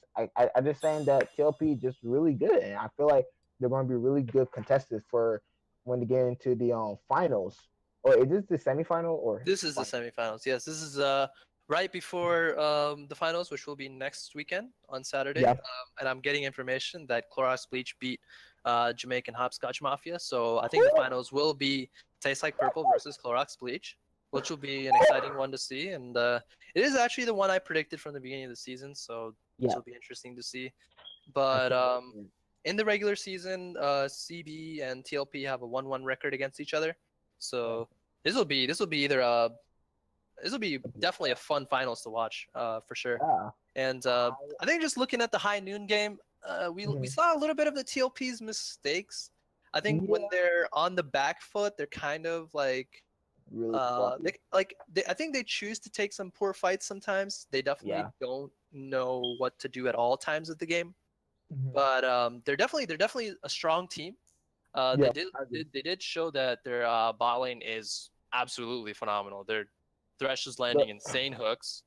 saying that TLP just really good, and I feel like they're going to be really good contestants for when they get into the finals. Or is this the semifinal or this is the final? semifinals. Yes, this is right before the finals, which will be next weekend on Saturday. Yeah. And I'm getting information that Clorox Bleach beat Jamaican Hopscotch Mafia. So I think the finals will be Tastes Like Purple versus Clorox Bleach, which will be an exciting one to see. And it is actually the one I predicted from the beginning of the season. So this Yeah. will be interesting to see. I But can't wait. in the regular season, CB and TLP have a 1-1 record against each other. So this will be either this will be definitely a fun finals to watch, for sure. Yeah. And I think just looking at the High Noon game, we saw a little bit of the TLP's mistakes. I think when Yeah. they're on the back foot, they're kind of like Really sloppy. I think they choose to take some poor fights sometimes. They definitely Yeah. don't know what to do at all times of the game. Mhm. But they're definitely a strong team. Yeah. I agree. They did show that their bot lane is absolutely phenomenal. Their Thresh is landing But insane hooks.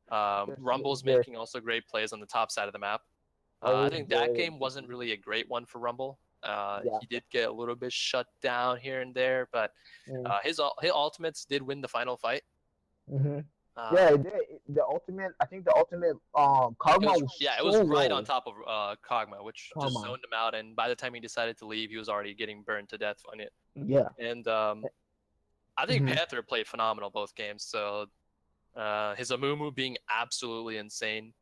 there's Rumble's there's making also great plays on the top side of the map. I always think that there. game wasn't really a great one for Rumble. Yeah. He did get a little bit shut down here and there, but Mm. his ultimates did win the final fight. Mm-hmm. Uh, Yeah, it did. The ultimate. I think the ultimate. Kog'Maw was it so was right on low. top of Kog'Maw, which just Kog'Maw. zoned him out. And by the time he decided to leave, he was already getting burned to death on it. Yeah. And I think Mhm. Panther played phenomenal both games. So his Amumu being absolutely insane,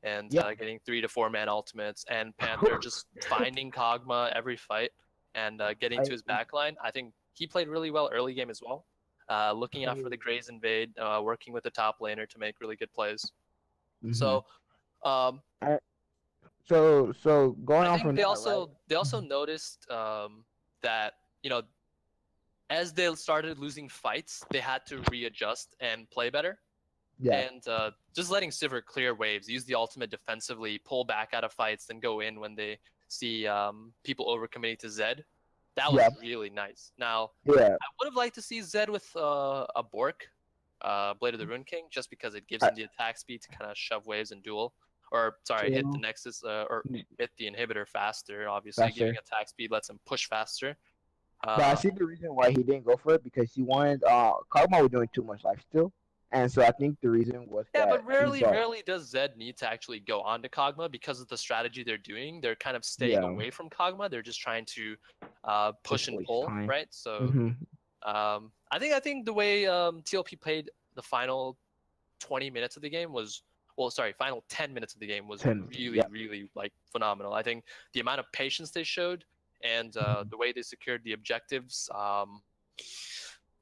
and Yeah. getting 3 to 4 man ultimates, and Panther just finding Kog'Maw every fight and getting I to his backline. I think he played really well early game as well. looking out for the Grays invade, working with the top laner to make really good plays. Mm-hmm. So um, So going I on think from they that, right? also noticed that as they started losing fights, they had to readjust and play better. Yeah, And just letting Sivir clear waves, use the ultimate defensively, pull back out of fights, then go in when they see people overcommitting to Zed. That was yeah, really nice. Now, yeah. I would have liked to see Zed with a Bork, Blade of the Rune King, just because it gives I, him the attack speed to kind of shove waves and duel. Or, sorry, hit the True. Nexus, or hit the inhibitor faster, obviously. Giving Faster. attack speed lets him push faster. But I Uh, see the reason why he didn't go for it because he wanted Kog'Maw was doing too much life steal, and so I think the reason was Yeah, that but he thought, rarely does Zed need to actually go on to Kog'Maw because of the strategy they're doing. They're kind of staying yeah, away from Kog'Maw. They're just trying to push just and waste pull, time. right? So Mm-hmm. I think the way TLP played the final 20 minutes of the game was, well, sorry, final 10 minutes of the game was 10. really, Yeah. really like phenomenal. I think the amount of patience they showed and Mhm. the way they secured the objectives.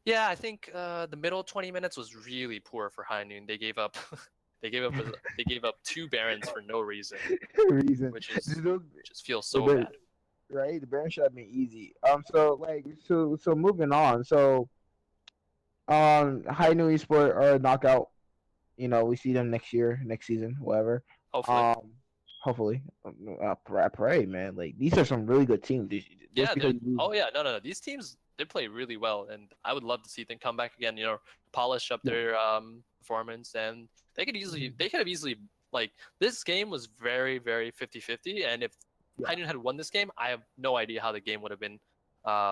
Yeah, I think the middle 20 minutes was really poor for High Noon. They gave up, they gave up two Barons for no reason, Reason. which Just is those, just feels the so Bar- bad. right? The Baron should have been easy. So moving on. So High New Esport or Knockout. We see them next year, next season, whatever. Hopefully, Um, hopefully, I pray, man. Like these are some really good teams. Just yeah, because they're. you lose, Oh yeah, no. These teams they play really well, and I would love to see them come back again. Polish up their performance, and they could have easily like this game was very very 50-50, and if yeah, Hainun had won this game, I have no idea how the game would have been.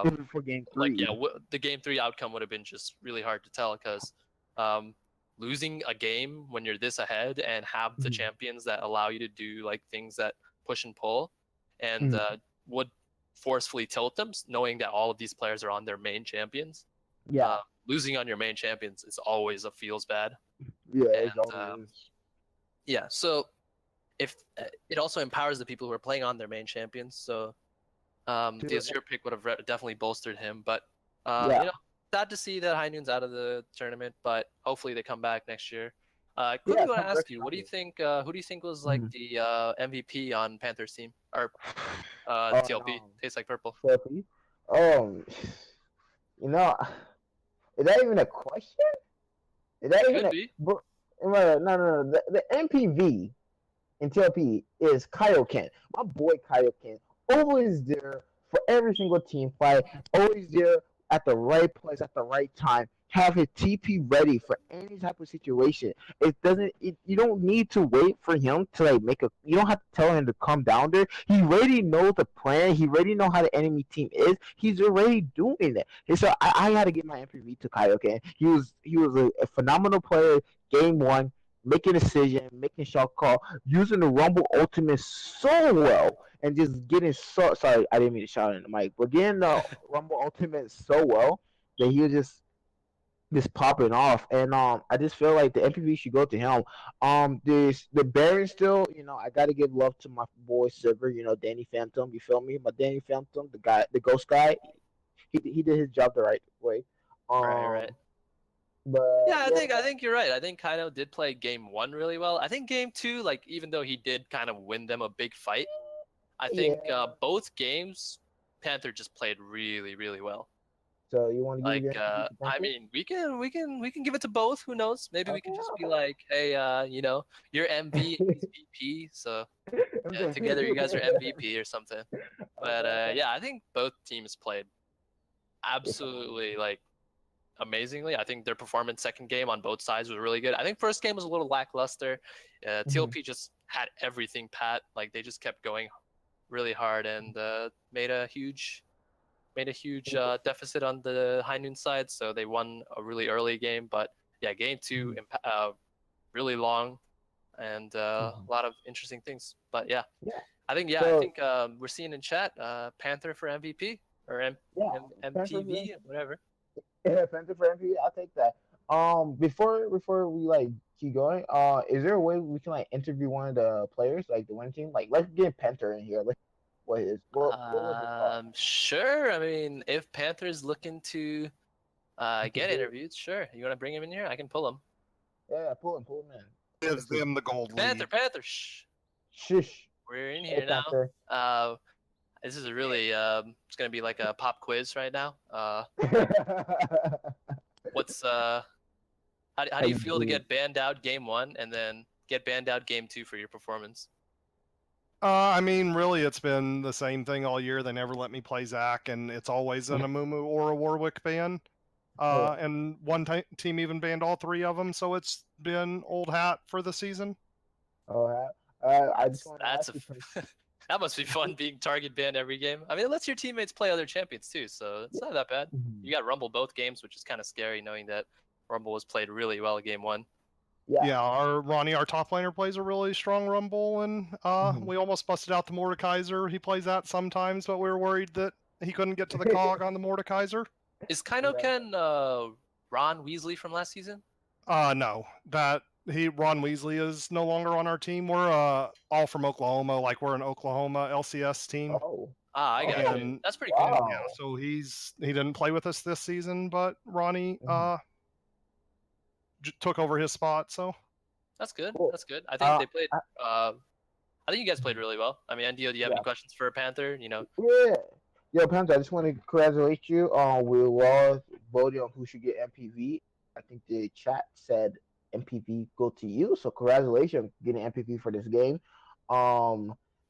even for game Like three. yeah, the game three outcome would have been just really hard to tell because um, losing a game when you're this ahead and have the Mhm. champions that allow you to do like things that push and pull and Mhm. would forcefully tilt them, knowing that all of these players are on their main champions. Yeah, Losing on your main champions is always a feels bad, yeah, it and always is. yeah, so if it also empowers the people who are playing on their main champions, so the True. Azure pick would have definitely bolstered him. But Yeah, sad to see that High Noon's out of the tournament. But hopefully they come back next year. I quickly yeah, want to come back ask you, what do you stronger. think? Who do you think was like Mhm. the MVP on Panthers team or Oh TLP? no, Tastes like purple. Flippy. Um, you know, is that even a question? Is that even Could a be. bro? No. The MPV in TLP is Kaioken. My boy Kaioken. Always there for every single team fight. Always there at the right place at the right time. Have his TP ready for any type of situation. It doesn't. You don't need to wait for him to like make a. You don't have to tell him to come down there. He already knows the plan. He already know how the enemy team is. He's already doing it. And so I had to give my MPV to Kaioken. He was a phenomenal player. Game one, making a decision, making shot call, using the Rumble Ultimate so well, and just getting so sorry, I didn't mean to shout in the mic, but getting the Rumble Ultimate so well that he was just popping off, and I just feel like the MVP should go to him. This the Baron still, I gotta give love to my boy Silver, Danny Phantom. You feel me? My Danny Phantom, the guy, the Ghost guy. He did his job the right way. Right, right. Um, but Yeah, yeah, I think you're right. I think Kaido did play game one really well. I think game two, like even though he did kind of win them a big fight, I think yeah. both games Panther just played really, really well. So you want to give Like, your MVP to I Panther? mean, we can give it to both. Who knows? Maybe we Okay, can just be okay. like, hey, you're MV and he's VP, so I'm yeah, saying, together you guys are MVP or something. But okay. yeah, I think both teams played They're phenomenal. absolutely like amazingly. I think their performance second game on both sides was really good. I think first game was a little lackluster. Hmm. TLP just had everything pat. Like they just kept going really hard and made a huge deficit on the High Noon side, so they won a really early game. But yeah, game two, really long and a Hmm. lot of interesting things. But yeah, Yeah. I So think we're seeing in chat Panther for MVP or yeah, Panther for MTV, whatever. yeah, Panther for MVP. I'll take that. Before we like keep going, is there a way we can like interview one of the players, like the winning team? Like let's get Panther in here. Let's what was his thought? Sure. I mean, if Panthers looking to Get interviewed, sure. You want to bring him in here? I can pull him. Yeah, pull him in. Gives them the gold Panther, lead. Panther, shh. Shush. We're in Hey, here now. Panther. This is a really it's gonna be like a pop quiz right now. What's how do you feel to get banned out game 1 and then get banned out game 2 for your performance? I mean, really, it's been the same thing all year. They never let me play Zach, and it's always an Amumu or a Warwick ban. And one team even banned all 3 of them, so it's been old hat for the season. I just want to ask you that must be fun being target banned every game. I mean, it lets your teammates play other champions too, so it's not that bad. You got Rumble both games, which is kind of scary knowing that Rumble was played really well game 1. Yeah, our top laner plays a really strong Rumble, and we almost busted out the Mordekaiser. He plays that sometimes, but we were worried that he couldn't get to the cog on the Mordekaiser. Is Kainoken Ron Weasley from last season? No, Ron Weasley is no longer on our team. We're all from Oklahoma, like we're an Oklahoma LCS team. I got you. That's pretty cool. Yeah, so he didn't play with us this season, but Ronnie took over his spot. So that's good. Cool. That's good. I think they played. I think you guys played really well. I mean, Ndio, do you have any questions for Panther? You know. Yeah. Yo, Panther, I just want to congratulate you on voting on who should get MPV. I think the chat said MPV go to you, so congratulations on getting MPV for this game.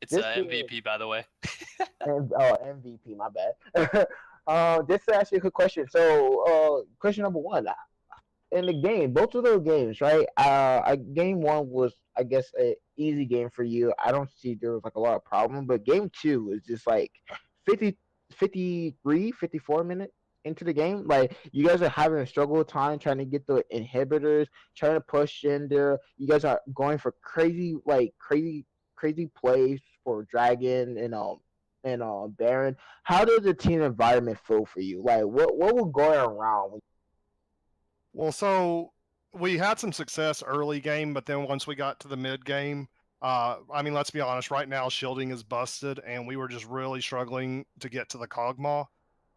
It's MVP, by the way. MVP, my bad. Just to ask you a quick question. So, question number 1. In the game, both of those games, right? Game 1 was, I guess, an easy game for you. I don't see there was like a lot of problem, but game 2 was just like 54 minutes into the game. Like, you guys are having a struggle time trying to get the inhibitors, trying to push in there. You guys are going for crazy plays for Dragon and Baron. How does the team environment feel for you? Like, what was going around? Well, so we had some success early game, but then once we got to the mid game, I mean, let's be honest, right now shielding is busted, and we were just really struggling to get to the Kog'Maw.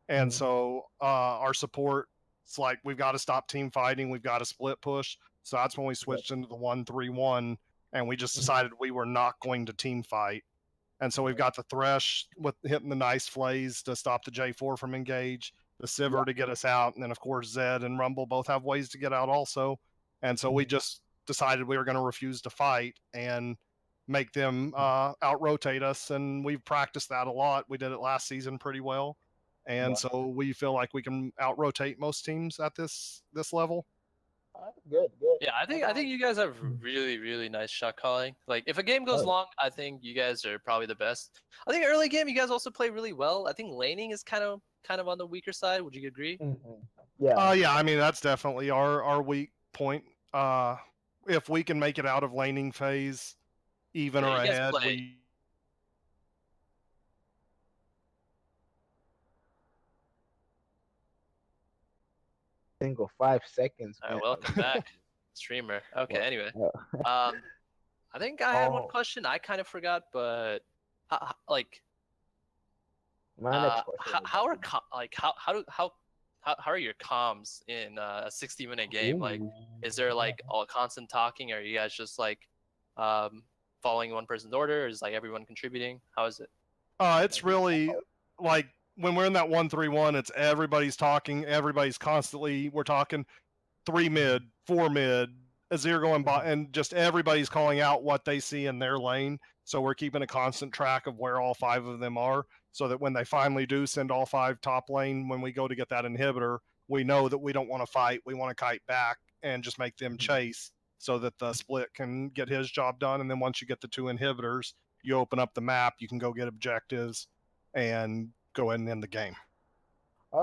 And so our support, it's like, we've got to stop team fighting, we've got to split push. So that's when we switched into the 1-3-1, and we just decided we were not going to team fight. And so we've got the Thresh with hitting the nice flays to stop the J4 from engage, the Sivir to get us out, and then of course Zed and Rumble both have ways to get out also. And so we just decided we were going to refuse to fight and make them out-rotate us, and we've practiced that a lot. We did it last season pretty well, and so we feel like we can out-rotate most teams at this level. Good. Yeah, I think you guys have really, really nice shot calling. Like, if a game goes long, I think you guys are probably the best. I think early game you guys also play really well. I think laning is kind of on the weaker side. Would you agree? Yeah. Yeah. I mean, that's definitely our weak point. If we can make it out of laning phase, even or ahead, we. Single 5 seconds. All right, welcome back, streamer. Okay, anyway, I think I had one question I kind of forgot, but like, my next question. how are your comms in a 60-minute game? Like, is there like all constant talking, or are you guys just like following one person's order, or is like everyone contributing? How is it? It's really like, when we're in that 1-3-1, it's everybody's talking, we're talking 3 mid, 4 mid, Azir going by, and just everybody's calling out what they see in their lane. So we're keeping a constant track of where all 5 of them are, so that when they finally do send all 5 top lane, when we go to get that inhibitor, we know that we don't want to fight, we want to kite back and just make them chase, so that the split can get his job done. And then once you get the 2 inhibitors, you open up the map, you can go get objectives and go ahead and end the game.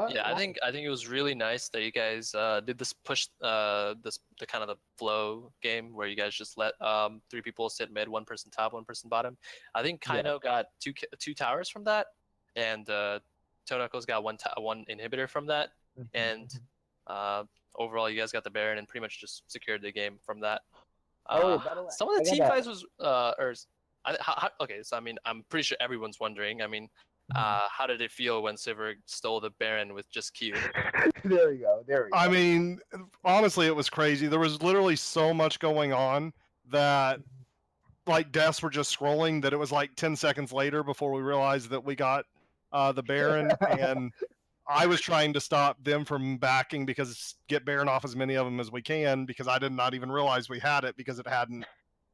Yeah, I think it was really nice that you guys did this push, the kind of the flow game where you guys just let 3 people sit mid, 1 person top, 1 person bottom. I think Kaino got two towers from that, and Tonako's got one inhibitor from that, and overall you guys got the Baron and pretty much just secured the game from that. Some of the team fights was okay, so I mean, I'm pretty sure everyone's wondering. I mean, How did it feel when Sivir stole the Baron with just Q? There we go. There we go. I mean, honestly, it was crazy. There was literally so much going on that like deaths were just scrolling that it was like 10 seconds later before we realized that we got the Baron, and I was trying to stop them from backing because get Baron off as many of them as we can, because I did not even realize we had it because it hadn't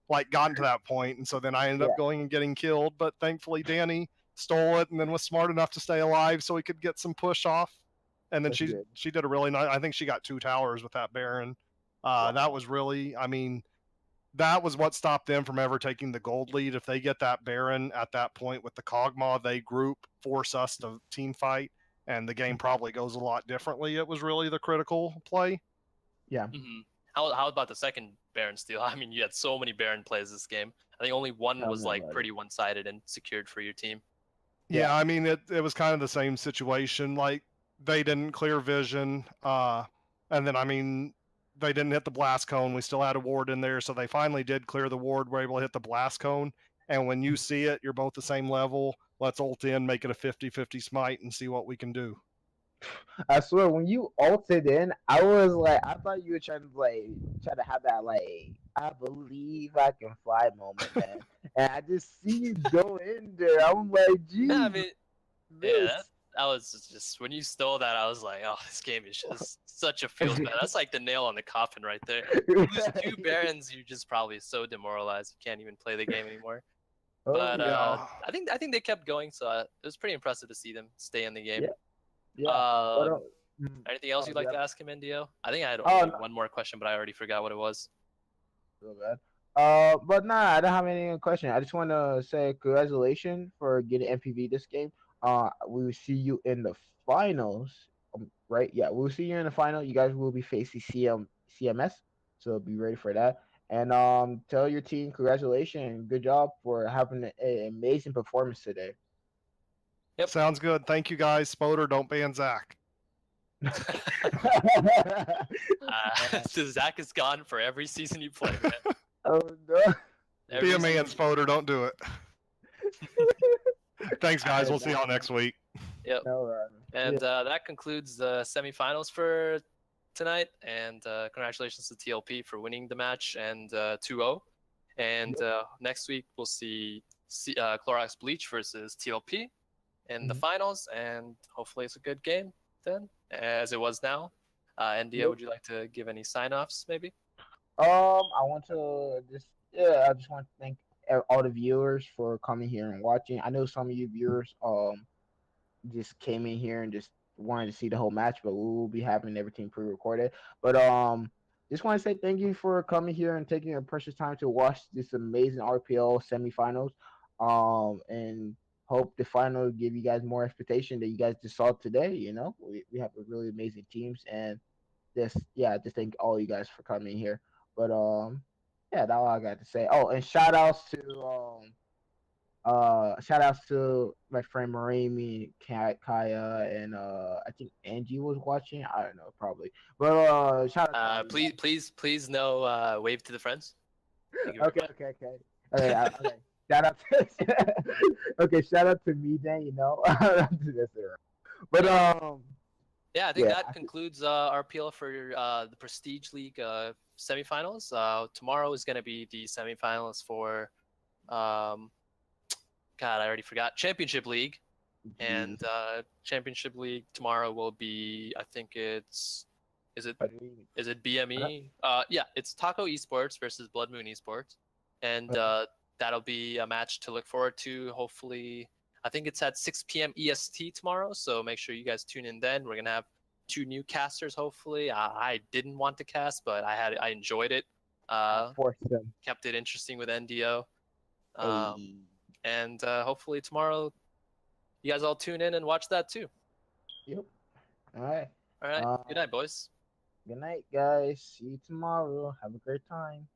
like gotten to that point. And so then I ended up going and getting killed, but thankfully Danny stole it and then was smart enough to stay alive so we could get some push off. And then That's she good. she did a really nice, I think she got 2 towers with that Baron. That was really, I mean, that was what stopped them from ever taking the gold lead. If they get that Baron at that point with the Kog'Maw, they group, force us to team fight, and the game probably goes a lot differently. It was really the critical play. Yeah. Mm-hmm. How about the second Baron steal? I mean, you had so many Baron plays this game. I think only one Tell was me like about it. pretty one-sided and secured for your team. Yeah, I mean, it was kind of the same situation. Like, they didn't clear vision. And then, I mean, they didn't hit the blast cone. We still had a ward in there. So they finally did clear the ward, were able to hit the blast cone. And when you see it, you're both the same level. Let's ult in, make it a 50-50 smite, and see what we can do. I swear, when you ulted in, I was like, I thought you were trying to have that I believe I can fly moment, man. And I just see you go in there. I'm like, geez, Yeah, I mean, this. that was just when you stole that. I was like, oh, this game is just such a feels bad. That's like the nail on the coffin right there. You lose 2 Barons, you're just probably so demoralized you can't even play the game anymore. But yeah. I think they kept going, so it was pretty impressive to see them stay in the game. Yeah. Yeah. Anything else you'd like to ask him, NDO? I think I had Oh, only no. one more question, but I already forgot what it was. So bad. But nah, I don't have any question. I just want to say congratulations for getting MPV this game. We will see you in the finals. Right? Yeah, we'll see you in the final. You guys will be facing CMS, so be ready for that. And tell your team congratulations, good job for having an amazing performance today. Yep. Sounds good. Thank you, guys. Spoder, don't ban Zach. So Zach is gone for every season you play, man. Oh no! Every Be a man, season. Spoder. Don't do it. Thanks, guys. We'll see y'all next week. Yep. No, And that concludes the semifinals for tonight. And congratulations to TLP for winning the match and 2-0. And next week we'll see Clorox Bleach versus TLP in the finals, and hopefully it's a good game then, as it was now. NDO, would you like to give any sign-offs, maybe? I want to I just want to thank all the viewers for coming here and watching. I know some of you viewers just came in here and just wanted to see the whole match, but we will be having everything pre-recorded. But just want to say thank you for coming here and taking your precious time to watch this amazing RPL semifinals. And hope the final give you guys more expectation that you guys just saw today. You know, we have a really amazing teams, and just thank all you guys for coming here. But that's all I got to say. Oh, and shout outs to my friend Marimi, Kaya, and I think Angie was watching. I don't know, probably. But shout out. Please no wave to the friends. Okay. Okay. Shout out to okay. Shout out to me then. You know, but yeah, I think that concludes RPL for the Prestige League semifinals. Tomorrow is going to be the semifinals for God, I already forgot. Championship League. And Championship League tomorrow will be, I think is it BME? Yeah, it's Taco Esports versus Blood Moon Esports. And that'll be a match to look forward to. Hopefully, I think it's at 6 p.m. EST tomorrow. So make sure you guys tune in then. We're going to have 2 new casters, hopefully. I didn't want to cast, but I enjoyed it. Kept it interesting with NDO. And hopefully tomorrow you guys all tune in and watch that too. Yep. All right. All right. Good night, boys. Good night, guys. See you tomorrow. Have a great time.